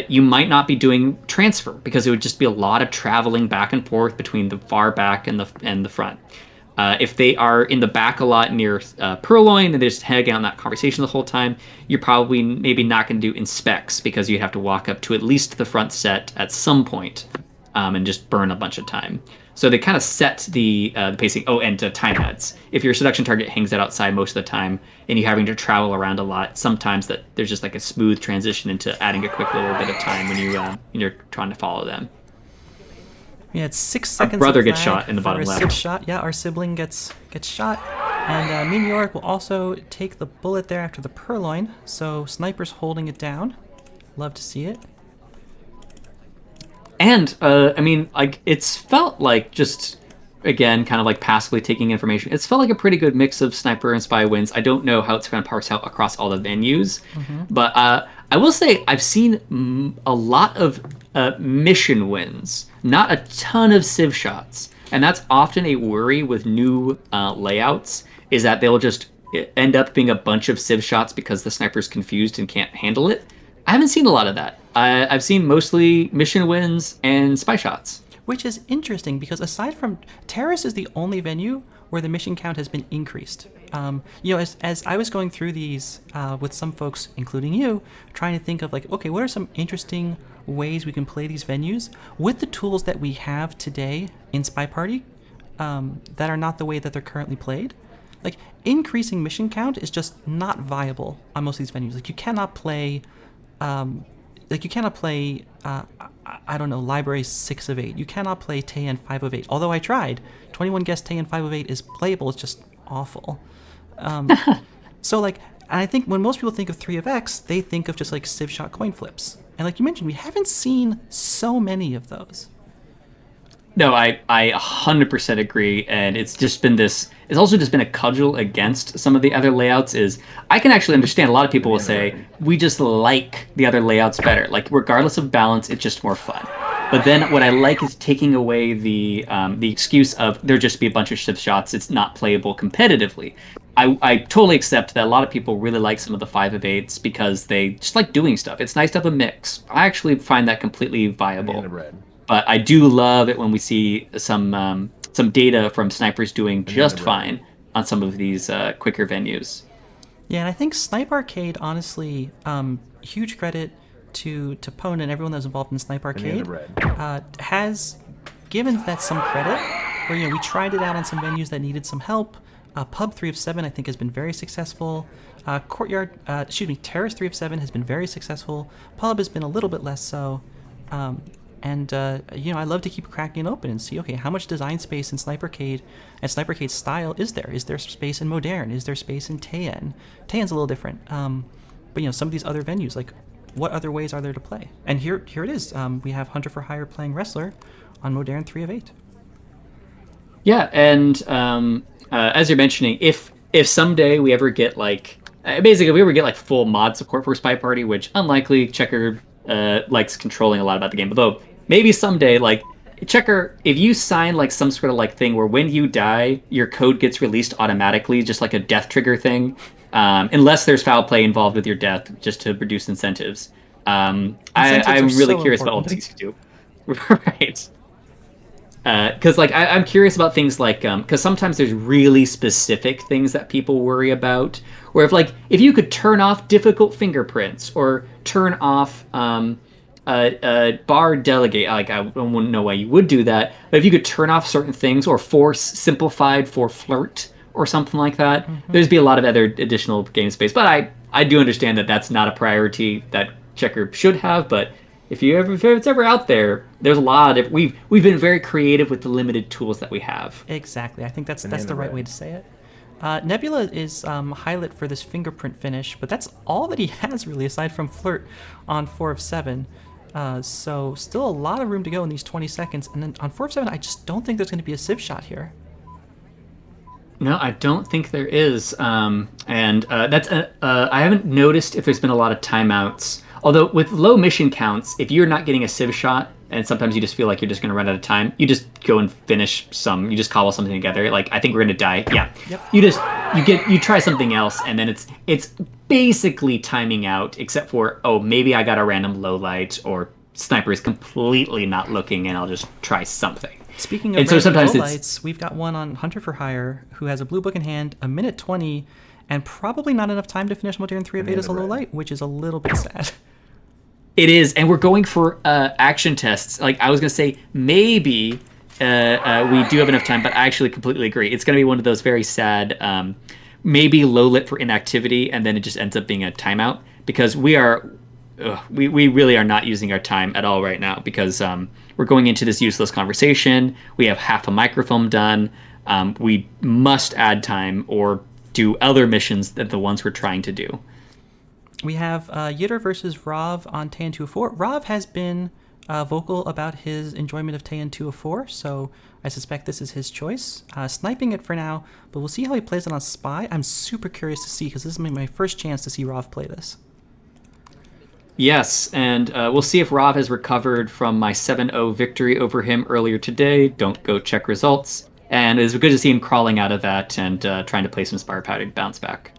you might not be doing transfer because it would just be a lot of traveling back and forth between the far back and the front. If they are in the back a lot near Purloin and they're just hanging out in that conversation the whole time, you're probably maybe not going to do inspects because you'd have to walk up to at least the front set at some point and just burn a bunch of time. So they kind of set the pacing. Oh, and time adds. If your seduction target hangs out outside most of the time and you're having to travel around a lot, sometimes that there's just like a smooth transition into adding a quick little bit of time when you're trying to follow them. Yeah, it's 6 seconds. Our brother gets shot in the bottom left. Shot. Yeah, our sibling gets shot. And Mean York will also take the bullet there after the Purloin. So Sniper's holding it down. Love to see it. And, I mean, like, it's felt like just, again, kind of like passively taking information. It's felt like a pretty good mix of Sniper and Spy wins. I don't know how it's going to parse out across all the venues. But I will say I've seen a lot of mission wins, not a ton of Civ shots. And that's often a worry with new layouts, is that they'll just end up being a bunch of Civ shots because the Sniper's confused and can't handle it. I haven't seen a lot of that. I've seen mostly mission wins and spy shots. Which is interesting because aside from Terrace is the only venue where the mission count has been increased. As I was going through these with some folks, including you, trying to think of like, okay, what are some interesting ways we can play these venues with the tools that we have today in SpyParty that are not the way that they're currently played. Like increasing mission count is just not viable on most of these venues. Like you cannot play. I don't know, Library 6 of 8. You cannot play Taeyan 5 of 8. Although I tried. 21 Guest Taeyan 5 of 8 is playable. It's just awful. So, like, and I think when most people think of 3 of X, they think of just, like, Civ shot coin flips. And like you mentioned, we haven't seen so many of those. No, I 100% agree, and it's just been this. It's also just been a cudgel against some of the other layouts. Is I can actually understand a lot of people will say we just like the other layouts better. Like regardless of balance, it's just more fun. But then what I like is taking away the excuse of there just be a bunch of shift shots. It's not playable competitively. I totally accept that a lot of people really like some of the 5 of 8s because they just like doing stuff. It's nice to have a mix. I actually find that completely viable. But I do love it when we see some data from snipers doing just fine on some of these quicker venues. Yeah, and I think Snipe Arcade, honestly, huge credit to Pone and everyone that's involved in Snipe Arcade, has given that some credit. Where we tried it out on some venues that needed some help. Pub 3 of 7 I think has been very successful. Terrace 3 of 7 has been very successful. Pub has been a little bit less so. I love to keep cracking it open and see, okay, how much design space in Snipercade and Snipercade's style is there? Is there space in Modern? Is there space in Taeyan? Taeyan's a little different. But some of these other venues, like, what other ways are there to play? And here it is. We have Hunter for Hire playing Wrestler on Modern 3 of 8. Yeah, and as you're mentioning, if someday we ever get full mod support for SpyParty, which unlikely, Checker likes controlling a lot about the game. Although maybe someday, like Checker, if you sign like some sort of like thing where when you die, your code gets released automatically, just like a death trigger thing, unless there's foul play involved with your death, just to reduce incentives. I'm really curious about all the things you do. Right. Because I'm curious about things like because sometimes there's really specific things that people worry about. Where if you could turn off difficult fingerprints or turn off bar delegate, I wouldn't know why you would do that. But if you could turn off certain things or force simplified for flirt or something like that, there's be a lot of other additional game space. But I do understand that that's not a priority that Checker should have, but. If it's ever out there, there's a lot of we've been very creative with the limited tools that we have. Exactly, I think that's the right way to say it. Nebula is highlight for this fingerprint finish, but that's all that he has really, aside from flirt on 4 of 7. So still a lot of room to go in these 20 seconds. And then on 4 of 7, I just don't think there's going to be a Civ shot here. No, I don't think there is. That's I haven't noticed if there's been a lot of timeouts. Although with low mission counts, if you're not getting a Civ shot, and sometimes you just feel like you're just going to run out of time. You just go and finish you just cobble something together. Like, I think we're going to die. Yeah. Yep. You try something else, and then it's basically timing out, except for, oh, maybe I got a random low light, or sniper is completely not looking, and I'll just try something. Speaking of random lights, we've got one on Hunter for Hire who has a blue book in hand, a minute 20, and probably not enough time to finish Modern 3 of 8 as a low light, which is a little bit sad. It is, and we're going for action tests. Like, I was going to say, maybe we do have enough time, but I actually completely agree. It's going to be one of those very sad, maybe low lit for inactivity, and then it just ends up being a timeout, because we really are not using our time at all right now, because we're going into this useless conversation. We have half a microfilm done. We must add time or do other missions than the ones we're trying to do. We have Yitter versus Rav on Tayan 204. Rav has been vocal about his enjoyment of Tayan 204, so I suspect this is his choice. Sniping it for now, but we'll see how he plays it on Spy. I'm super curious to see, because this is my first chance to see Rav play this. Yes, and we'll see if Rav has recovered from my 7-0 victory over him earlier today. Don't go check results. And it's good to see him crawling out of that and trying to play some SpyParty to bounce back.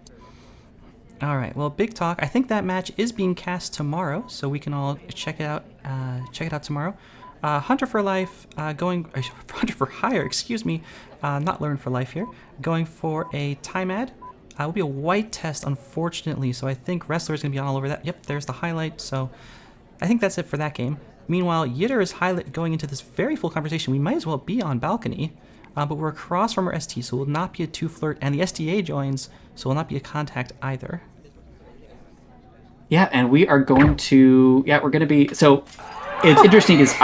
All right, well, big talk. I think that match is being cast tomorrow, so we can all check it out. Check it out tomorrow. Hunter for Life Hunter for Hire. Excuse me, not Learn for Life here. Going for a time ad. Will be a white test, unfortunately. So I think Wrestler is going to be all over that. Yep, there's the highlight. So I think that's it for that game. Meanwhile, Yitter is going into this very full conversation. We might as well be on balcony. But we're across from our ST, so it will not be a 2-flirt, and the SDA joins, so it will not be a contact either. Yeah, and we're going to be, so it's interesting because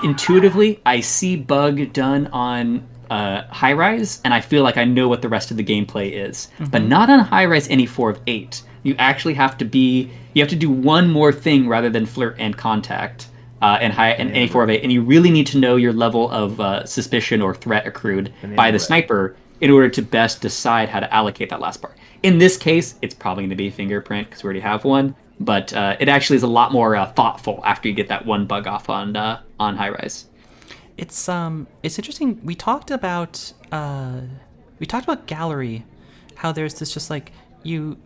intuitively, I see bug done on high rise, and I feel like I know what the rest of the gameplay is, but not on high rise any 4 of 8. You actually have to do one more thing rather than flirt and contact. And any 4 of 8, and you really need to know your level of suspicion or threat accrued by the sniper in order to best decide how to allocate that last part. In this case, it's probably going to be fingerprint because we already have one, but it actually is a lot more thoughtful after you get that one bug off on high rise. It's interesting. We talked about gallery, how there's this just like you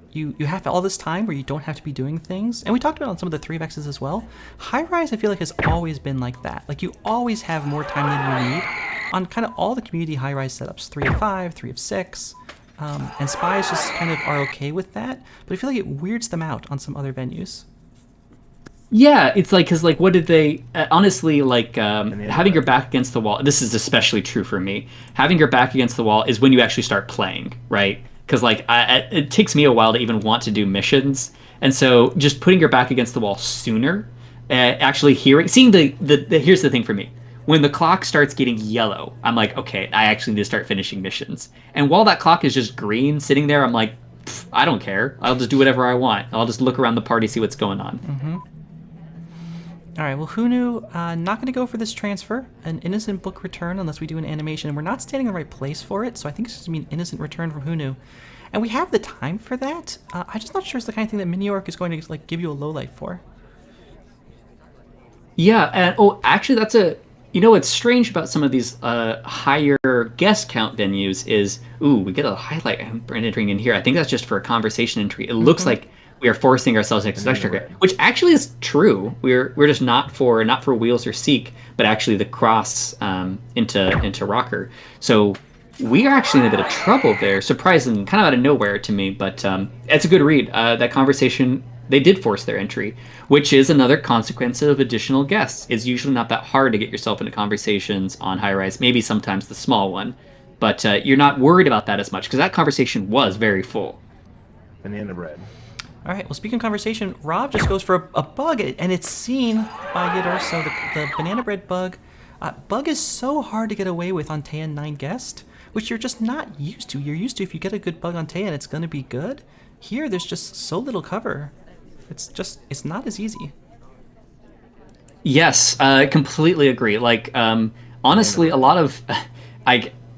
have all this time where you don't have to be doing things. And we talked about on some of the 3x's as well. High rise, I feel like, has always been like that. Like, you always have more time than you need on kind of all the community high rise setups. 3 of 5, 3 of 6. And Spies just kind of are okay with that. But I feel like it weirds them out on some other venues. Yeah, it's like, because, like, what did they... honestly, like, having your back against the wall... This is especially true for me. Having your back against the wall is when you actually start playing, right? Because, like, it takes me a while to even want to do missions. And so just putting your back against the wall sooner, actually seeing here's the thing for me. When the clock starts getting yellow, I'm like, okay, I actually need to start finishing missions. And while that clock is just green sitting there, I'm like, I don't care. I'll just do whatever I want. I'll just look around the party, see what's going on. Mm-hmm. All right, well, Hunu, not going to go for this transfer. An innocent book return unless we do an animation. And we're not standing in the right place for it, so I think it's just going to be an innocent return from Hunu. And we have the time for that. I'm just not sure it's the kind of thing that Mini Orc is going to like give you a low light for. Yeah, and actually that's what's strange about some of these higher guest count venues is, we get a highlight entering in here. I think that's just for a conversation entry. It looks like we are forcing ourselves into extra, which actually is true. We're just not for Wheels or Seek, but actually the cross into Rocker. So we are actually in a bit of trouble there, surprising, kind of out of nowhere to me, but it's a good read. That conversation, they did force their entry, which is another consequence of additional guests. It's usually not that hard to get yourself into conversations on high rise, maybe sometimes the small one, but you're not worried about that as much because that conversation was very full. Banana bread. All right, well, speaking of conversation, Rob just goes for a bug, and it's seen by Yitter, so the banana bread bug. Bug is so hard to get away with on Tayan 9 guest, which you're just not used to. You're used to if you get a good bug on Tayan, it's going to be good. Here, there's just so little cover. It's not as easy. Yes, I completely agree. Like, honestly, a lot of...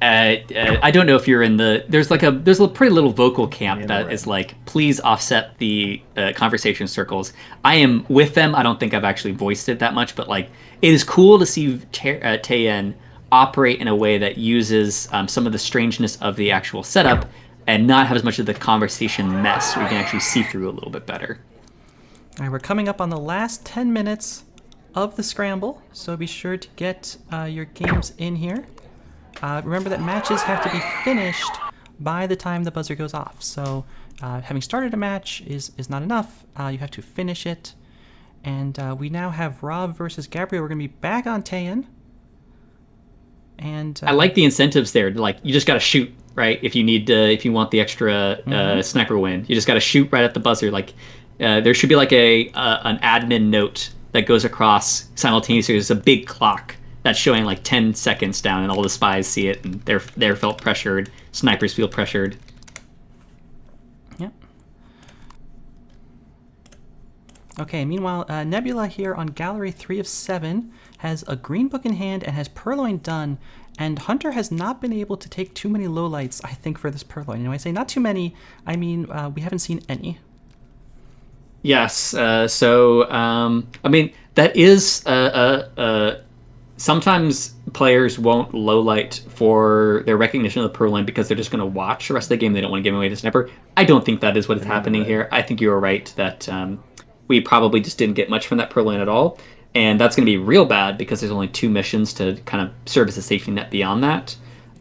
I don't know if you're in the. There's a pretty little vocal camp that is like, please offset the conversation circles. I am with them. I don't think I've actually voiced it that much, but like, it is cool to see Taeyen operate in a way that uses some of the strangeness of the actual setup and not have as much of the conversation mess, so we can actually see through a little bit better. All right, we're coming up on the last 10 minutes of the Scramble, so be sure to get your games in here. Remember that matches have to be finished by the time the buzzer goes off. So having started a match is not enough. You have to finish it. And we now have Rob versus Gabriel. We're going to be back on Taeyen. And I like the incentives there. Like, you just got to shoot, right? If you want the extra sniper win, you just got to shoot right at the buzzer. Like, there should be like an admin note that goes across simultaneously. There's a big clock that's showing like 10 seconds down, and all the spies see it, and they're felt pressured. Snipers feel pressured. Yep. Okay, meanwhile, Nebula here on Gallery 3 of 7 has a green book in hand and has Purloin done, and Hunter has not been able to take too many lowlights, I think, for this Purloin. And when I say not too many, I mean we haven't seen any. Yes, so, I mean, that is sometimes players won't lowlight for their recognition of the Purloin because they're just going to watch the rest of the game. They don't want to give away the sniper. I don't think that is what is happening here. I think you were right that we probably just didn't get much from that Purloin at all. And that's going to be real bad because there's only 2 missions to kind of serve as a safety net beyond that.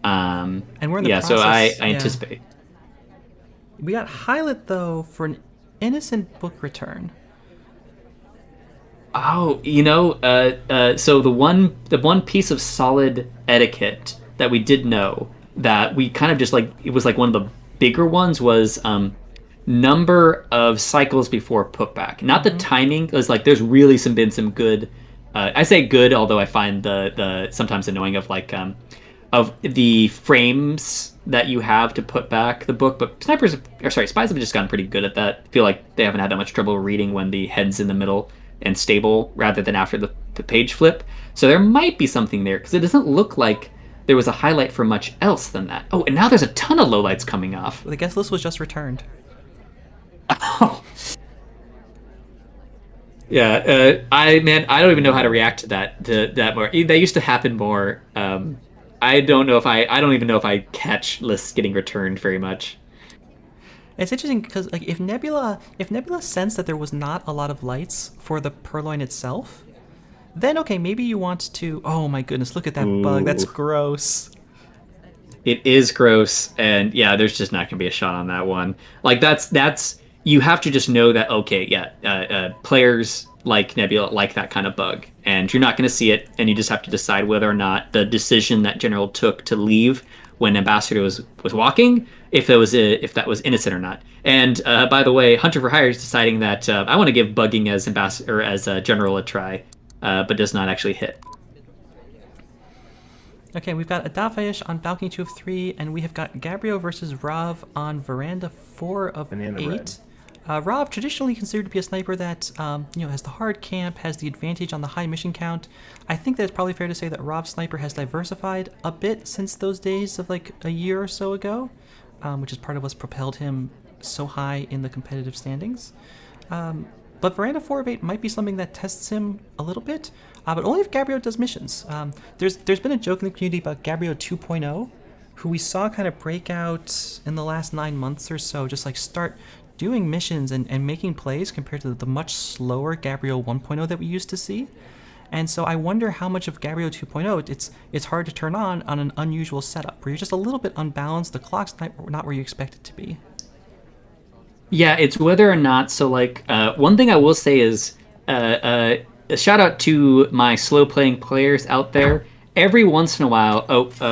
And we're in the process. So I anticipate. We got highlight, though, for an innocent book return. Oh, so the one piece of solid etiquette that we did know that we kind of just like, it was like one of the bigger ones was number of cycles before putback. Not the timing. It was like there's really been some good. I say good, although I find the sometimes annoying of like of the frames that you have to put back the book. But spies have just gotten pretty good at that. I feel like they haven't had that much trouble reading when the head's in the middle and stable rather than after the page flip. So there might be something there because it doesn't look like there was a highlight for much else than that. Oh, and now there's a ton of lowlights coming off. The guest list was just returned. Oh. Yeah, I don't even know how to react to that more. That used to happen more. I don't even know if I catch lists getting returned very much. It's interesting because like if Nebula sensed that there was not a lot of lights for the Purloin itself, then okay, maybe you want to. Oh my goodness, look at that bug. That's gross. It is gross, and yeah, there's just not gonna be a shot on that one. Like that's you have to just know that players like Nebula like that kind of bug, and you're not gonna see it, and you just have to decide whether or not the decision that General took to leave when Ambassador was walking, if that was innocent or not. And by the way, Hunter for Hire is deciding that I want to give bugging as Ambassador as General a try, but does not actually hit. Okay, we've got Adavayesh on Balcony 2 of 3, and we have got Gabriel versus Rav on Veranda 4 of 8. Rav, traditionally considered to be a sniper that has the hard camp, has the advantage on the high mission count. I think that it's probably fair to say that Rav's sniper has diversified a bit since those days of like a year or so ago, which is part of what's propelled him so high in the competitive standings. But Veranda 4 of 8 might be something that tests him a little bit, but only if Gabriel does missions. There's been a joke in the community about Gabriel 2.0, who we saw kind of break out in the last 9 months or so, just like start doing missions and making plays compared to the much slower Gabriel 1.0 that we used to see. And so I wonder how much of Gabriel 2.0 it's hard to turn on an unusual setup, where you're just a little bit unbalanced, the clock's not where you expect it to be. Yeah, it's whether or not, so like, one thing I will say is, a shout out to my slow playing players out there. Every once in a while,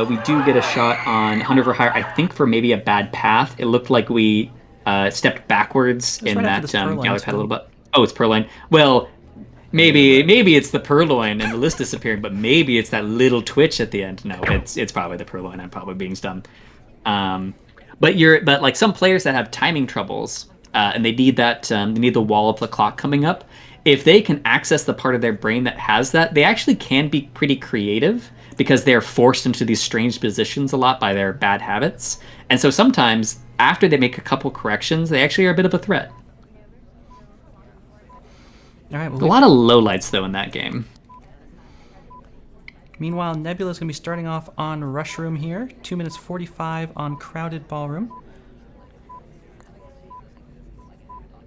we do get a shot on Hunter for Hire, I think for maybe a bad path. It looked like we stepped backwards in that gallery pad a little bit. Oh, it's Purloin. Well, maybe it's the Purloin and the list disappearing, but maybe it's that little twitch at the end. No, it's probably the Purloin. I'm probably being dumb. But like some players that have timing troubles and they need that they need the wall of the clock coming up. If they can access the part of their brain that has that, they actually can be pretty creative because they're forced into these strange positions a lot by their bad habits. And so sometimes after they make a couple corrections, they actually are a bit of a threat. All right. Well, A lot of lowlights though in that game. meanwhile, Nebula's going to be starting off on Rush Room here. 2 minutes 45 on Crowded Ballroom.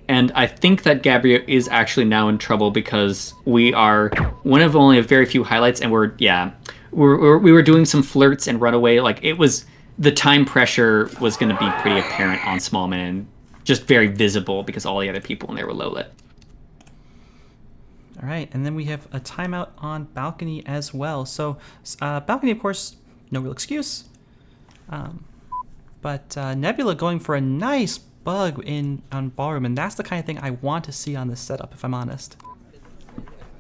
And I think that Gabriel is actually now in trouble because we are one of only a very few highlights, and we were doing some flirts and runaway. Like it was, the time pressure was going to be pretty apparent on Smallman and just very visible because all the other people in there were low lit. All right, and then we have a timeout on Balcony as well. So Balcony, of course, no real excuse. But Nebula going for a nice bug on Ballroom, and that's the kind of thing I want to see on this setup, if I'm honest.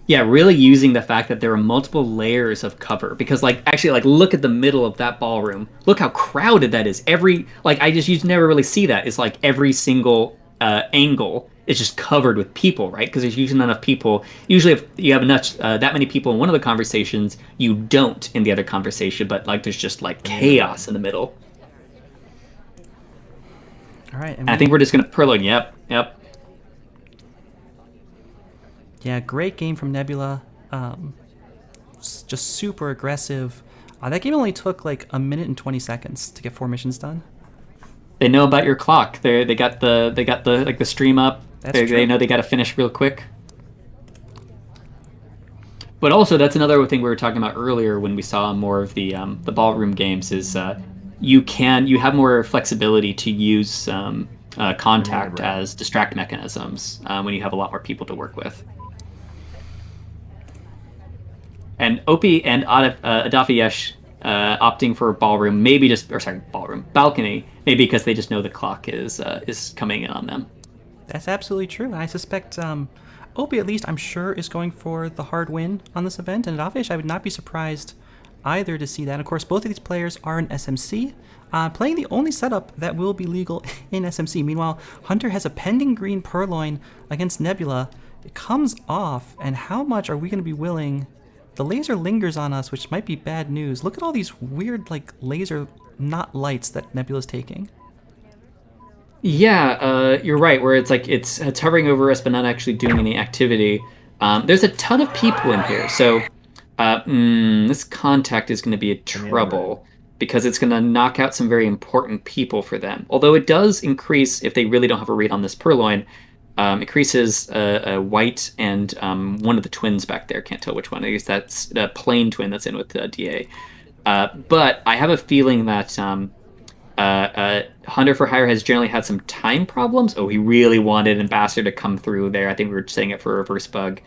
Yeah, really using the fact that there are multiple layers of cover, because actually look at the middle of that ballroom. Look how crowded that is. You never really see that. It's like every single angle is just covered with people, right? Because there's usually not enough people. Usually if you have enough that many people in one of the conversations, you don't in the other conversation, but there's just chaos in the middle. All right, and I think we're just going to purloin. Yep. Yeah, great game from Nebula. Just super aggressive. That game only took 1 minute and 20 seconds to get 4 missions done. They know about your clock. They got the stream up. They know they got to finish real quick. But also that's another thing we were talking about earlier when we saw more of the ballroom games is you have more flexibility to use contact as distract mechanisms when you have a lot more people to work with. And Opie and Adafiyesh opting for ballroom, balcony, maybe because they just know the clock is coming in on them. That's absolutely true. I suspect Opie, at least, I'm sure, is going for the hard win on this event, and Adafiyesh, I would not be surprised either to see that. Of course, both of these players are in SMC, playing the only setup that will be legal in SMC. Meanwhile, Hunter has a pending green Purloin against Nebula. It comes off, and how much are we going to be willing? The laser lingers on us, which might be bad news. Look at all these weird, laser not lights that Nebula's taking. Yeah, you're right, where it's hovering over us but not actually doing any activity. There's a ton of people in here, so this contact is going to be a trouble because it's going to knock out some very important people for them. Although it does increase, if they really don't have a read on this Purloin, increases White and one of the twins back there. Can't tell which one. I guess that's the plain twin that's in with DA. But I have a feeling that Hunter for Hire has generally had some time problems. Oh, he really wanted Ambassador to come through there. I think we were saying it for a reverse bug.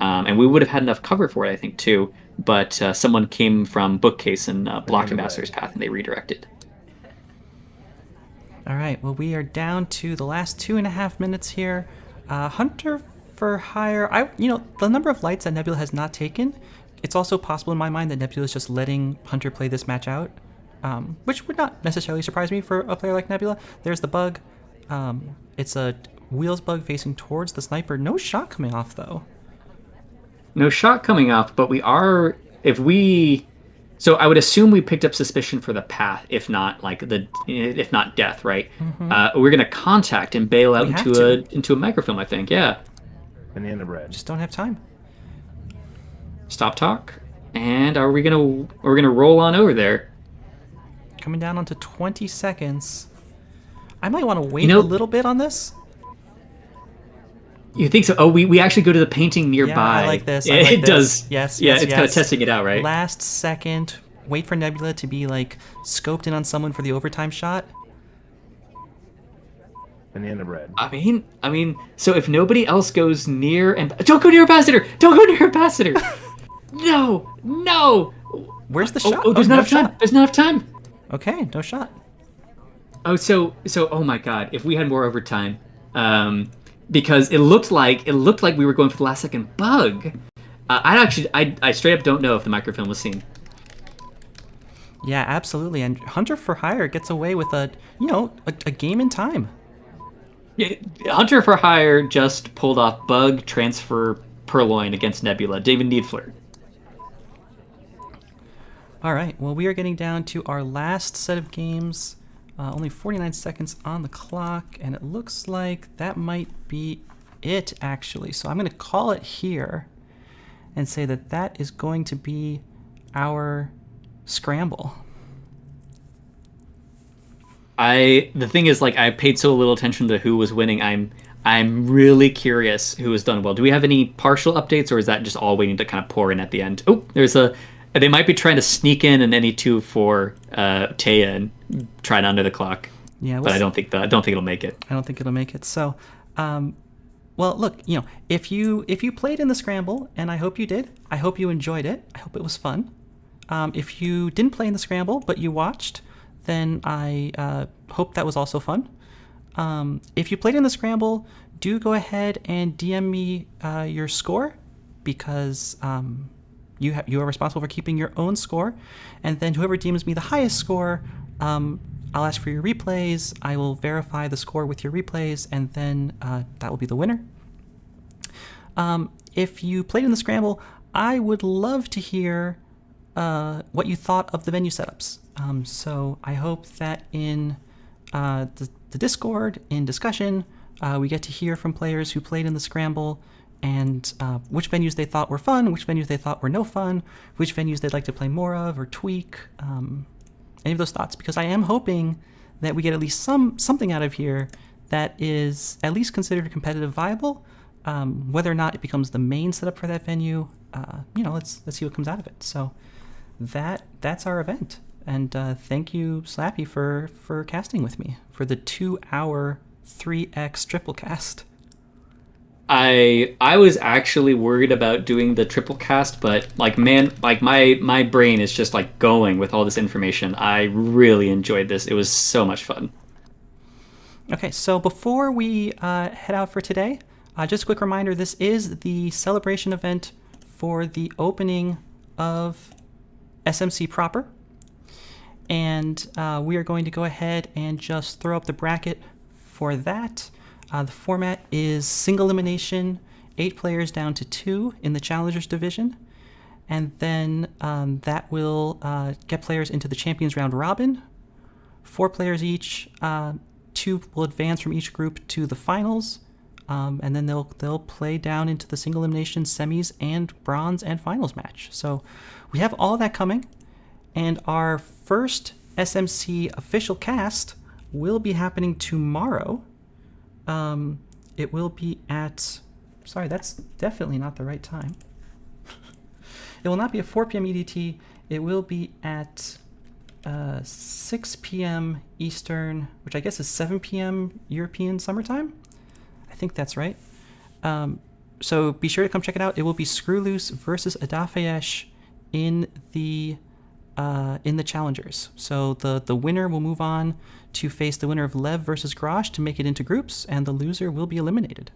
And we would have had enough cover for it, I think, too. But someone came from Bookcase and blocked Ambassador's path, and they redirected. All right, well, we are down to the last 2.5 minutes here. Hunter for Hire, the number of lights that Nebula has not taken, it's also possible in my mind that Nebula is just letting Hunter play this match out, which would not necessarily surprise me for a player like Nebula. There's the bug. It's a wheels bug facing towards the sniper. No shot coming off, though. No shot coming off, but we are, so I would assume we picked up suspicion for the path, if not if not death, right? Mm-hmm. We're gonna contact and bail out into a microfilm, I think. Yeah. Banana bread. Just don't have time. Stop talk, and we're gonna roll on over there. Coming down onto 20 seconds. I might want to wait a little bit on this. You think so? Oh, we actually go to the painting nearby. Yeah, I like this. Yeah, it does. Yes. Yeah, it's kind of testing it out, right? Last second. Wait for Nebula to be scoped in on someone for the overtime shot. Banana bread. I mean, so if nobody else goes near and don't go near Ambassador. Don't go near Ambassador. No. Where's the shot? Oh, there's not enough time. There's not enough time. Okay, no shot. Oh, so oh my God! If we had more overtime, because it looked like we were going for the last second bug. I straight up don't know if the microfilm was seen. Yeah, absolutely. And Hunter for Hire gets away with a game in time. Yeah, Hunter for Hire just pulled off bug transfer Purloin against Nebula. David Needflirt. All right, well, we are getting down to our last set of games. Only 49 seconds on the clock, and it looks like that might be it, actually. So I'm going to call it here and say that that is going to be our Scramble. The thing is, like, I paid so little attention to who was winning. I'm really curious who has done well. Do we have any partial updates, or is that just all waiting to kind of pour in at the end? Oh, they might be trying to sneak in an NE2 for Taya and try it under the clock. Yeah, but I don't think it'll make it. I don't think it'll make it. So, well, look, if you played in the Scramble, and I hope you did, I hope you enjoyed it. I hope it was fun. If you didn't play in the Scramble but you watched, then I hope that was also fun. If you played in the Scramble, do go ahead and DM me your score, because you are responsible for keeping your own score, and then whoever DMs me the highest score, I'll ask for your replays. I will verify the score with your replays, and then that will be the winner. If you played in the Scramble, I would love to hear what you thought of the venue setups. So I hope that in the Discord, in discussion, we get to hear from players who played in the Scramble, and which venues they thought were fun, which venues they thought were no fun, which venues they'd like to play more of or tweak, any of those thoughts, because I am hoping that we get at least something out of here that is at least considered competitive viable. Whether or not it becomes the main setup for that venue, let's see what comes out of it. So that's our event, and thank you, Slappy, for casting with me for the 2-hour 3x triple cast. I was actually worried about doing the triple cast, but my brain is just like going with all this information. I really enjoyed this. It was so much fun. Okay, so before we head out for today, just a quick reminder, this is the celebration event for the opening of SMC proper. And we are going to go ahead and just throw up the bracket for that. The format is single elimination, 8 players down to 2 in the Challengers division. And then that will get players into the Champions Round Robin. 4 players each. 2 will advance from each group to the finals. And then they'll play down into the single elimination semis and bronze and finals match. So we have all that coming. And our first SMC official cast will be happening tomorrow. It will be at... Sorry, that's definitely not the right time. It will not be at 4 p.m. EDT. It will be at 6 p.m. Eastern, which I guess is 7 p.m. European summertime. I think that's right. So be sure to come check it out. It will be Screw Loose versus Adafeyesh in the Challengers. So the winner will move on to face the winner of Lev versus Grosh to make it into groups, and the loser will be eliminated.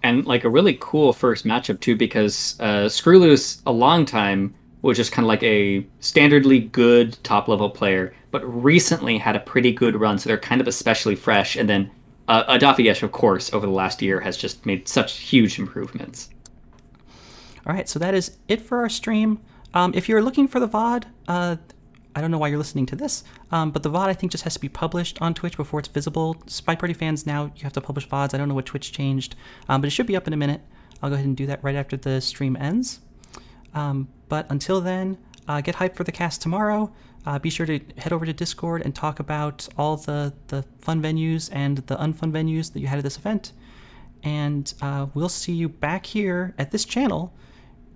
And like a really cool first matchup too, because Screw Loose a long time was just kind of like a standardly good top level player, but recently had a pretty good run, so they're kind of especially fresh. And then Adafeyesh, of course, over the last year has just made such huge improvements. All right, so that is it for our stream. If you're looking for the VOD, I don't know why you're listening to this, but the VOD I think just has to be published on Twitch before it's visible. SpyParty fans, now you have to publish VODs. I don't know what Twitch changed, but it should be up in a minute. I'll go ahead and do that right after the stream ends. But until then, get hyped for the cast tomorrow. Be sure to head over to Discord and talk about all the fun venues and the unfun venues that you had at this event. And we'll see you back here at this channel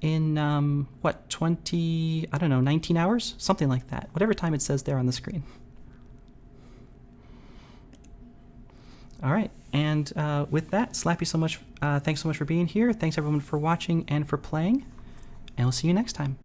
in 19 hours, something like that, whatever time it says there on the screen. All right, and with that, Slappy, thanks so much for being here. Thanks everyone for watching and for playing, and we'll see you next time.